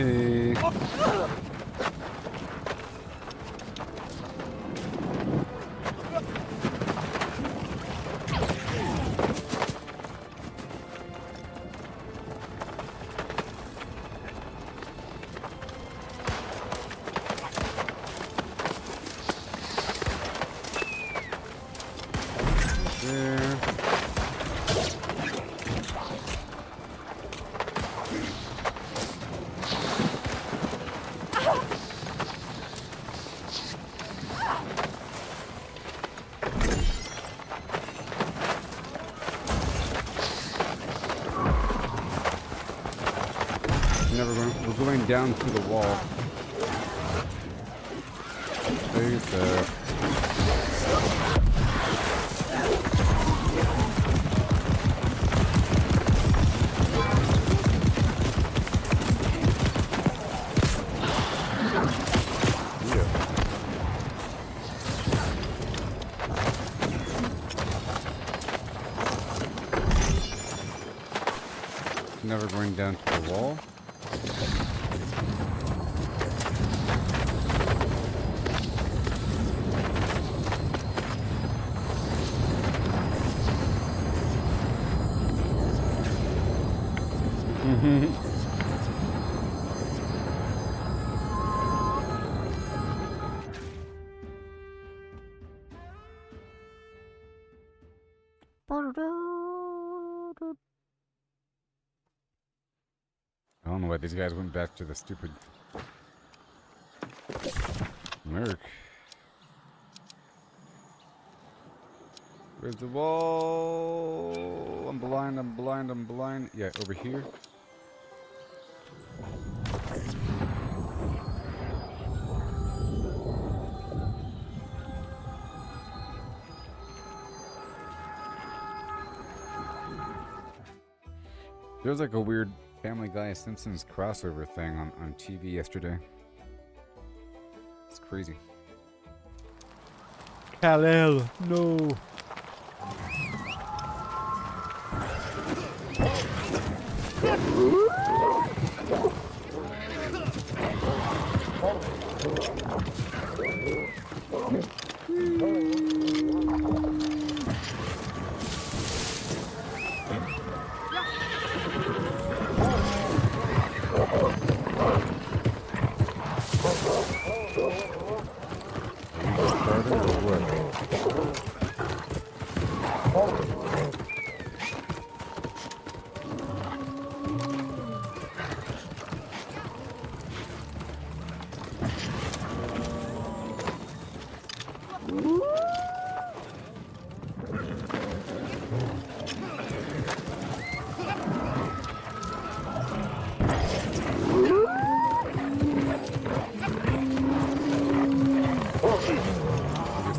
Okay. There. We're going down through the wall. There's never going down to the wall. I don't know why these guys went back to the stupid Merc. Where's the wall? I'm blind, I'm blind, I'm blind. Yeah, over here. There was like a weird Family Guy Simpsons crossover thing on TV yesterday. It's crazy. Kal-El, no.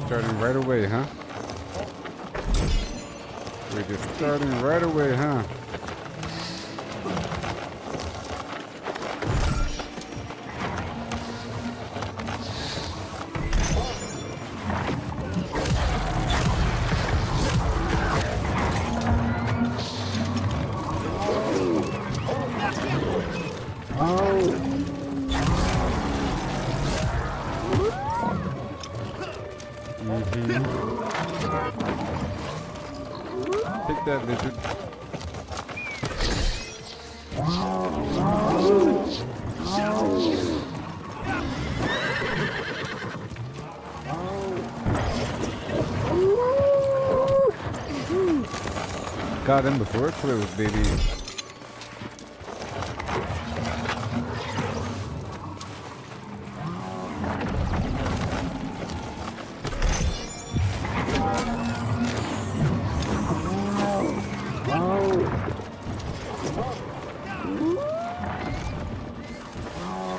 Starting right away, huh? We're just starting right away, huh? Take that, lizard. Got him before it flew, baby.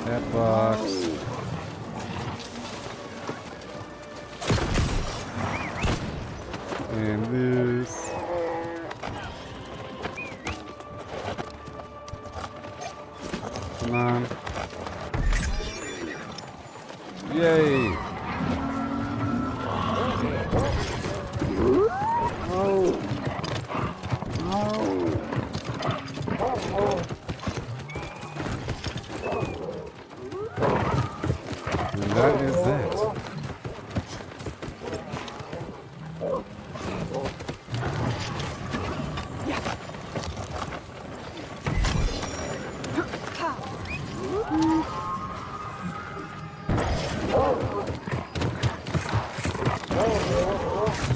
That box. And this. Come on. Yay. And that is that.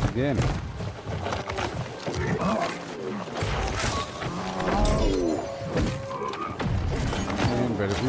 Again. And better do.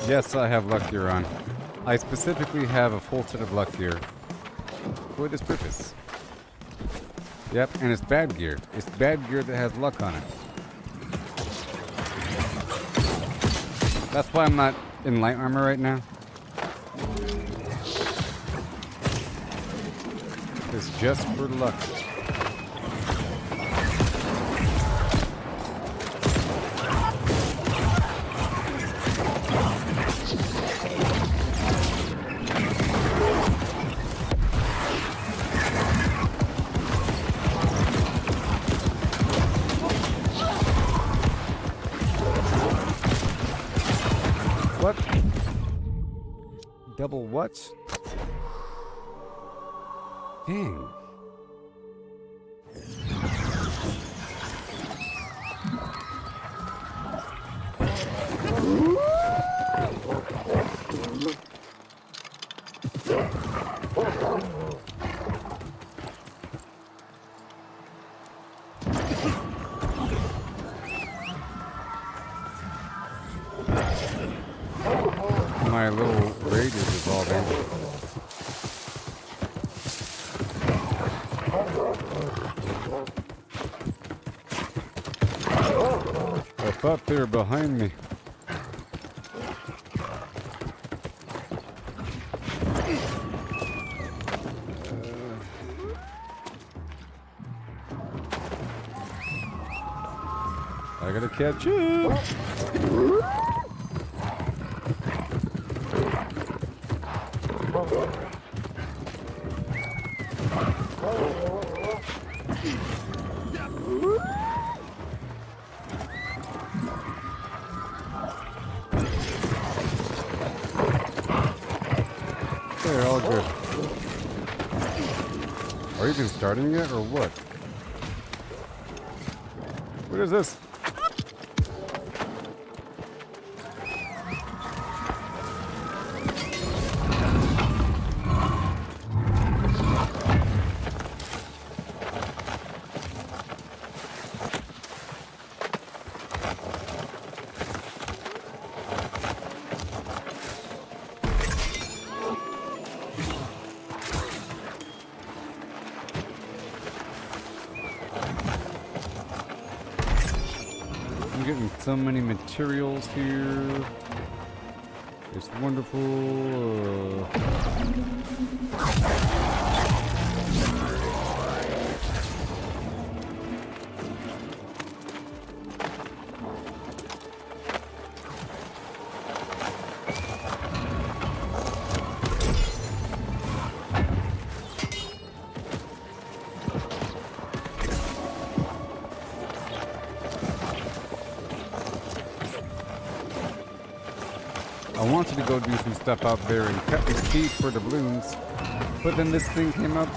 Yes, I have luck gear on. I specifically have a full set of luck gear for this purpose. Yep, and it's bad gear. It's bad gear that has luck on it. That's why I'm not in light armor right now. It's just for luck. What? Double what? Dang. My little raid is evolving. Up there behind me. I gotta catch up. They're all good. Are you even starting yet, or what? What is this? I'm getting so many materials here. It's wonderful. I wanted to go do some stuff out there and cut the speed for doubloons, but then this thing came up.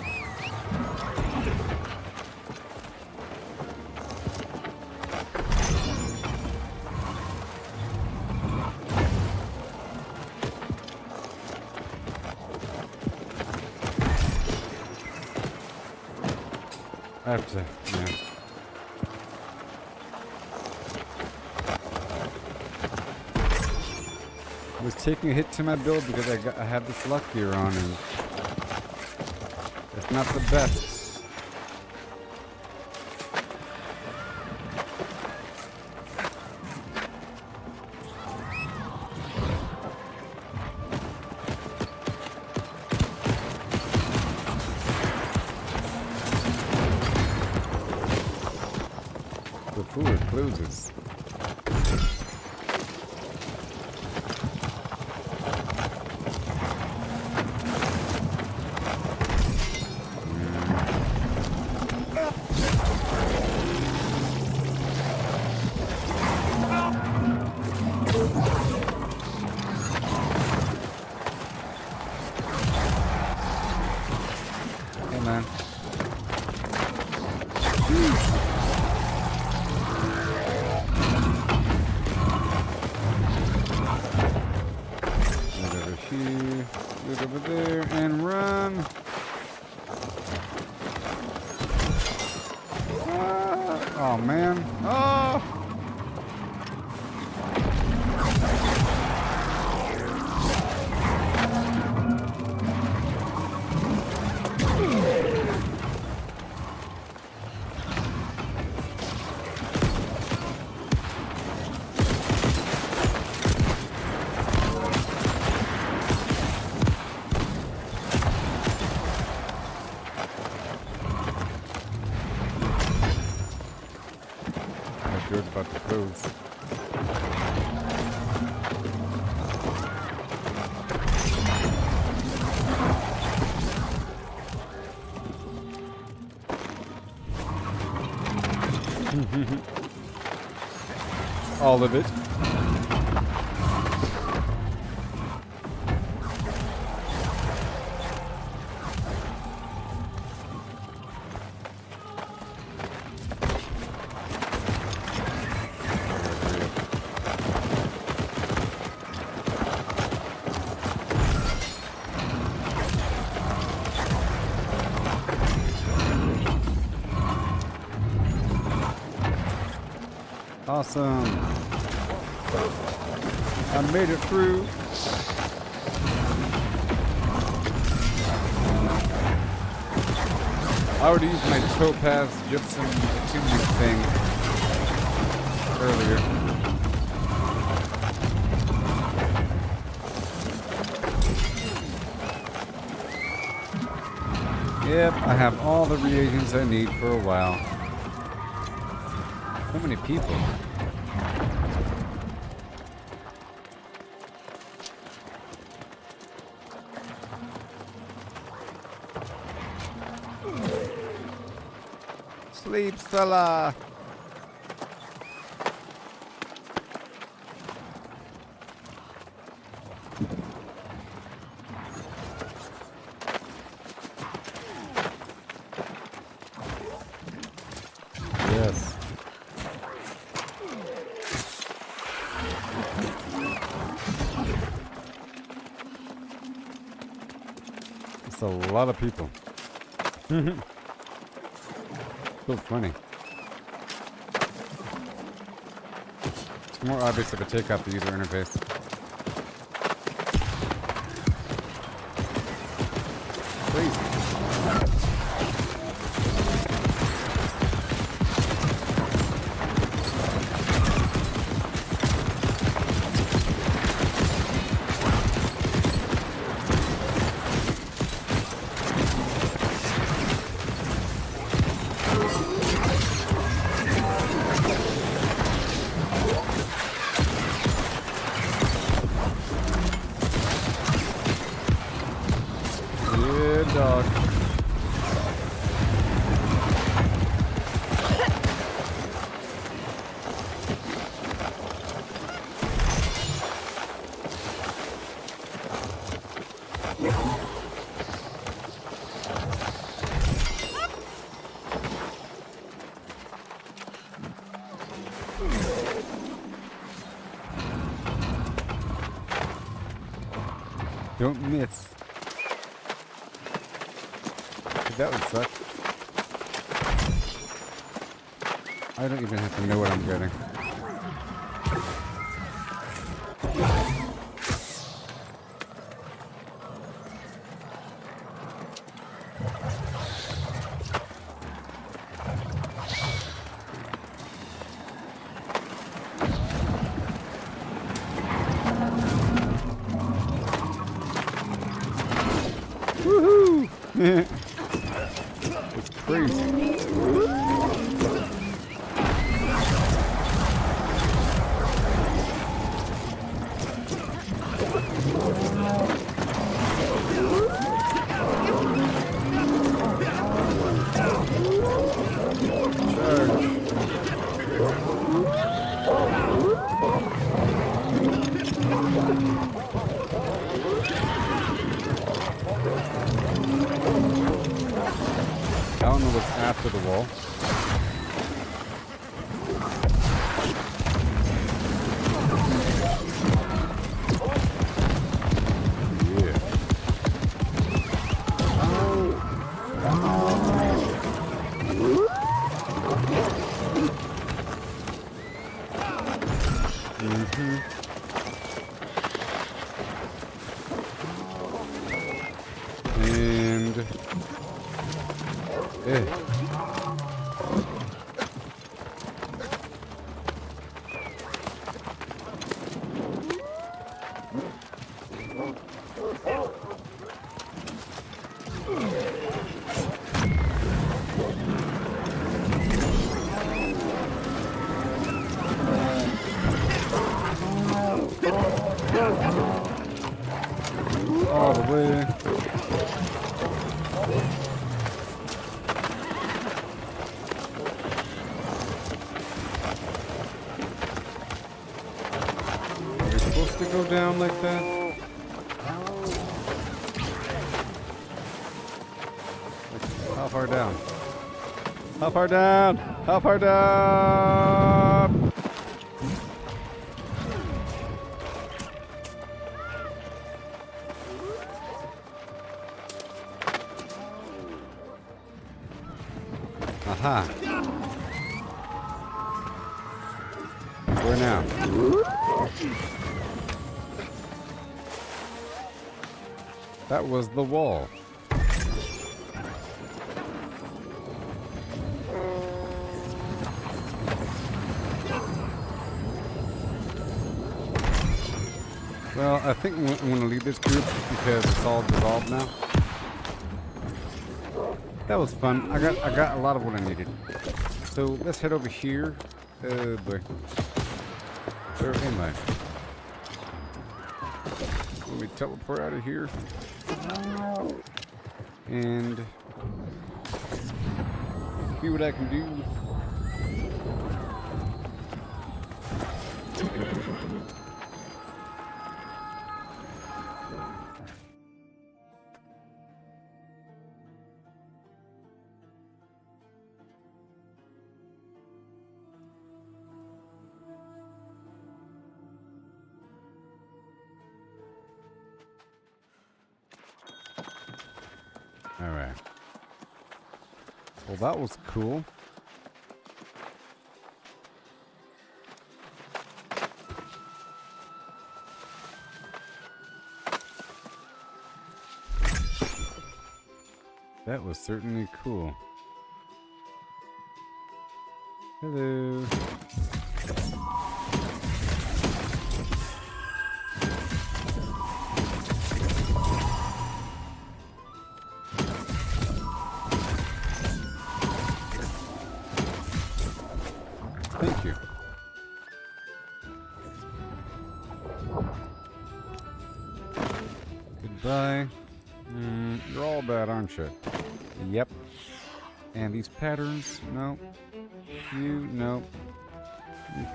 I have to, yeah. I was taking a hit to my build because I had this luck gear on, and it's not the best. Before it closes. Hey man. Get over here, get over there, and run. Ah, oh man. Oh! Good about the clothes. All of it. Awesome. I made it through. I already used my topaz gypsum attunement thing earlier. Yep, I have all the reagents I need for a while. So many people. Sleep, fella. Yes. It's a lot of people. So funny. It's more obvious if I take out the user interface. Crazy. Good dog. Don't miss. That would suck. I don't even have to know what I'm getting. Woohoo! It's crazy. I don't know what's after the wall. And all the way. Are we supposed to go down like that? How far down? How far down? How far down? Aha. Where now? That was the wall. Well, I think I'm going to leave this group because it's all dissolved now. That was fun. I got a lot of what I needed. So let's head over here. Oh boy. Where am I? Let me teleport out of here. And see what I can do. All right. Well, that was cool. That was certainly cool. Hello. Thank you. Goodbye. You're all bad, aren't you? Yep. And these patterns? No. You? No.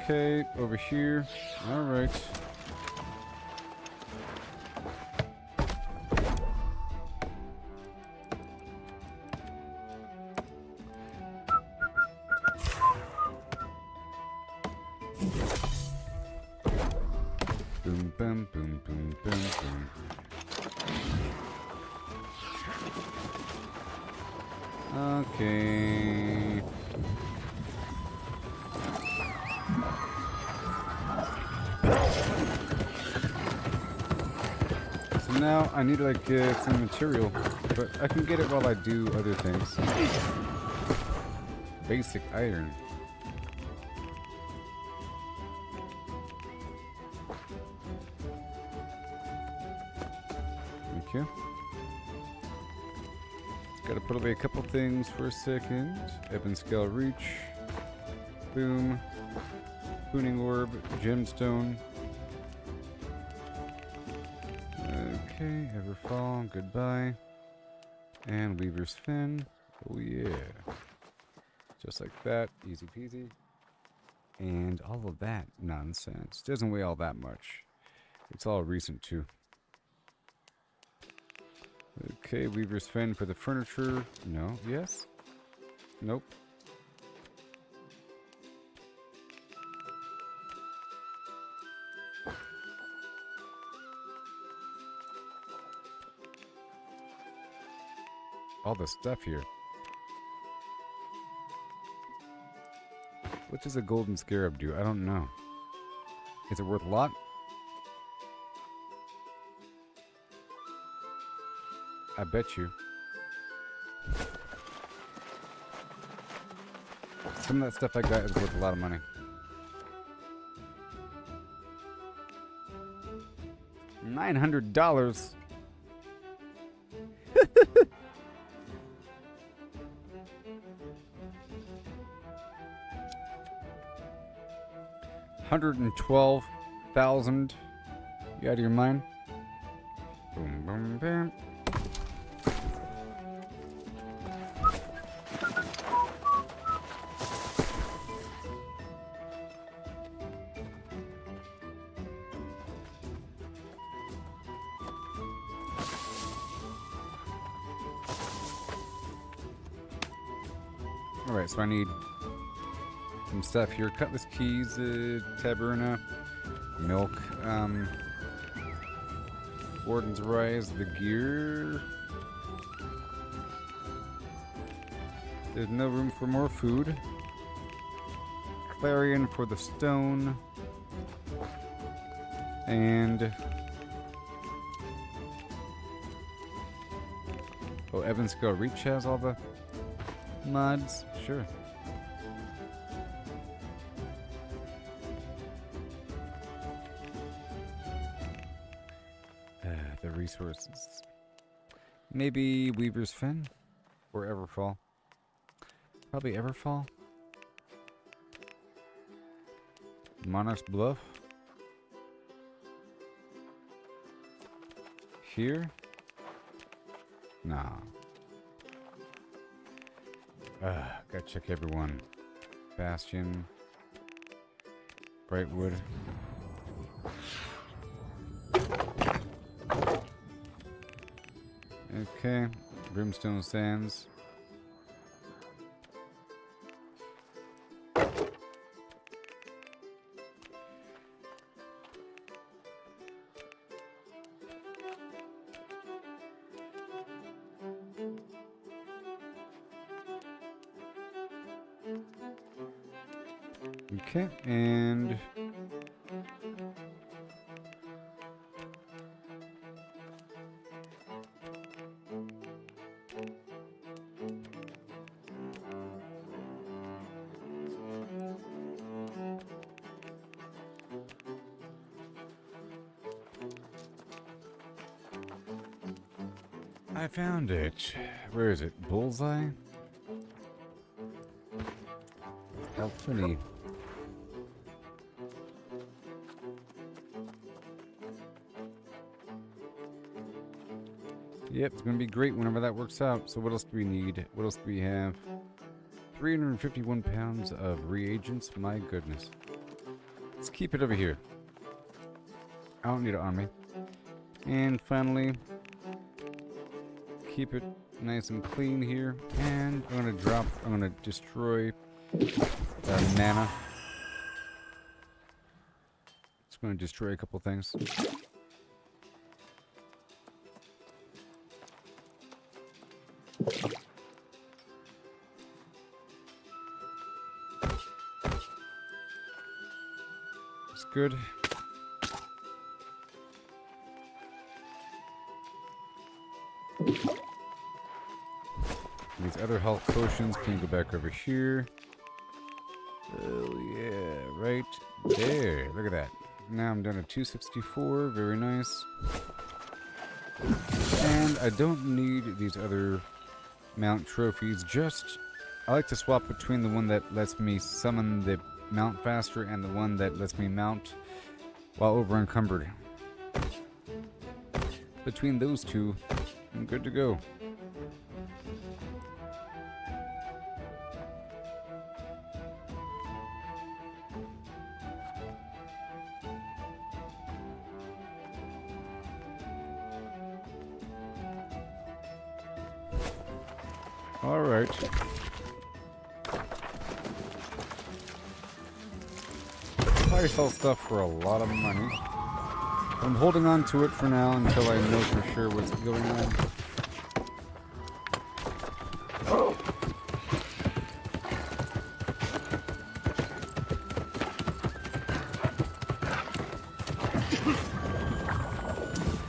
Okay, over here. Alright. Boom, boom, boom, boom, boom, boom. Okay. So now I need like some material, but I can get it while I do other things. Basic iron. Thank you. Gotta put away a couple things for a second. Ebon Scale Reach. Boom. Pruning Orb. Gemstone. Okay, Everfall. Goodbye. And Weaver's Fin. Oh yeah. Just like that. Easy peasy. And all of that nonsense. Doesn't weigh all that much. It's all recent too. Okay, Weaver's Fin for the furniture. No. Yes? Nope. All the stuff here. What does a golden scarab do? I don't know. Is it worth a lot? I bet you. Some of that stuff I got is worth a lot of money. $900. $112,000. You out of your mind? Boom, boom, bam. Alright, so I need some stuff here. Cutlass keys, taberna, milk, Warden's Rise, the gear. There's no room for more food. Clarion for the stone. And... oh, Ebon Scale Reach has all the mods? Sure. the resources. Maybe Weaver's Fen? Or Everfall? Probably Everfall? Monarch's Bluff? Here? Nah. Gotta check everyone. Bastion. Brightwood. Okay. Brimstone Sands. Okay, and I found it. Where is it? Bullseye? How funny. Yep, it's going to be great whenever that works out. So what else do we need? What else do we have? 351 pounds of reagents. My goodness. Let's keep it over here. I don't need it on me. And finally, keep it nice and clean here. And I'm going to destroy mana. It's going to destroy a couple things. It's good. These other health potions can go back over here. Oh yeah, right there. Look at that. Now I'm down to 264. Very nice. And I don't need these other mount trophies. I like to swap between the one that lets me summon the mount faster and the one that lets me mount while over encumbered. Between those two, I'm good to go. All right. I sell stuff for a lot of money. I'm holding on to it for now until I know for sure what's going on.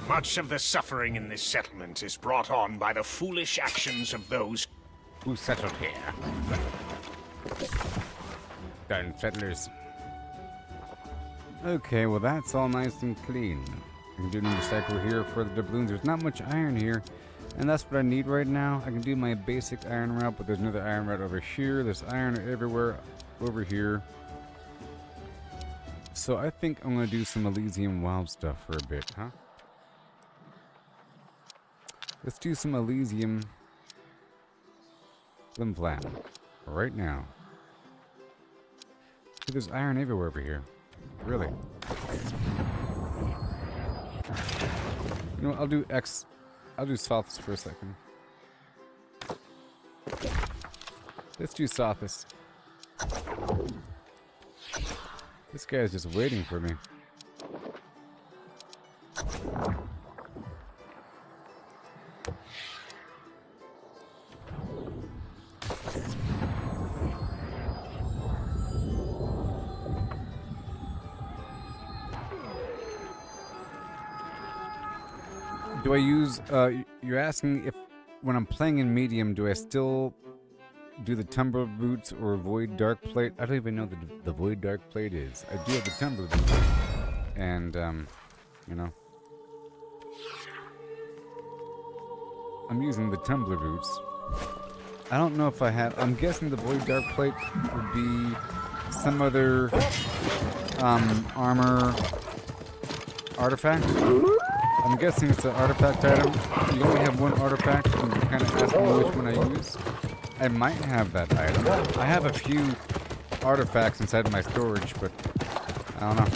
Much of the suffering in this settlement is brought on by the foolish actions of those who settled here. Darn settlers. Okay, well that's all nice and clean. I can do an recycle here for the doubloons. There's not much iron here, and that's what I need right now. I can do my basic iron route, but there's another iron route over here. There's iron everywhere over here. So I think I'm going to do some Elysium wild stuff for a bit, huh? Let's do some Elysium Slim Flam right now. There's iron everywhere over here. Really. You know what, I'll do Sothis for a second. Let's do Sothis. This guy is just waiting for me. Do I use, you're asking if, when I'm playing in medium, do I still do the Tumble Boots or Void Dark Plate? I don't even know what the Void Dark Plate is. I do have the Tumble Boots. And, you know. I'm using the tumbler boots. I don't know if I have. I'm guessing the Void Dark Plate would be some other armor artifact. I'm guessing it's an artifact item. You only have one artifact, and you kind of ask me which one I use. I might have that item. I have a few artifacts inside my storage, but I don't know.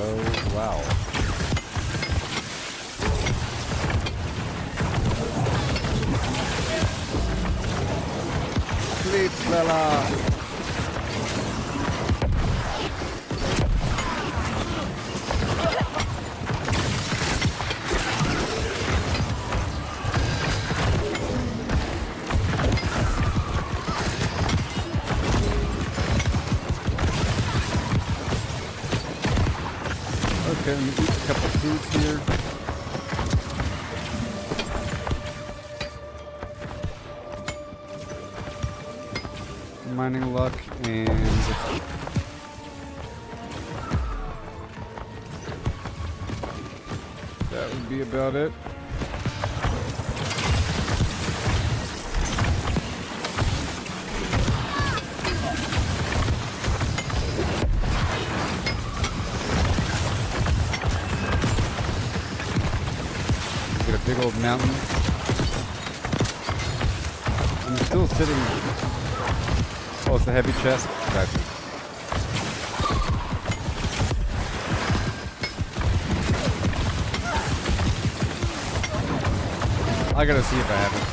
Oh, wow. Sleep, Bella! Okay, let me eat a couple foods here. Mining luck and that would be about it. Get a big old mountain. I'm still sitting. Oh, it's a heavy chest? Gotcha. I gotta see if I have it.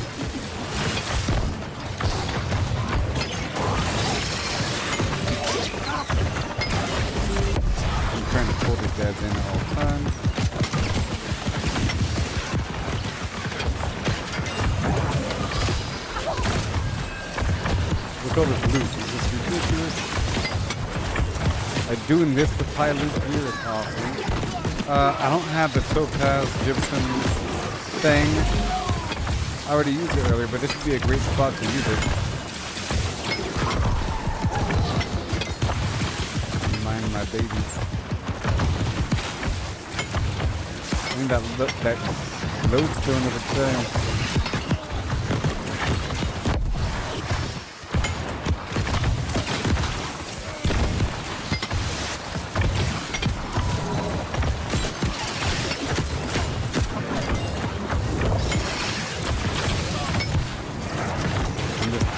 I'm trying to pull these guys in at all times. Look at all this loot. Is this ridiculous? Like doing this with high loot here is awesome. I don't have the topaz gypsum thing. I already used it earlier, but this would be a great spot to use it. Mind my babies. I think that lodestone over there.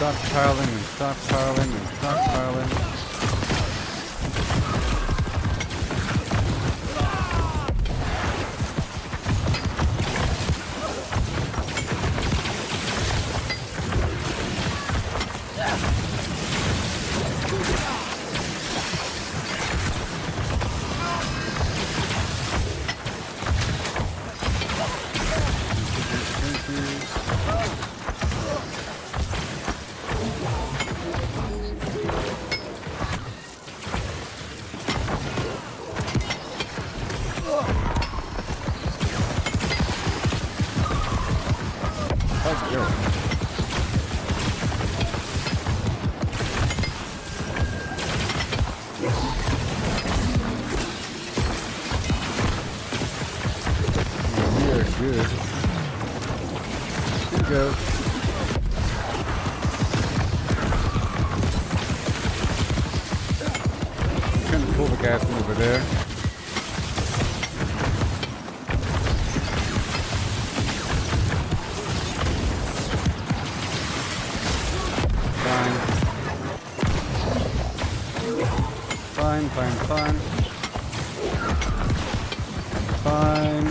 Stockpiling and stockpiling and stockpiling. Good. Here we go. I'm trying to pull the guys from over there. Fine. Fine.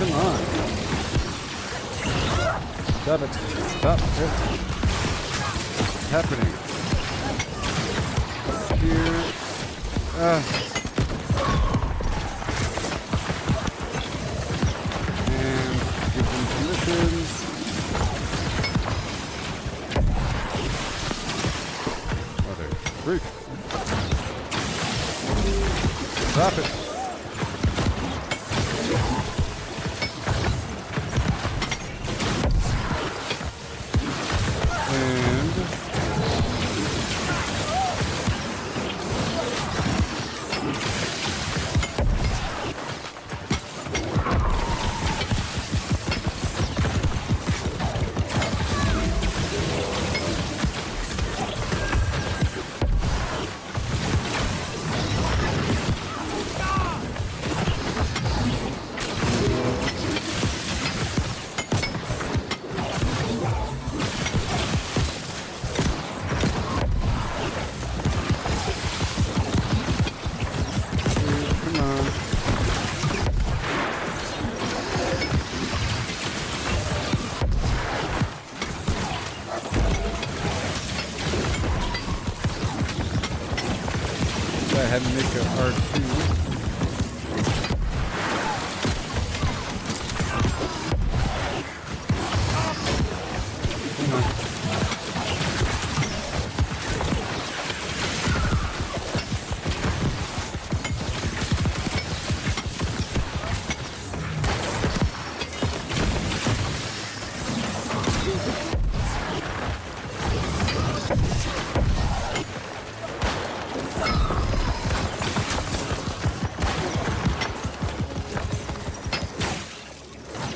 Come on. Stop it. Stop it. What's happening? Here. And give them permissions. Mother freak. Stop it. I had to make a R2. Come on.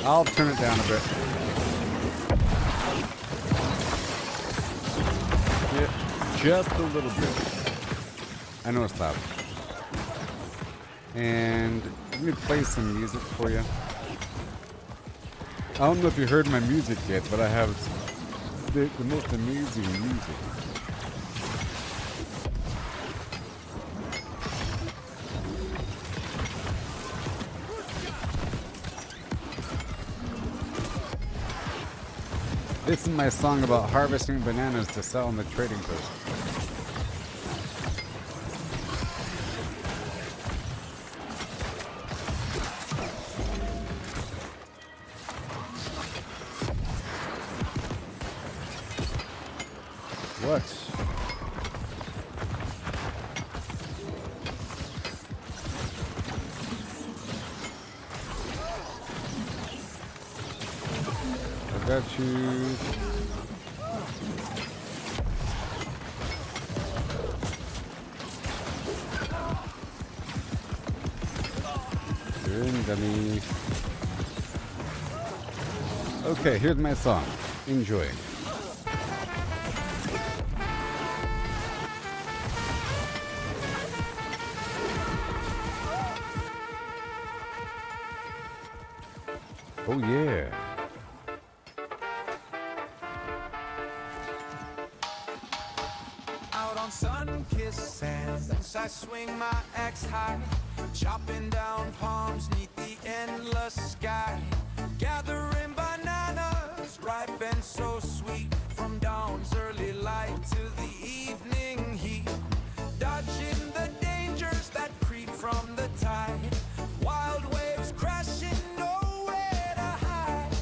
I'll turn it down a bit. Yeah, just a little bit. I know it's loud. And let me play some music for you. I don't know if you heard my music yet, but I have the most amazing music. This is my song about harvesting bananas to sell in the trading post. What? I got you. You're in, dummy. Okay, here's my song. Enjoy. Oh yeah. Out on sun-kissed sands, I swing my axe high, chopping down palms neath the endless sky, gathering bananas, ripe and so sweet, from dawn's early light to the evening heat, dodging the dangers that creep from the tide, wild waves crashing, nowhere to hide,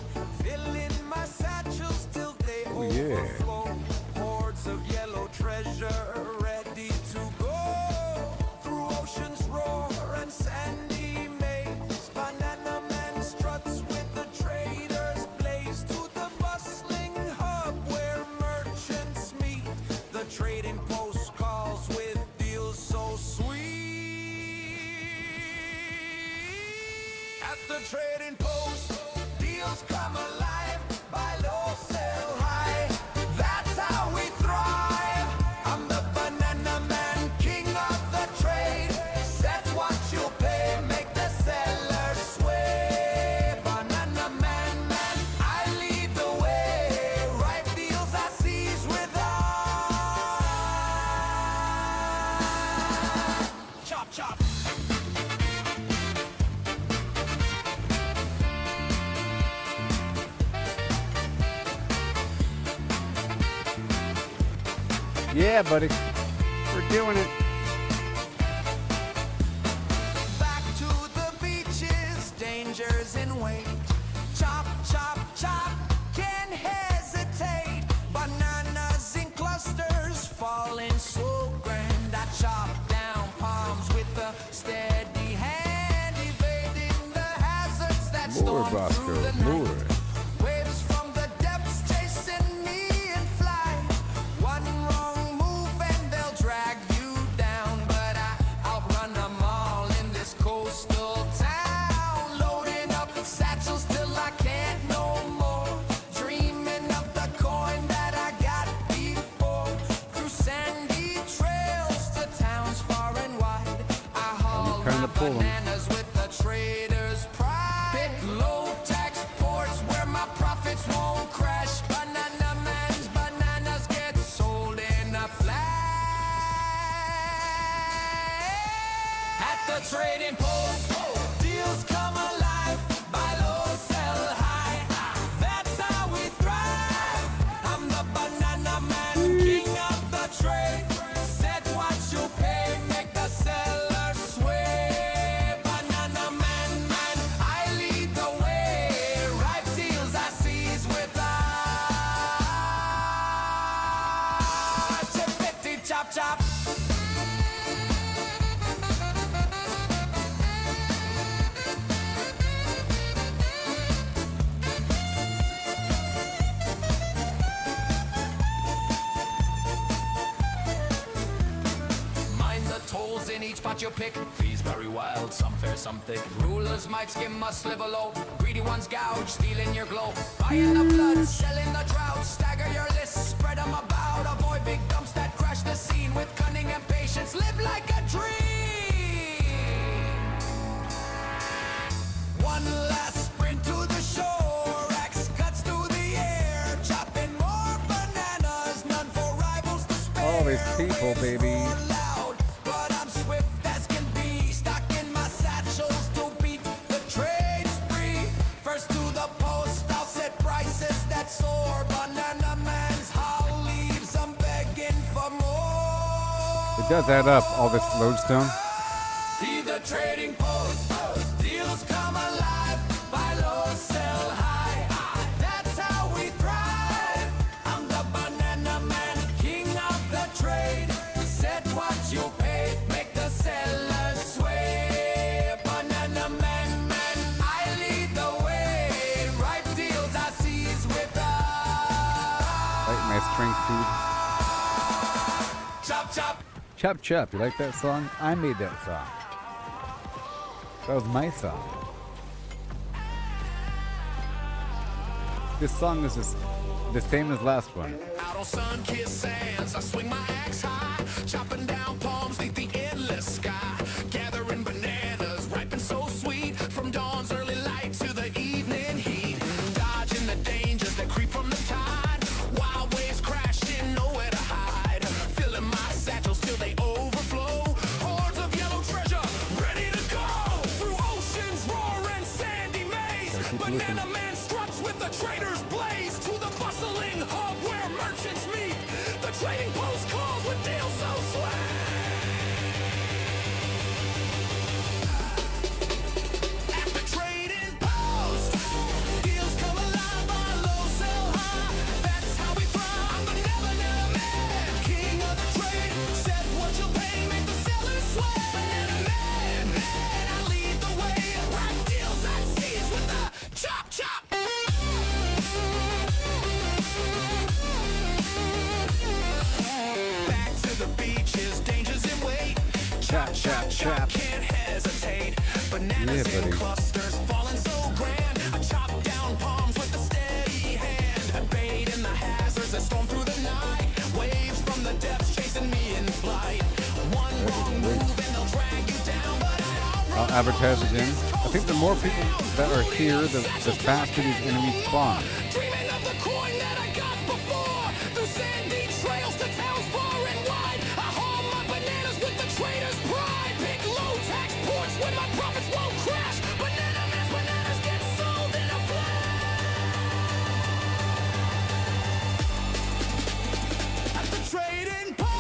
filling my satchels till they overflow, hordes of yellow treasure ready to go, through oceans roar and sandy maze, banana man struts with the traders blaze, to the bustling hub where merchants meet, the trading post calls with deals so sweet. At the trading post, deals come alive, buy low, sell high, that's how we thrive. I'm the banana man, king of the trade, set what you pay, make the seller sway. Banana man, I lead the way, ripe deals I seize with eye. Chop, chop. Yeah, buddy. We're doing it. Back to the beaches, dangers in wait. Chop, chop, chop, can't hesitate. Bananas in clusters, falling so grand. I chop down palms with a steady hand, evading the hazards that More storm through the Bosco, more. night. Waves from the depths chasing me in flight. One wrong move and they'll drag you down, but I'll run them all in this coastal town. Loading up satchels till I can't no more. Dreaming of the coin that I got before. Through sandy trails to towns far and wide, I haul kinda my pull 'em. bananas with the trader's pride. Pick low tax ports where my profits won't crash. Banana man's bananas get sold in a flash. At the trading post, deals come alive. Buy low, sell high. That's how we thrive. I'm the banana man, king of the trade. Set what you pay, make the seller sway. Banana man, I lead the way. Ripe deals I seize with chippity chop chop. Mind the tolls in each pot you pick. Fees very wild, some fair, some thick. Rulers might skim, must live low. Greedy ones gouge, stealing your glow. Buying the blood, selling the drought. Stagger your list, spread them about. Avoid big dumps that crash the scene. With cunning and patience, live like a dream. One last sprint to the shore. Axe cuts through the air. Chopping more bananas, none for rivals to spare. All these people, baby. Loud, but I'm swift as can be. Stocking my satchels to beat the trade spree. First to the post, I'll set prices that soar. Banana man's haul leaves, I'm begging for more. It does add up, all this lodestone. See the trading post, deals come alive. Buy low, sell high. That's how we thrive. I'm the banana man, king of the trade. Set what you pay, make the seller sway. Banana man, I lead the way. Ripe deals I seize with Like my strength food. chop chop. Chop Chop, you like that song? I made that song. That was my song. This song is just the same as last one. Out on sun-kissed sands, I swing my axe high, chopping down palms beneath the endless sky, gathering bananas, ripe and so sweet, from dawn's early light to the evening heat, dodging the dangers that creep from the tide, wild waves crashing, nowhere to hide, filling my satchels till they overflow, hordes of yellow treasure, ready to go, through oceans roaring sandy maze, banana man struts with the trader's blaze, to the bustling hub where merchants meet, the trading post calls with deals so sweet. At the trading post, deals come alive, buy low, sell high. That's how we thrive. I'm the never man, king of the trade. Set what you pay, make the seller sway. Banana man, I lead the way. Right deals I seize with the chop chop. Back to the beaches, dangers in wait. Chop, chop, chop, can't hesitate. Bananas Yeah, in buddy. clusters, falling so grand. I chop down palms with a steady hand. Bait in the hazards that storm through the night. Waves from the depths chasing me in flight. One wrong move and they'll drag you down, but I'll advertise again. I think the more people that are here, the faster these enemies spawn. dreaming of the coin that I got before. Through sandy trails to towns far and wide. I haul my bananas with the trader's pride. Pick low tax ports when my profits won't crash. Banana man's bananas get sold in a flash. At the trading post.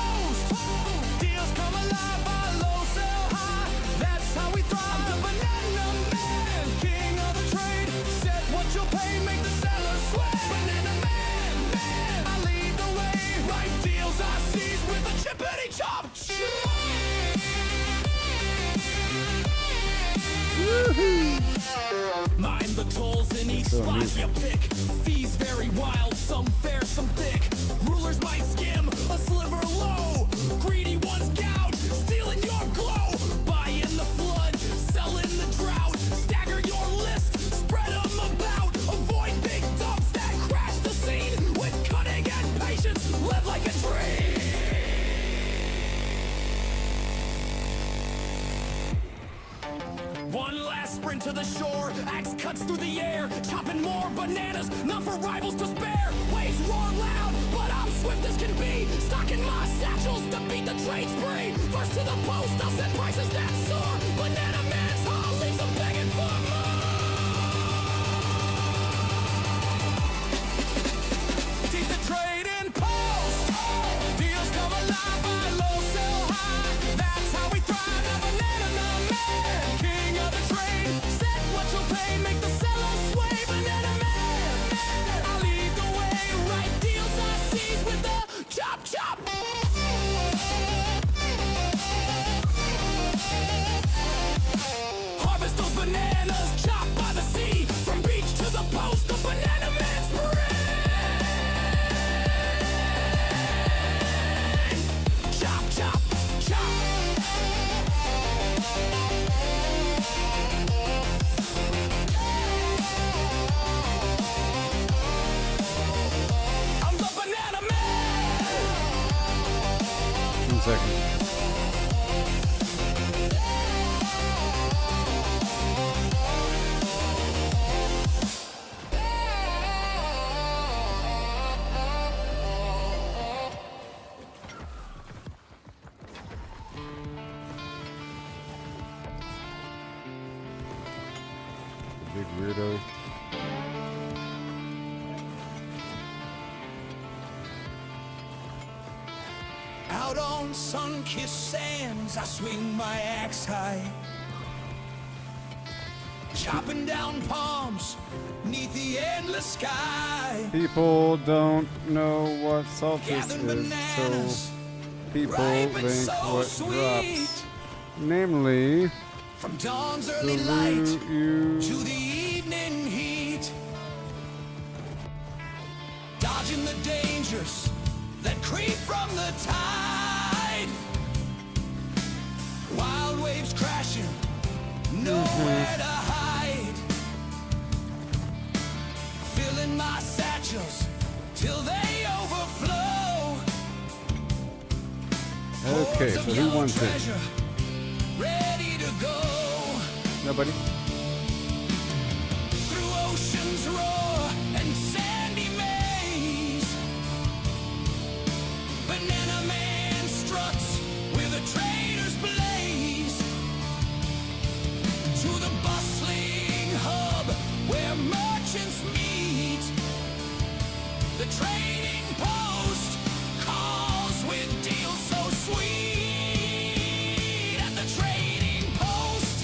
axe cuts through the air, chopping more bananas, none for rivals to spare. Waves roar loud, but I'm swift as can be, stocking my satchels to beat the trade spree. First to the post, I'll set prices that soar. Banana Man's haul leaves them begging for more. Keep the trading post. Deals come alive, buy low, sell high. That's how we thrive. The Banana Man, king of the trade. Set what you'll pay, make the seller sway. Banana Man, I lead the way. Right deals I seize with the chop chop. Harvest those bananas, chopped by the sea. From beach to the post, the Banana Man's parade. Chop, chop, chop. I'm the Banana Man. 1 second. Big weirdo. Out on sun-kissed sands, I swing my axe high, chopping down palms neath the endless sky. People don't know what saltus Gathering is, bananas, so people ripe and think so what sweet. drops. Namely, From dawn's the early light root you to the evening heat, dodging the dangers that creep from the tide. Wild waves crashing, nowhere to hide. Filling my satchels till they overflow. Okay, Hordes so of who yellow wants it? treasure ready to go. Nobody? Through ocean's roar and sandy maze, Banana Man struts with a trader's blaze to the bustling hub where merchants meet. The trading post calls with deals so sweet. At the trading post,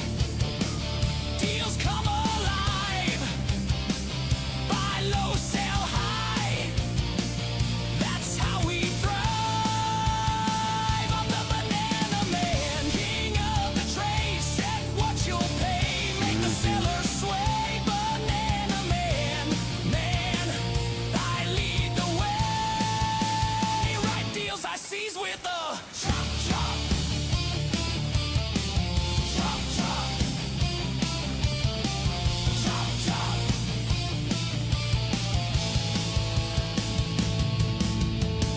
deals come alive. Buy low, sell high. That's how we thrive. I'm the Banana Man, king of the trade. Set what you'll pay, make the seller sway. Banana Man, man, I lead the way. Right deals I seize with a chop chop. Chop chop. Chop chop.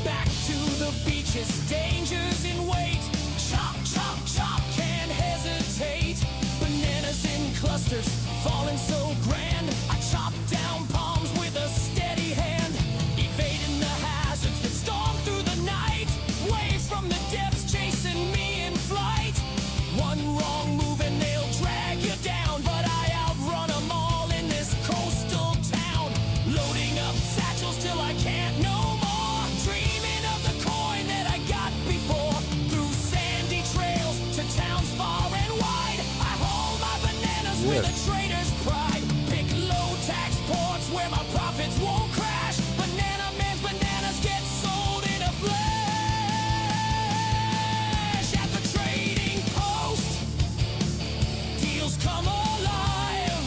Back to the beaches, dangers in wait. Chop, chop, chop, can't hesitate. Bananas in clusters, falling so grand. I chop down palms with a steady hand, evading the hazards that storm through the night. Waves from the depths chasing me in flight. One wrong move and they'll drag you down, but I outrun them all in this coastal town. Loading up satchels till I can't no more. Dreaming of the coin that I got before. Through sandy trails to towns far and wide, I haul my bananas with a trader's pride. Pick low tax ports where my profits won't crash. Banana Man's bananas get sold in a flash. At the trading post, deals come alive.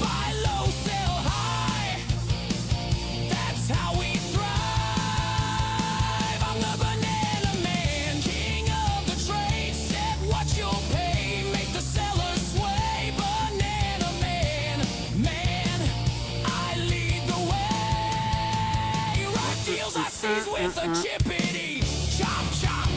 Buy low, sell high. That's how we thrive. I'm the Banana Man, king of the trade. Set what you'll pay, make the seller sway. Banana Man, man, I lead the way. Right deals I seize with a chippity chop chop.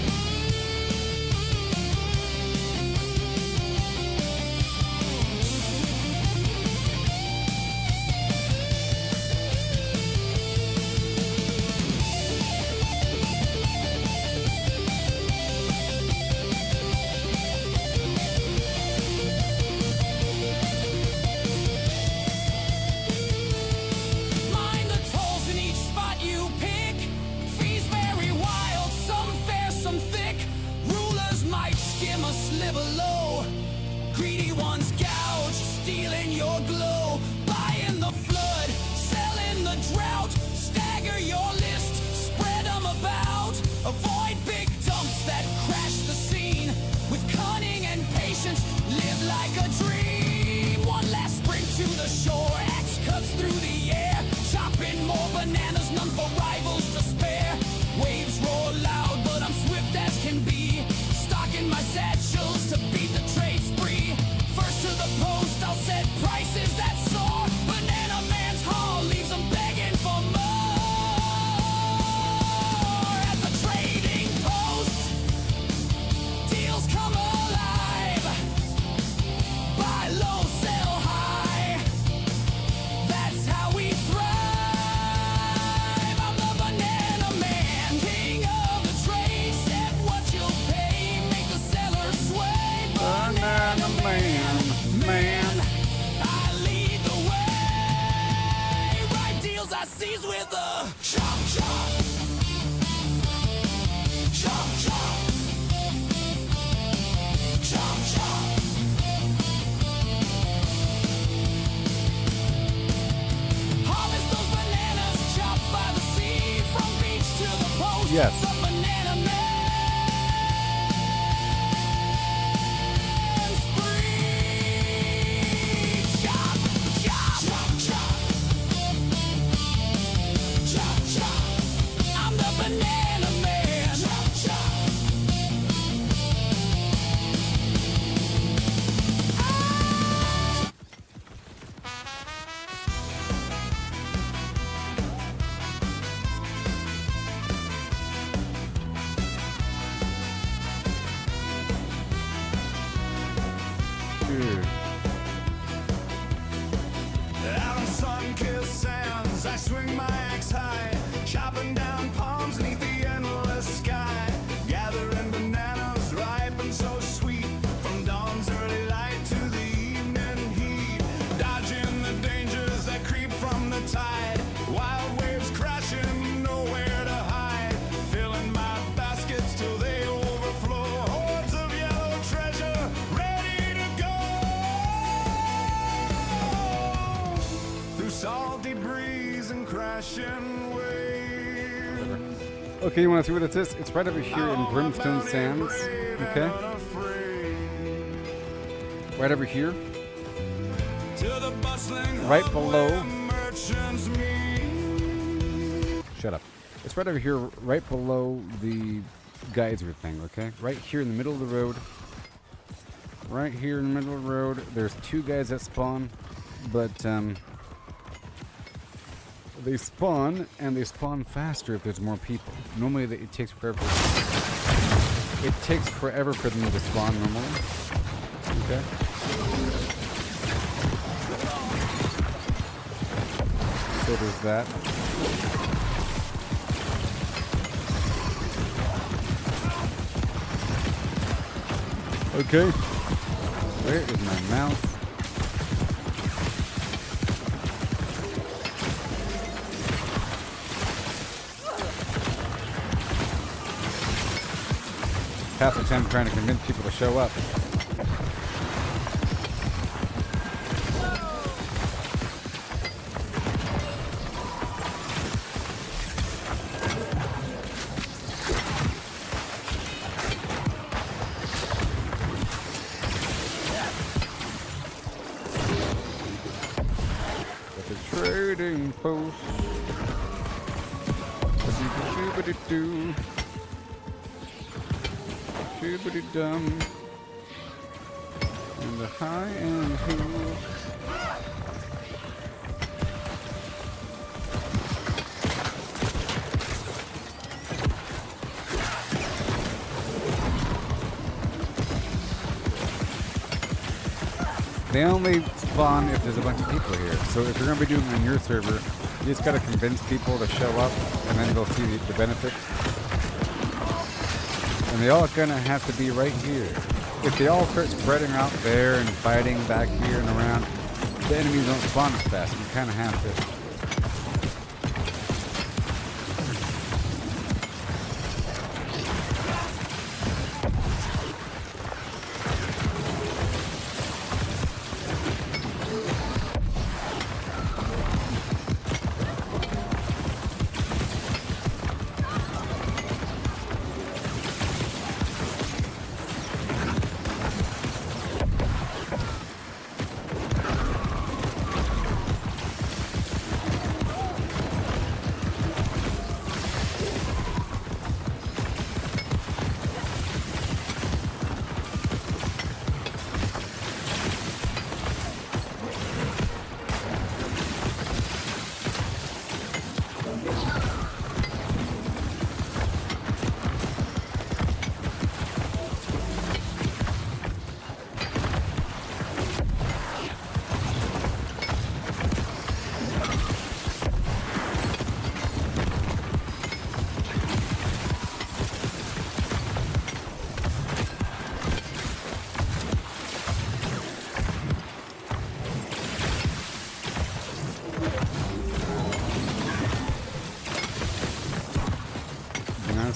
Harvest those bananas, chopped by the sea, from beach to the post. Yes. The banana man spree. Chop, chop, chop, chop, chop, chop. I'm the banana man. Chop, chop. Dude. Out on sun-kissed sands, I swing my axe high, chopping down palms beneath the endless sky, gathering bananas ripe and so sweet, from dawn's early light to the evening heat, dodging the dangers that creep from the tide, wild waves crashing, nowhere to hide, filling my baskets till they overflow, hordes of yellow treasure ready to go. Through salty breeze and crashing waves. Okay, you want to see what it is? It's right over here in Brimstone Sands. Okay? Right over here. Right below. Shut up. It's right over here, right below the geyser thing, okay? Right here in the middle of the road. Right here in the middle of the road. There's two guys that spawn, but they spawn, and they spawn faster if there's more people. Normally, it takes forever. It takes forever for them to spawn normally. Okay. So there's that. Okay. Where is my mouse? Half the time trying to convince people to show up. At the trading post. Shoo-ba-dee-doo. Shibbity-dum. And the high-end hooves. They only spawn if there's a bunch of people here. So if you're going to be doing it on your server, you just got to convince people to show up, and then they'll see the benefit. And they all gonna have to be right here. If they all start spreading out there and fighting back here and around, the enemies don't spawn as fast. You kind of have to.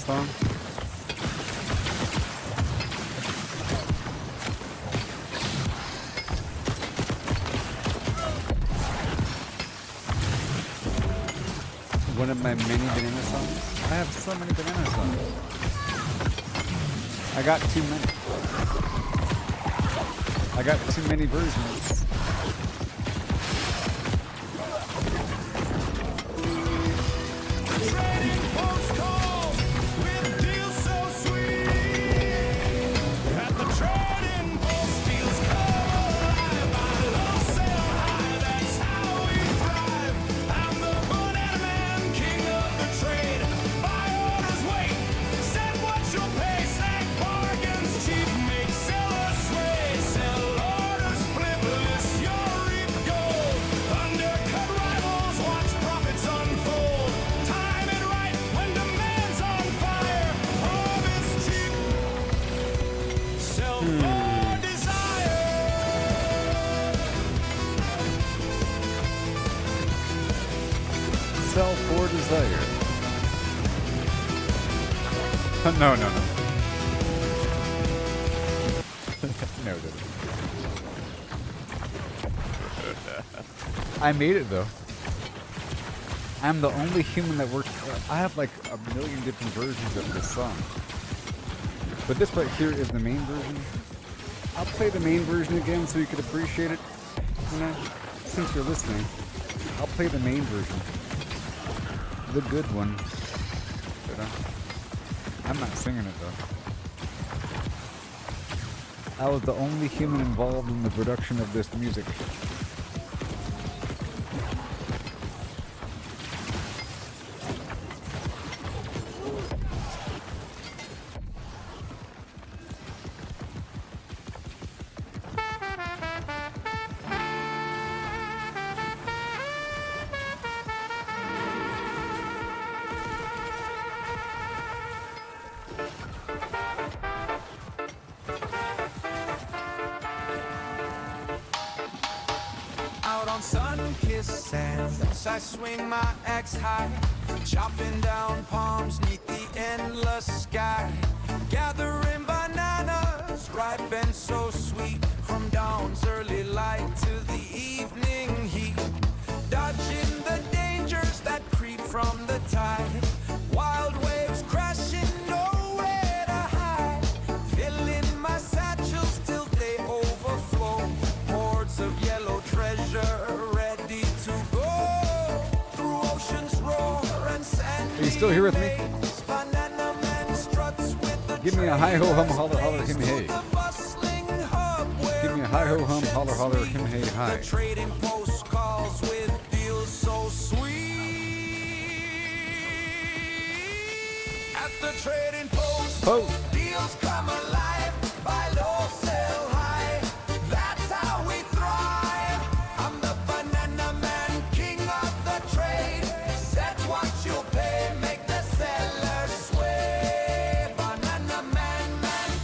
song? One of my many banana songs? I have so many banana songs. I got too many. I got too many versions. Trading postcards with deals so sweet. At the trading post, deals come alive. Buy low, sell high. That's how we thrive. I'm the banana man, king of the trade. Buy orders, wait. Set what you'll pay. Snag bargains cheap. Make sellers sway. Sell orders, flip list your reap gold. Undercut rivals, watch profits unfold. Time it right when demand's on fire. Harvest cheap. Sell for desire. Sell for desire. No. No, it doesn't. I made it though. I'm the only human that works. I have like a million different versions of this song. But this right here is the main version. I'll play the main version again so you can appreciate it. You know, since you're listening, I'll play the main version. The good one. But, I'm not singing it though. I was the only human involved in the production of this music. Out on sun-kissed sands, I swing my axe high, chopping down palms neath the endless sky, gathering bananas, ripe and so sweet, from dawn's early light to the evening heat, dodging the dangers that creep from the tide, wild waves crashing, nowhere to hide, filling my satchels till they overflow, hordes of yellow treasure ready to go through oceans roar and sandy. Are you still here with me? lakes. Banana man struts with the Give me a hi ho hum holler holler him hey. the bustling hub where Give me a hi ho hum holler holler him hey hi. the trading post calls with deals so sweet. At the trading post, Post. deals come alive. Buy low, sell high. That's how we thrive. I'm the banana man, king of the trade. Set what you'll pay, make the seller sway. Banana man,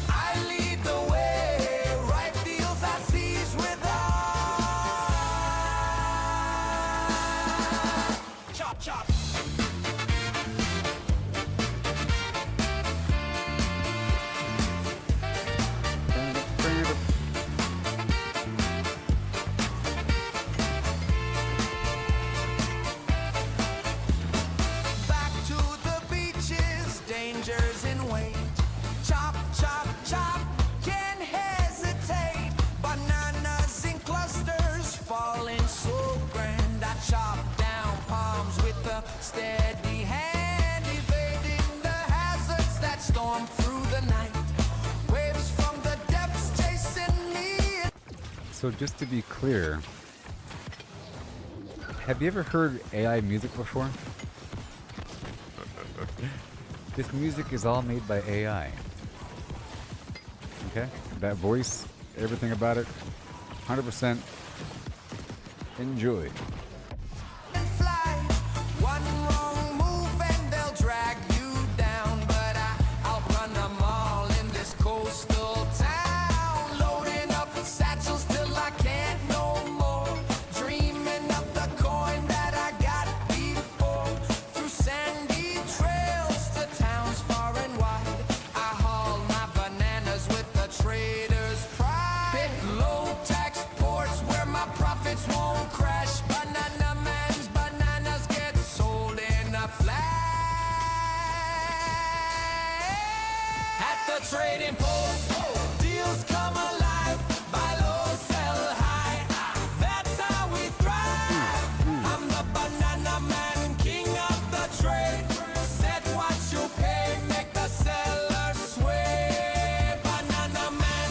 I lead the way. Right deals I seize with eye. Chop, chop. Back to the beaches, dangers in wait. Chop, chop, chop, can't hesitate. Bananas in clusters, falling so grand. I chop down palms with a steady hand, evading the hazards that storm through the night. Waves from the depths chasing me. So just to be clear, have you ever heard AI music before? This music is all made by AI. Okay? That voice, everything about it, 100% enjoy. And fly. One wrong move and they'll drag you down. But I'll run them all in this coastal town. Loading up satchels till I can't no more. Dreaming of the coin that I got before. Through sandy trails to towns far won't crash. Banana man's bananas get sold in a flash. At the trading post, deals come alive. Buy low, sell high. That's how we thrive. I'm the banana man, king of the trade. Set what you pay, make the seller sway. Banana man,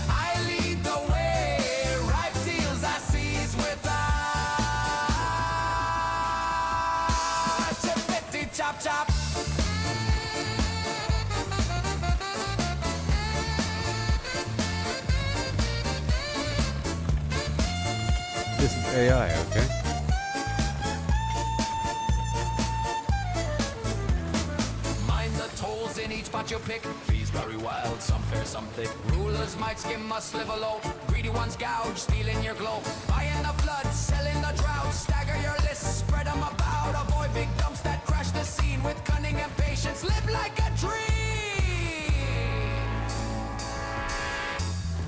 I lead the way. Ripe deals I seize with chippity chop chop. This is AI, okay? Mind the tolls in each pot you pick. Fees very wild, some fair, some thick. Rulers might skim us, live low. Greedy ones gouge, stealing your glow. Buying the flood, selling the drought. Stagger your list, spread them about. Avoid big dumps that crash the scene. With cunning and patience, live like a dream.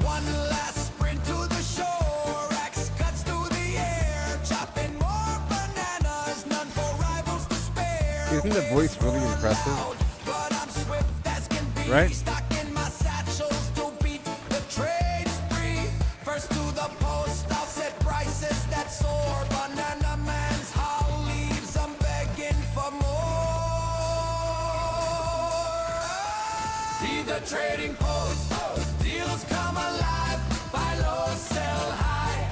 One last sprint to the shore. Axe cuts through the air. Chopping more bananas, none for rivals to spare. Isn't the voice really impressive? But I'm swift as can be. Right? Stocking my satchels to beat the trade spree. First to the post, I'll set prices that soar. Banana man's haul leaves, I'm begging for more. Be the trading post, deals come alive. Buy low, sell high.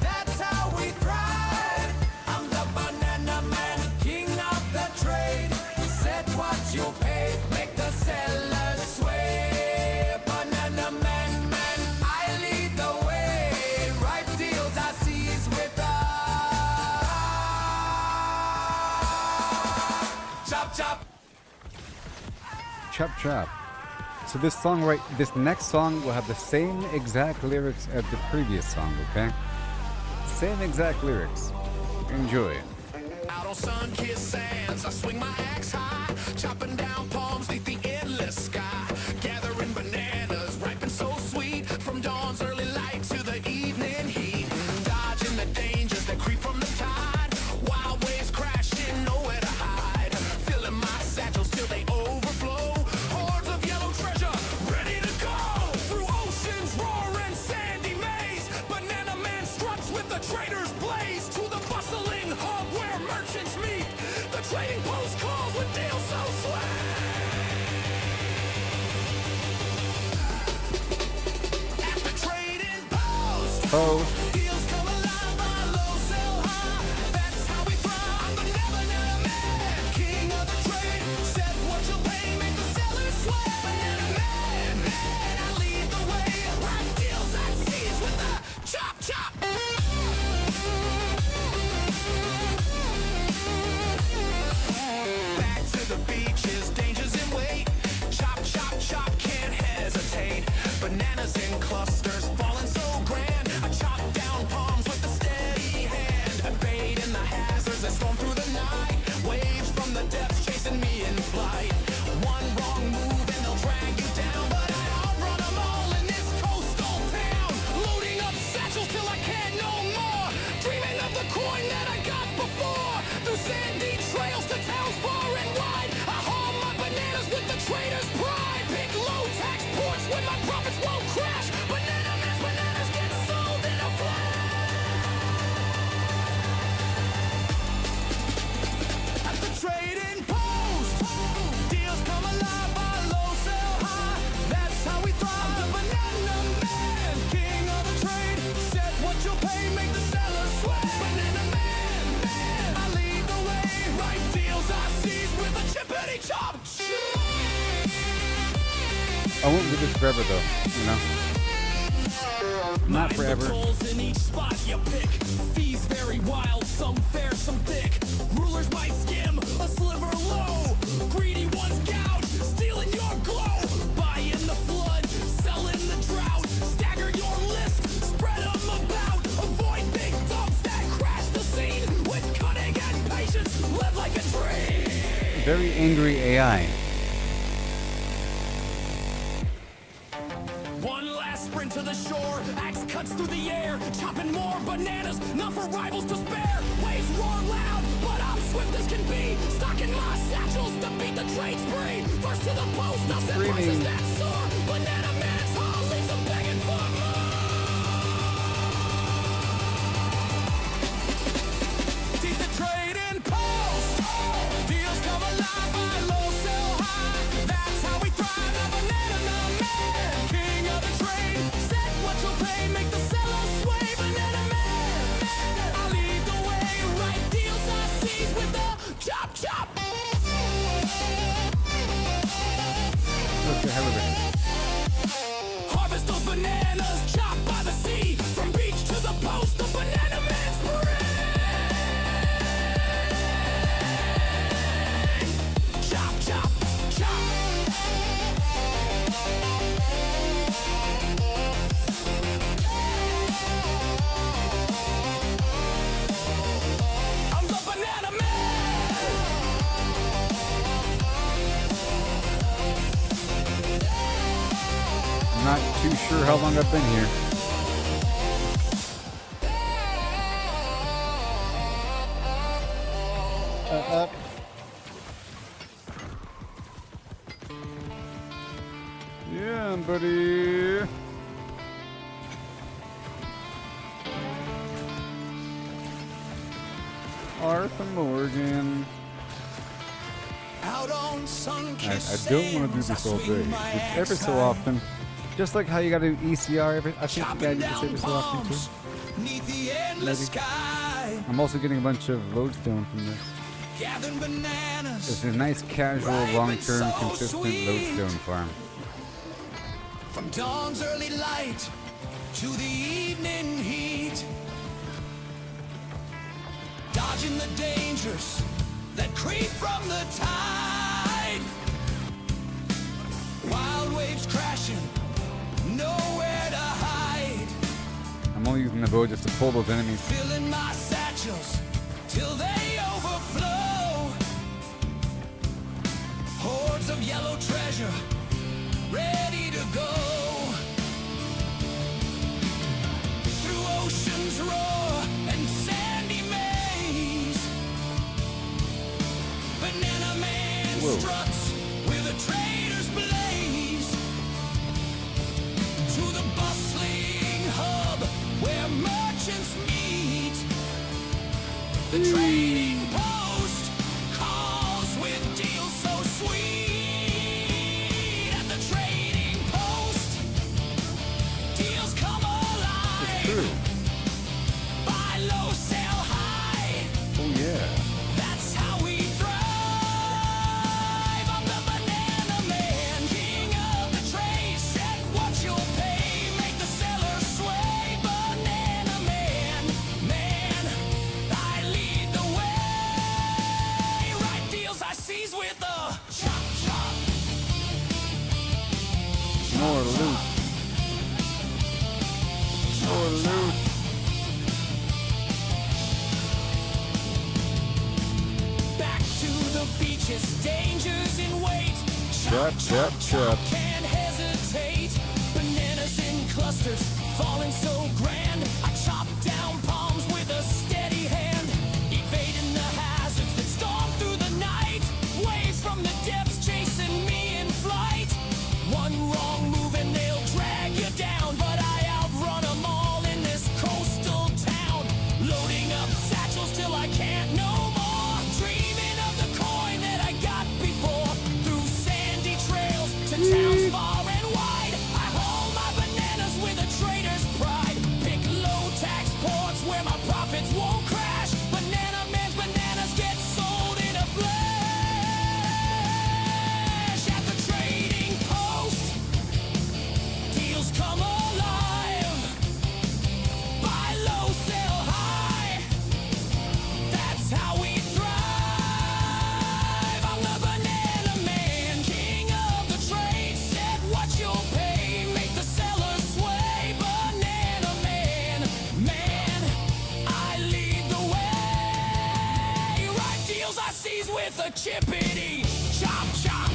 That's how we thrive. I'm the banana man, king of the trade. Set what you pay, make the seller sway. Banana man, I lead the way. Ripe deals I seize with chop chop. Chop chop. So this song this next song will have the same exact lyrics as the previous song, okay? Same exact lyrics. Enjoy. Out on sun-kissed sands, I swing my axe high, chopping down palms beneath the endless sky, gathering bananas, ripe and so sweet, from dawn's early light to the evening heat, dodging the dangers that creep from the tide, wild waves crashing, nowhere to hide, filling my satchels till they overflow, hordes of yellow treasure, ready to go, through oceans roaring sandy maze, banana man struts with the trader's blaze, to the bustling hub where merchants meet, the trading post calls with deals so sweet. At the trading post, deals come alive, buy low, sell high. That's how we thrive. I'm the banana man, king of the trade. Set what you'll pay, make the seller sway. Banana man, I lead the way. Right deals I seize with the chop chop. Back to the beaches, dangers in wait. Chop, chop, chop, can't hesitate. Bananas in clusters, falling so grand. I chop down palms with a steady hand. Evading the hazards that storm through the night. Waves from the depths chasing me in flight. One wrong move and they'll drag you down. But I outrun them all in this coastal town. Loading up satchels till I can't no more. Dreaming of the coin that I got before. Through sandy trails to towns far and wide. I haul my bananas with the trader's pride. Pick low tax ports when my profits won't crash. Banana man's bananas get sold in a flash. At the trading post, deals come alive, buy low, sell high. That's how we thrive. I'm the banana man, king of the trade. Set what you'll pay, make the seller sway. Banana man, I lead the way. Right deals I seize with a chippity chop. I won't do this forever though, you know? Not forever. Goals in each spot you pick. Fees vary wild, some fair, some thick. Rulers might skim, a sliver low. Greedy ones gouge, stealing your glow. Buying the flood, selling the drought. Stagger your list, spread them about. Avoid big dumps that crash the scene. With cunning and patience, live like a dream. Very angry AI. One last sprint to the shore, axe cuts through the air, chopping more bananas, not for for rivals to spare. Waves roar loud, but I'm swift as can be. Stocking my satchels to beat the trade spree. First to the post, I'll send prices that soar. Banana Man's haul leaves them begging for more. Keep the trading post. Deals come alive, buy low, sell high. That's how we thrive. I'm Banana Man, king of the trade. Set what you'll pay, make the seller sway. Banana Man, I lead the way. Right deals I seize with the chop chop. Okay, have a bit. Harvest those bananas, chopped by the sea. From beach to the post, the Banana Man's parade. Chop, chop, chop. I'm the Banana Man. I'm not too sure how long I've been here. Up. Yeah, buddy. Arthur Morgan. Out on I sun-kissed don't want to do sands, I this all day. swing my Just every axe so high. often. Just like how you gotta do ECR every, I think you gotta Chopping do this down every so often too. palms 'neath the endless Maybe. sky. I'm also getting a bunch of lodestone from this. Gathering bananas. It's a nice, casual, long-term, so consistent sweet. lodestone farm. From dawn's early light to the evening heat. Dodging the dangers that creep from the tide. Wild waves crashing, nowhere to hide. I'm only using the bow just to pull those enemies. Filling my satchels till they overflow. Hordes of yellow treasure ready to go. Through oceans roar and sandy maze. Banana Man Whoa. struts with a trader's blaze. To the bustling hub where merchants meet. The trading post calls with deals so sweet. At the trading post, deals come alive. True. Buy low, sell high. Oh yeah. That's how we thrive. I'm the Banana Man, king of the trade. Set what you'll pay, make the seller sway. Banana Man, man, I lead the way. Right deals I seize with a chop chop. More loot. More loot. Back to the beaches, dangers in wait. Chop, chop, chop. Can't hesitate. Bananas in clusters, falling so grand. I chop down palms with a steady hand, evading the hazards that storm through the night. Waves from the depths chasing me in flight. One wrong move and they'll drag you down, but I outrun them all in this coastal town. Loading up satchels till I can't no more. Dreaming of the coin that I got before. Through sandy trails to towns far and wide. I haul my bananas with a trader's pride. Pick low tax ports where my profits won't crash. Banana Man's bananas get sold in a flash. At the trading post, deals come alive. Buy low, sell high. That's how we thrive. I'm the Banana Man, king of the trade. Set what you'll pay, make the seller sway. Banana Man, man, I lead the way. Right deals I seize with a chippity chop chop.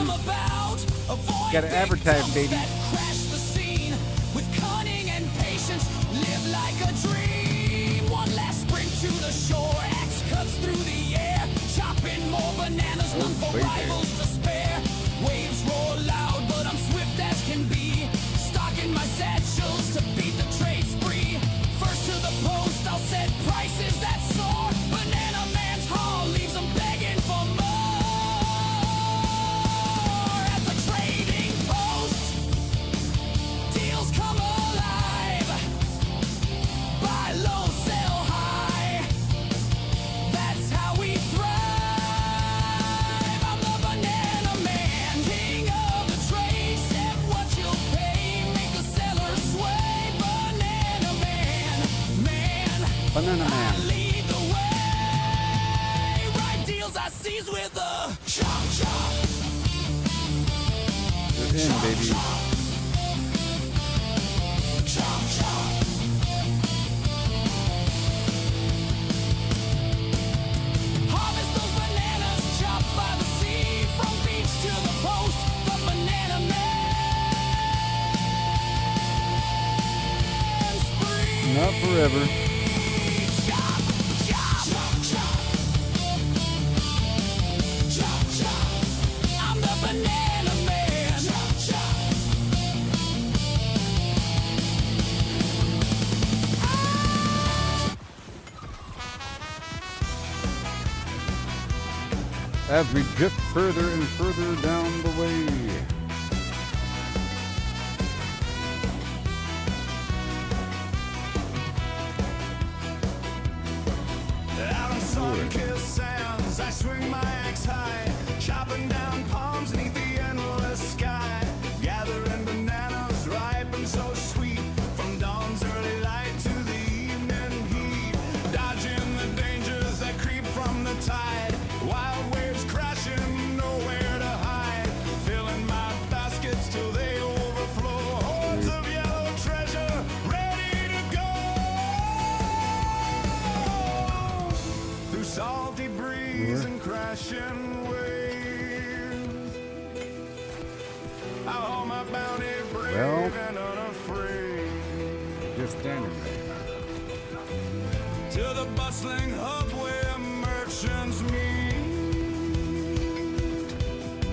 come about. Avoid Gotta big advertise, dumps baby. that crash the scene. With cunning and patience, live like a dream. One last sprint to the shore, axe cuts through the air. Chopping more bananas, none for baby. rivals to spare. Waves roar loud, but I'm swift as can be. Stocking my satchels to beat the trade spree. First to the post, I'll set prices that soar. Banana Man's haul leaves them begging for more. At the trading post, deals come alive. Buy low, sell high. That's how we thrive. I'm the Banana Man, king of the trade. Set what you'll pay, make the seller sway. Banana Man, Banana Man. lead the way. Right deals I seize with a chop chop. You're in, baby. Chop chop. Harvest those bananas, chopped by the sea. From beach to the post, the Banana Man spree. Not forever. Chop, chop, chop, chop. Chop, chop. I'm the Banana Man. Chop, chop. As we drift further and further down the way. Out on sun-kissed sands, I swing my axe high, chopping down palms beneath the endless sky, gathering bananas ripe and so sweet, from dawn's early light to the evening heat, dodging the dangers that creep from the tide, wild waves crashing, nowhere to hide, filling my baskets till they overflow, hordes of yellow treasure ready to go. Through salty breeze and crashing waves, I hold my bounty brave Well. and unafraid. Just standing there. To the bustling hub where merchants meet,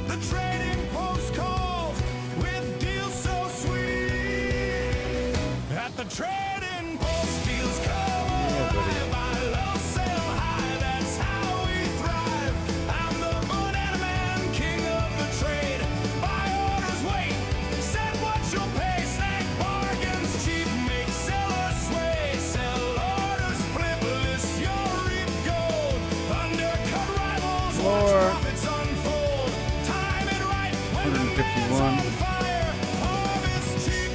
the trading post calls with deals so sweet. At the trading post, deals come alive. Buy low, sell high, that's how we thrive. I'm the Banana Man, king of the trade. Buy orders, wait, set what you'll pay. Snag bargains cheap, make sellers sway. Sell orders, flip, list your reap gold. Undercut rivals, watch More. profits unfold. Time it right when the man's 151. on fire. Harvest cheap,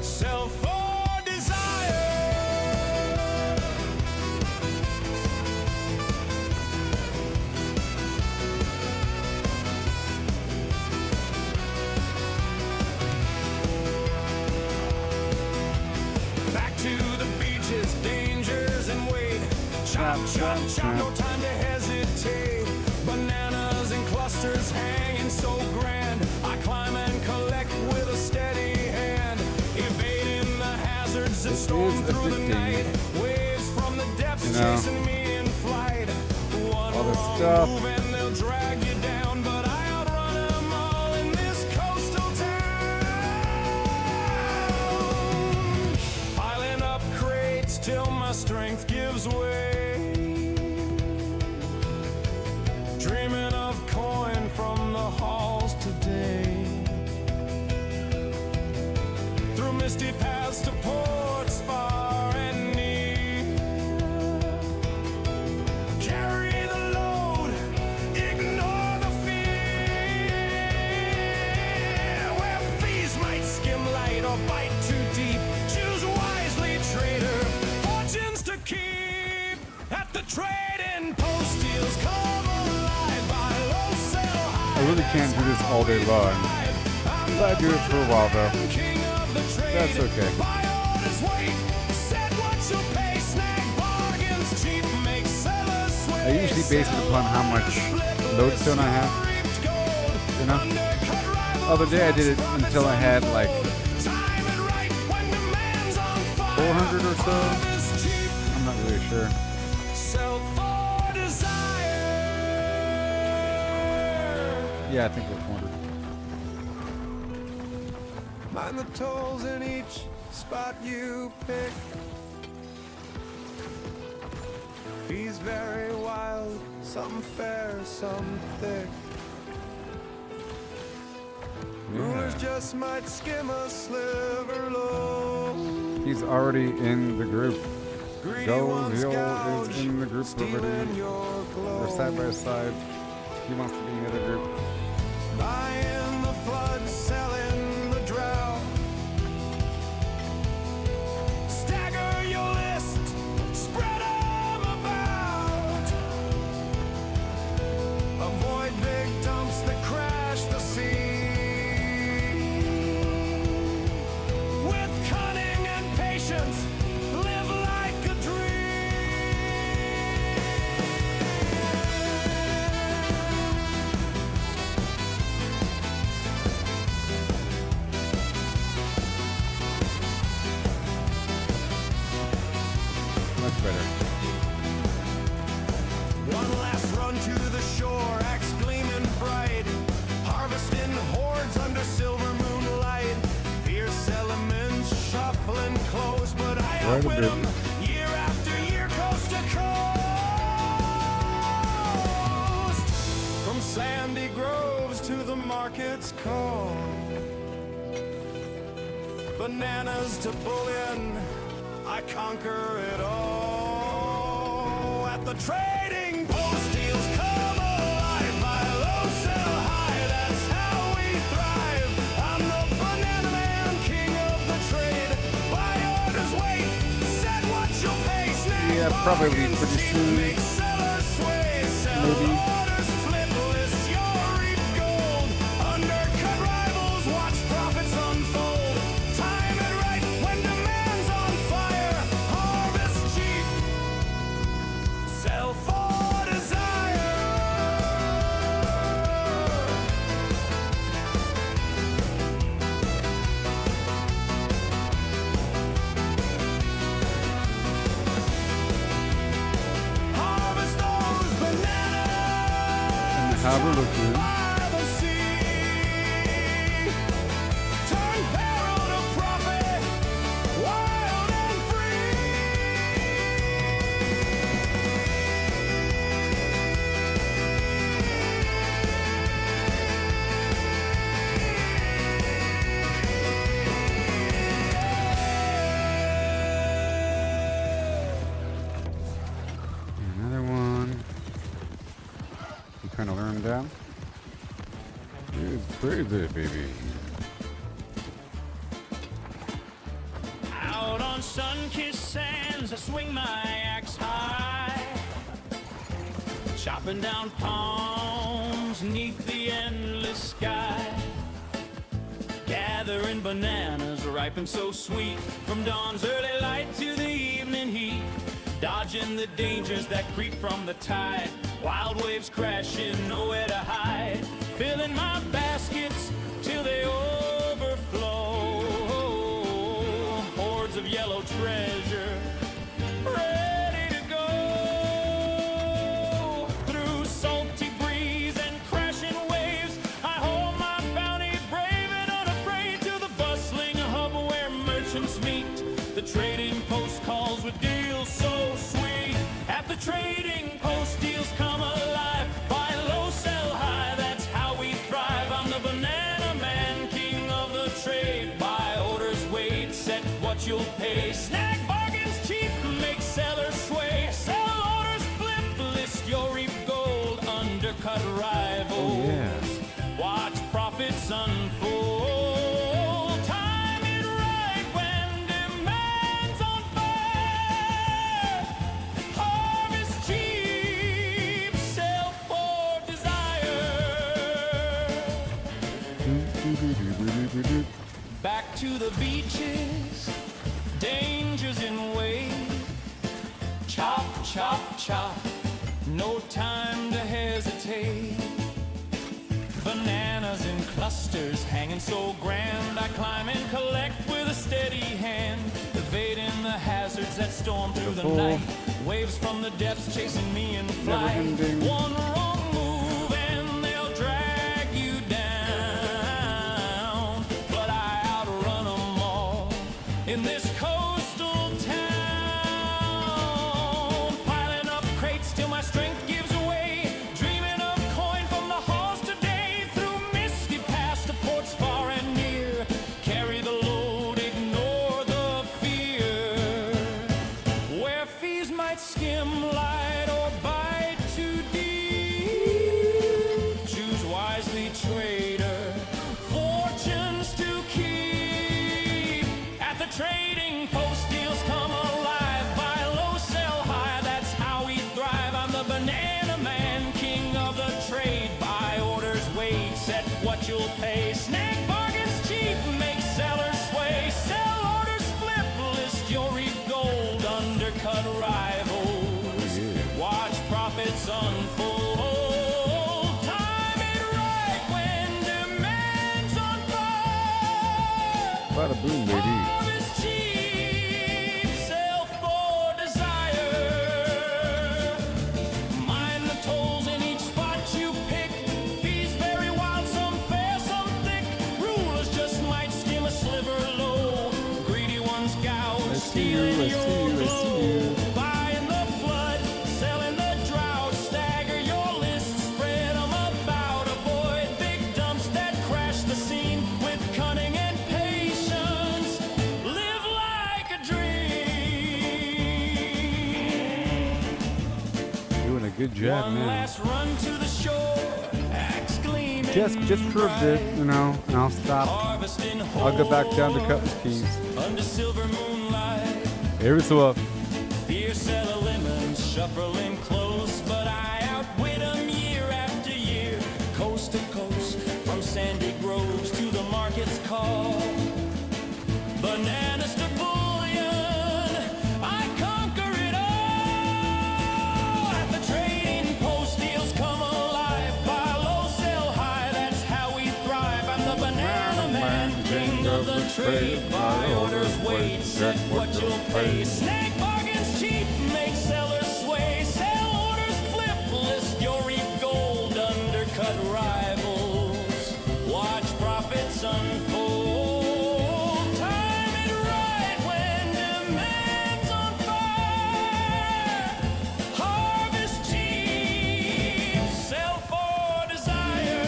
sell for desire. Back to the beaches, dangers and wade. Chop, chop, chop, no time to hesitate. Bananas in clusters hanging so grand. I climb and collect with a steady hand, evading the hazards that storm is through the addicting. night. Waves from the depths You know, chasing me in flight. One all this wrong stuff. move and they'll drag you down, but I outrun them all in this coastal town. Piling up crates till my strength gives way. Dreaming of coin from the halls today. Through misty paths to ports far and near. Carry the load, ignore the fear. Where thieves might skim light or bite too deep. Choose wisely, trader. Fortunes to keep. At the trading post, deals come alive. Buy low, sell high. I really can't do this all day long. But I do it for a while though. King of the trade. That's okay. Buy orders, wait. Set what you'll pay. Snag bargains cheap. Make sellers sway. I usually base it upon how much lodestone I have. you know? Other day I did it until I had like 400 or so. I'm not really sure. Yeah, I think it was 400. Mind the tolls in each spot you pick. Fees very wild, some fair, some thick. Rulers just might skim a sliver low. He's already in the group. Greedy Go ones Hill gouge, is in the group stealing already. your glow. They're side by side. He wants to be in the other group. Buying the flood, selling the drought. Stagger your list, spread 'em about. Avoid big dumps that crash the sea. With cunning and patience, live like a dream. Much better. One last run to the shore, axe gleaming bright. Harvesting hordes under silver moonlight. Fierce elements shuffling close, but I Right a outwit bit. 'em year after year, coast to coast. From sandy groves to the market's call. Bananas to bullion, I conquer it all. At the trading post, deals come alive. Buy low, sell high, that's how we thrive. I'm the banana man, king of the trade. Buy orders, wait, set what you'll pay. Snag Yeah, probably bargains, pretty cheap, soon. make sellers sway. Sell Maybe. orders, flip list, you'll reap gold. Undercut rivals, watch profits unfold. Time it right when demand's on fire. Harvest cheap, sell for desire. Harvest those bananas. And how we're looking. By the sea. Turn peril to profit, wild and Another one. You kind of learn down. It's crazy, baby. Out on sun-kissed sands, I swing my axe high, chopping down palms neath the endless sky, gathering bananas ripe and so sweet, from dawn's early light to the evening heat, dodging the dangers that creep from the tide, wild waves crashing, nowhere to hide, filling my baskets till they overflow, hordes of yellow treasure ready to go. Through salty breeze and crashing waves, I hold my bounty brave and unafraid to the bustling hub where merchants meet. The trading post calls with deals so sweet. At the trading post, deals come alive. Buy low, sell high, that's how we thrive. I'm the banana man, king of the trade. Buy orders, wait, set what you'll pay. Snag bargains cheap, make sellers sway. Sell orders, flip, list your reap gold. Undercut rivals, yeah. watch profits unfold. Time it right when demand's on fire. Harvest cheap, sell for desire. Back to the beaches, dangers in wait. Chop, chop, chop, no time to hesitate. bananas in clusters, hanging so grand. I climb and collect with a steady hand, evading the hazards that storm through the night. Waves from the depths chasing me in flight. One wrong move and they'll drag you down, but I outrun them all in this coastal town. Piling up crates till my strength gives way, dreaming of coin from the halls today. Through misty paths to ports far and near, carry the load, ignore the fear. Where fees might skim light or bite too deep, choose wisely, trader, fortunes to keep. At the trading post, deals come alive. Buy low, sell high, that's how we thrive. I'm the banana man, king of the trade. Buy orders, wait, set what you'll pay. Snag bargains cheap, make sellers sway. Sell orders, flip, list your reap gold. Undercut rivals, watch profits unfold. Time it right when demand's on fire. Bada boom, baby. Harvest cheap, sell for desire. Mind the tolls in each spot you pick. Fees vary wild, some fair, some thick. Rulers just might skim a sliver low. Greedy ones gouge, stealing your gold. Buying the flood, selling the drought. Stagger your list, spread them about. Avoid big dumps that crash the scene with cunning and patience. Live like a dream. Doing a good job, One man. last run to the shore, axe gleaming Just for a bit, you know, and I'll stop. harvesting I'll go back down to Cutlass Keys under silver moonlight. every so often. Fierce elements shuffling close, but I outwit them year after year. Coast to coast, from sandy groves to the market's call. Bananas to bullion, I conquer it all. At the trading post, deals come alive. Buy low, sell high, that's how we thrive. I'm the banana man, king of the trade. Buy orders, wait, set what you'll pay. Snag bargains cheap, make sellers sway. Sell orders, flip, list your reap gold. Undercut rivals, watch profits unfold. Time it right when demand's on fire. Harvest cheap, sell for desire.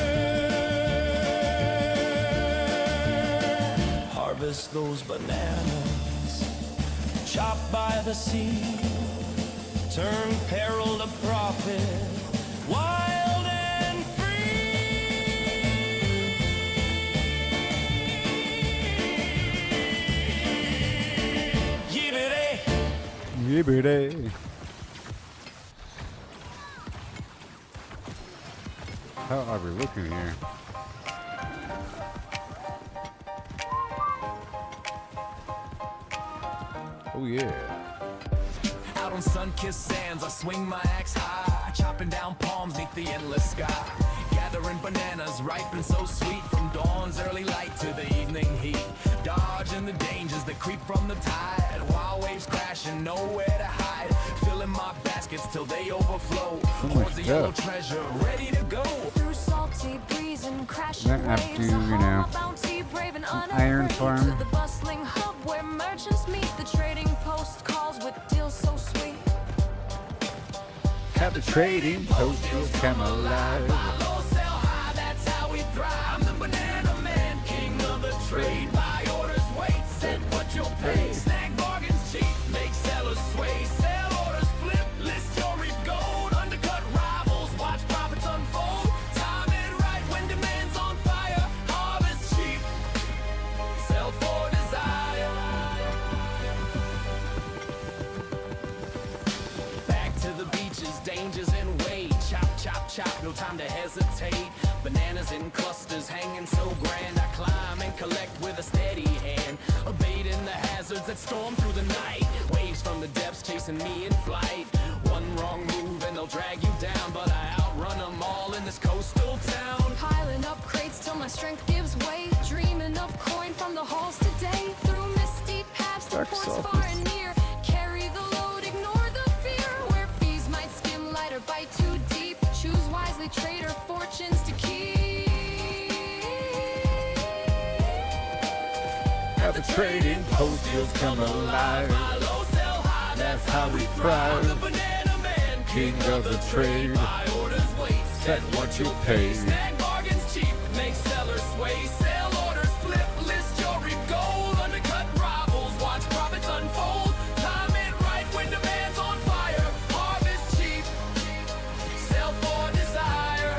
Harvest those bananas, chopped by the sea. Turn peril to profit, wild and free. Yibbity. Yibbity. How are we looking here? Oh yeah. Out on sun-kissed sands, I swing my axe high, chopping down palms neath the endless sky. Gathering bananas, ripe and so sweet, from dawn's early light to the evening heat. Dodging the dangers that creep from the tide, wild waves crashing, nowhere to hide. Filling my baskets till they overflow. Hoards of yellow treasure, ready to go. Through salty breeze and crashing Then after, waves, you a know, home of bounty, brave and iron unafraid. farm. To the bustling hub where merchants meet, the trading post calls with deals so sweet. Have the trading post deals come alive. Low, sell high, that's how we thrive. I'm the banana man, king of the trade. Buy orders, wait, set what you'll pay. Snag bargains cheap, make sellers sway. Sell orders, flip, list your reap gold. Undercut rivals, watch profits unfold. Time it right when demand's on fire. Harvest cheap, sell for desire. Back to the beaches, dangers in way. Chop, chop, chop, no time to hesitate. Bananas in clusters hanging so grand. I climb and collect with a steady hand, evading the hazards that storm through the night. Waves from the depths chasing me in flight. One wrong move and they'll drag you down, but I outrun them all in this coastal town. Piling up wisely trade our fortunes to keep. At the trading post, deals come alive. That's how we thrive. King of the trade. Set what you pay. Snag bargains cheap, make sellers sway. Sell orders, flip, list your reap gold. Undercut rivals, watch profits unfold. Time it right when demand's on fire. Harvest cheap, sell for desire.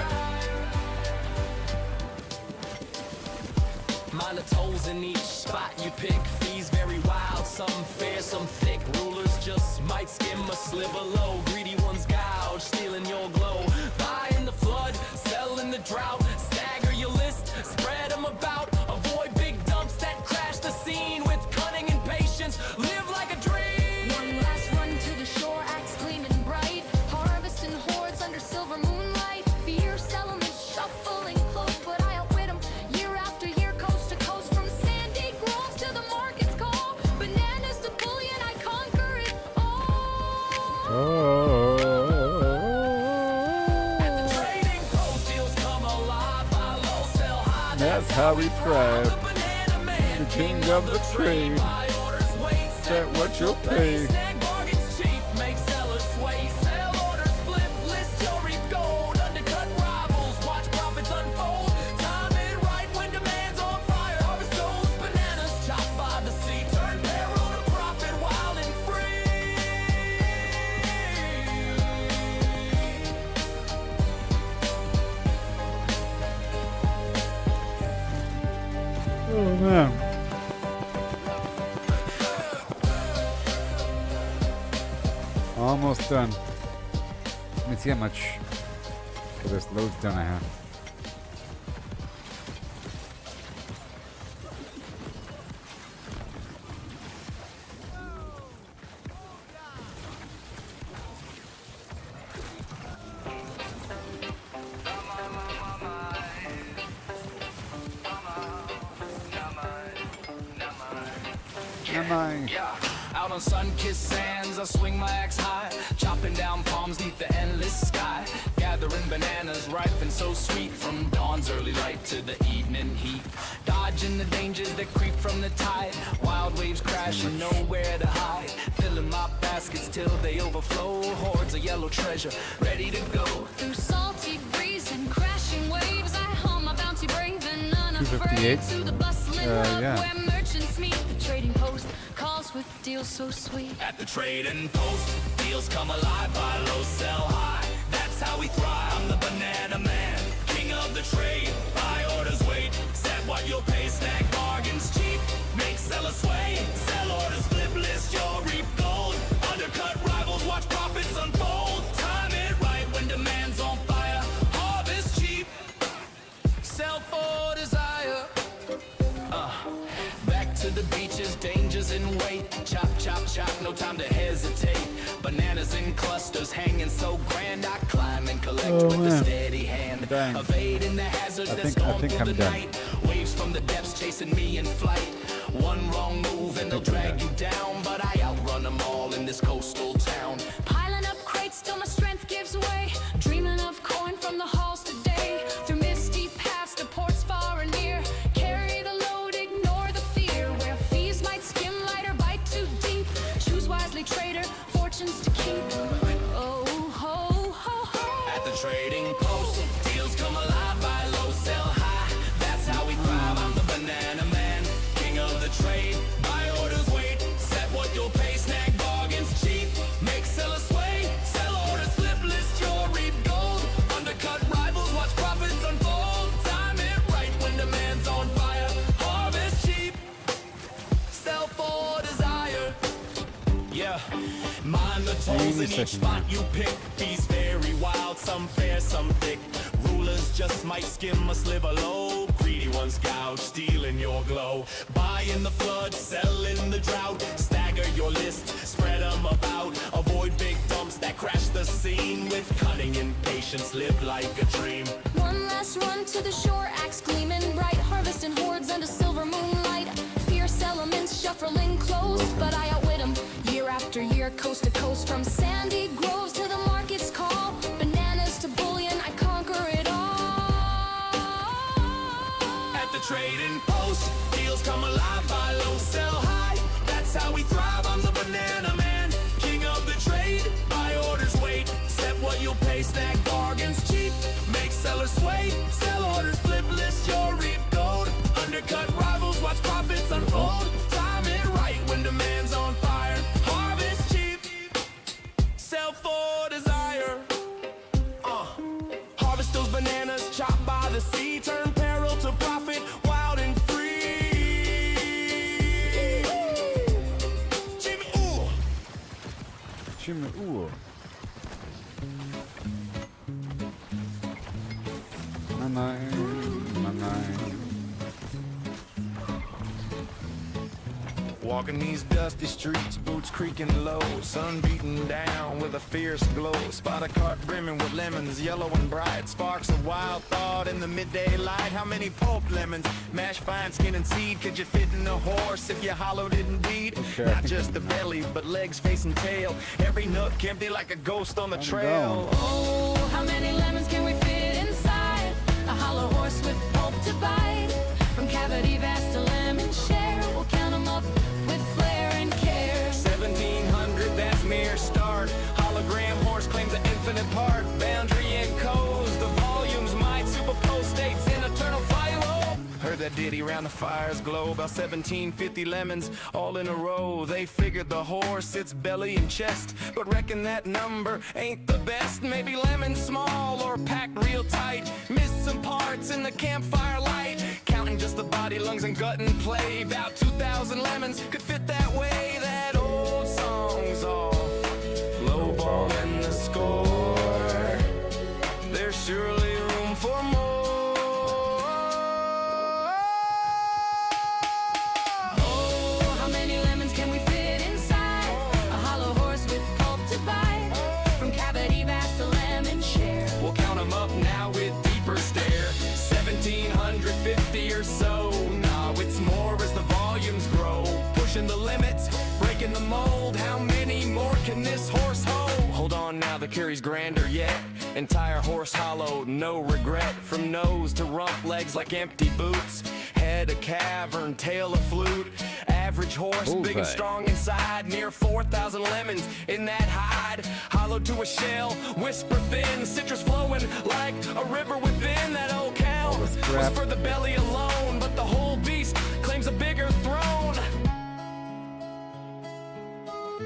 Minor tolls in each spot you pick. Fees vary wild, some fair, some thick. Rulers just might skim a sliver low. Greedy ones gouge, stealing your glow. Buy in the flood, sell in the drought. Stagger your list, spread them about. Avoid big dumps that crash the scene with cunning and patience. Live like a dream. One last run to the shore, axe gleaming bright. Harvesting hordes under silver moonlight. Fierce elements shuffling close, but I outwit them. Year after year, coast to coast, from sandy groves to the market's call. Bananas to bullion, I conquer it all. At the trading post, deals come alive. Buy low, sell high. That's how we thrive. The banana man, The king of the trade. buy orders, wait, Set what you'll pay. Snag bargains cheap, make sellers sway. Sell orders, flip, list your reap gold. Undercut rivals, watch profits unfold. Time it right when demand's on fire. Harvest goes bananas, chopped by the sea. Turn barrel to profit, wild and free. Oh man. Almost done. Let me see how much for this load's done I have. Am I? Yeah, out on sun-kissed sands, I swing my axe high, chopping down palms neath the endless sky, gathering bananas ripe and so sweet, from dawn's early light to the evening heat, dodging the dangers that creep from the tide, wild waves crashing, nowhere to hide, filling my baskets till they overflow, hordes of yellow treasure, ready to go. Through salty breeze and crashing waves, I hum a bounty brave and unafraid 258? to the bustling hub yeah. where merchants meet. The trading post calls with deals so sweet. At the trading post, deals come alive, buy low, sell high. That's how we thrive. I'm the banana man, king of the trade. Buy orders, wait, set what you'll pay. Snag bargains cheap, make sellers sway. Sell orders, flip, list your reap gold. Undercut rivals, watch profits unfold. Time it right when demand's on fire. Harvest cheap, sell for desire. Back to the beaches, dangers in wait. Chop, chop, chop, no time to hesitate. Bananas in clusters, hanging so grand. I climb and collect with a man. steady hand. Dang. Evading the hazards I that's think gone through I'm the done. night. Waves from the depths chasing me in flight. One wrong move and they'll think I'm drag you down. But I outrun them all in this coastal town. Piling up crates till my strength gives way. Dreaming of coin from the halls today. Through misty paths to ports far and near. Carry the load, ignore the fear. Where fees might skim light or bite too deep. Choose wisely, trader, fortunes to keep. Oh, ho, ho, ho. At the trading post, deals come alive, buy low, sell high. That's how we thrive. I'm the banana man, king of the trade. Buy orders, wait, set what you'll pay. Snag bargains cheap, make sellers sway. Sell orders, flip, list your reap gold. Undercut rivals, watch profits unfold. Time it right when demand's on fire. Harvest cheap, sell for desire. Yeah, mind the tolls in each spot you pick. Fees vary wild, some fair, some thick. Rulers just might skim a sliver low. Greedy ones gouge, stealing your glow. Buy in the flood, sell in the drought. Stagger your list, spread them about. Avoid big dumps that crash the scene. With cunning and patience, live like a dream. One last run to the shore, axe gleaming bright. Harvesting hordes under silver moonlight. Fierce elements shuffling close, but I outwit them. Year after year, coast to coast, from sandy groves to the market's call. Bananas to bullion, I conquer trading post. Deals come alive, buy low, sell high. That's how we thrive. I'm the banana man, king of the trade. Buy orders, wait, set what you'll pay. Stack bargains cheap, make sellers sway. Sell orders, flip list, your reap gold. Undercut rivals, watch profits unfold. Time it right when demand's on fire. Harvest cheap, sell for desire. Harvest those bananas, chopped by the sea. Turn peril to profit, wild and free. Jimmy, ooh. Jimmy, ooh. Walking these dusty streets, boots creaking low, sun beating down with a fierce glow. Spot a cart brimming with lemons, yellow and bright. Sparks of wild thought in the midday light. How many pulped lemons, mashed fine skin and seed? Could you fit in a horse if you hollowed it indeed? Okay. Not just the belly, but legs, face, and tail. Every nook empty like a ghost on the trail. Oh, how many lemons can we fit inside a hollow horse with pulp to bite? From cavity vast to lemon share, we'll count 'em up with flair and care. 1700, that's mere start. Hologram horse claims an infinite part. Boundary and codes, the volumes might superpose states in eternal philo. Heard that ditty round the fire's glow. About 1750 lemons all in a row. They figured the horse, its belly and chest, but reckon that number ain't the best. Maybe lemons small or packed real tight. Missed some parts in the campfire light. Counting just the body, lungs, and gut and play. About 2,000 lemons could fit that way. That old song's off, lowballing the score. There's surely room for more. Oh, how many lemons can we fit inside a hollow horse with pulp to bite? From cavity vast to lemon share. We'll count 'em up now with deeper stare. 1750 or so. Nah, it's more as the volumes grow. Pushing the limits, breaking the mold. How many more can this horse hold? Hold on now, the carry's grander yet. Entire horse hollow, no regret. From nose to rump, legs like empty boots. Head a cavern, tail a flute. Average horse, big and Bullseye. strong inside. Near 4,000 lemons in that hide. Hollow to a shell, whisper thin. Citrus flowing like a river within. That old cow was scrap. for the belly alone, but the whole beast claims a bigger throne.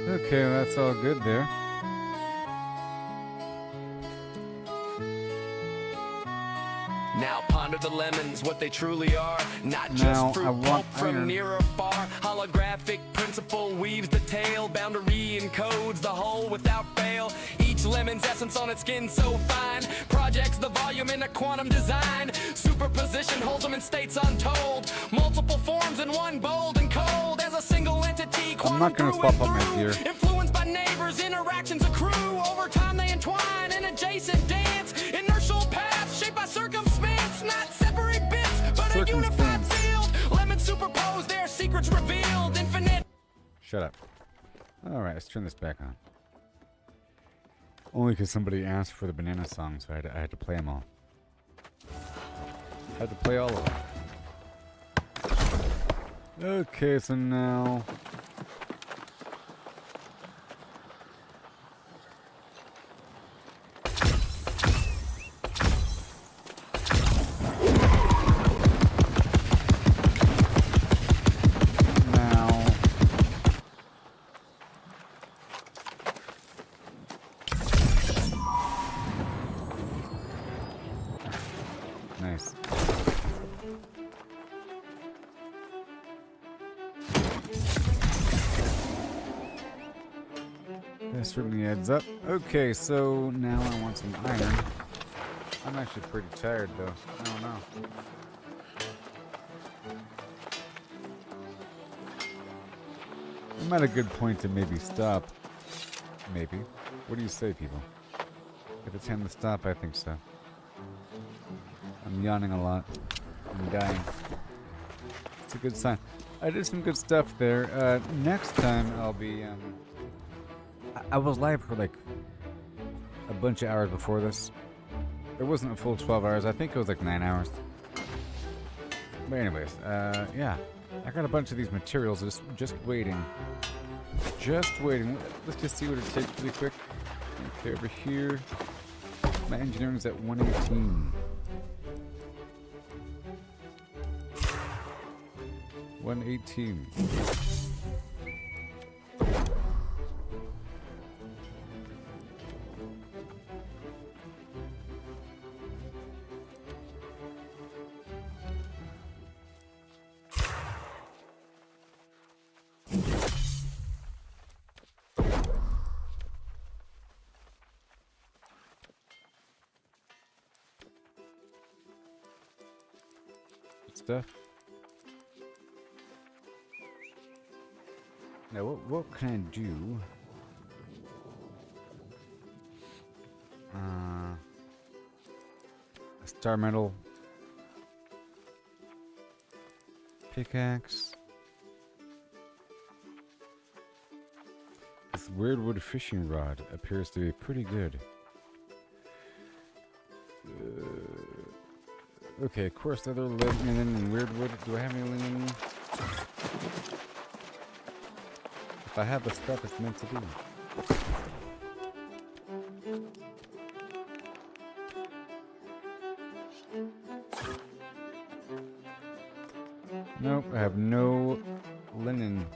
Okay, that's all good there. Now ponder the lemons, what they truly are. Not Now, just I fruit want pulp from iron. near or far. Holographic principle weaves the tale. Boundary encodes the whole without fail. Each lemon's essence on its skin so fine. Projects the volume in a quantum design. Superposition holds them in states untold. Multiple forms in one, bold and cold. As a single entity, I'm not gonna quantum swap through out my and gear. through. Influenced by neighbors, interactions accrue. Over time they entwine in adjacent dance. Inertial paths shaped by circumstance. Not separate bits, but a unified Circumstance. field. Lemons superposed, their secrets revealed. Infinite. Shut up. Alright, let's turn this back on. Only because somebody asked for the banana song, so I had to play them all. Had to play all of them. Okay, so now... Nice. That certainly adds up. Okay, so now I want some iron. I'm actually pretty tired though. I don't know. I'm at a good point to maybe stop. Maybe. What do you say, people? If it's time to stop, I think so. I'm yawning a lot. I'm dying. It's a good sign. I did some good stuff there. Next time I'll be, I was live for like a bunch of hours before this. It wasn't a full 12 hours. I think it was like 9 hours. But anyways, yeah. I got a bunch of these materials just waiting. Just waiting. Let's just see what it takes really quick. Okay, over here. My engineering's at 118. 118. Stuff. Now, what can I do? A star metal pickaxe. This weirdwood fishing rod appears to be pretty good. Okay, of course, other linen and weirdwood. Do I have any linen? If I have the stuff it's meant to be. Nope, I have no linen.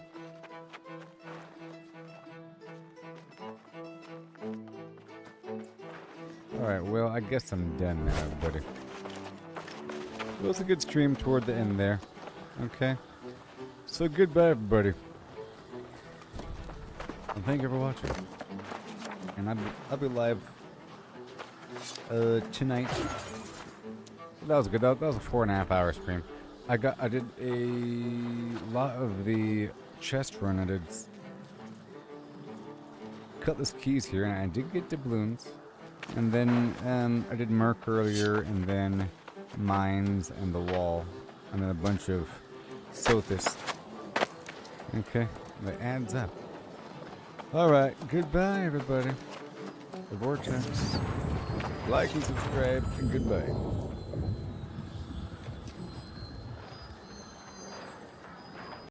Alright, well, I guess I'm done now, everybody. It was a good stream toward the end there. Okay. So goodbye, everybody. And thank you for watching. And I'll be live tonight. That was good. That was a 4.5 hour stream. I did a lot of the chest run. I did cutlass keys here, and I did get doubloons. And then I did Merc earlier, and then mines and the wall, and then a bunch of Sothis. Okay, that adds up. Alright, goodbye everybody. The Vortex. Like and subscribe, and goodbye.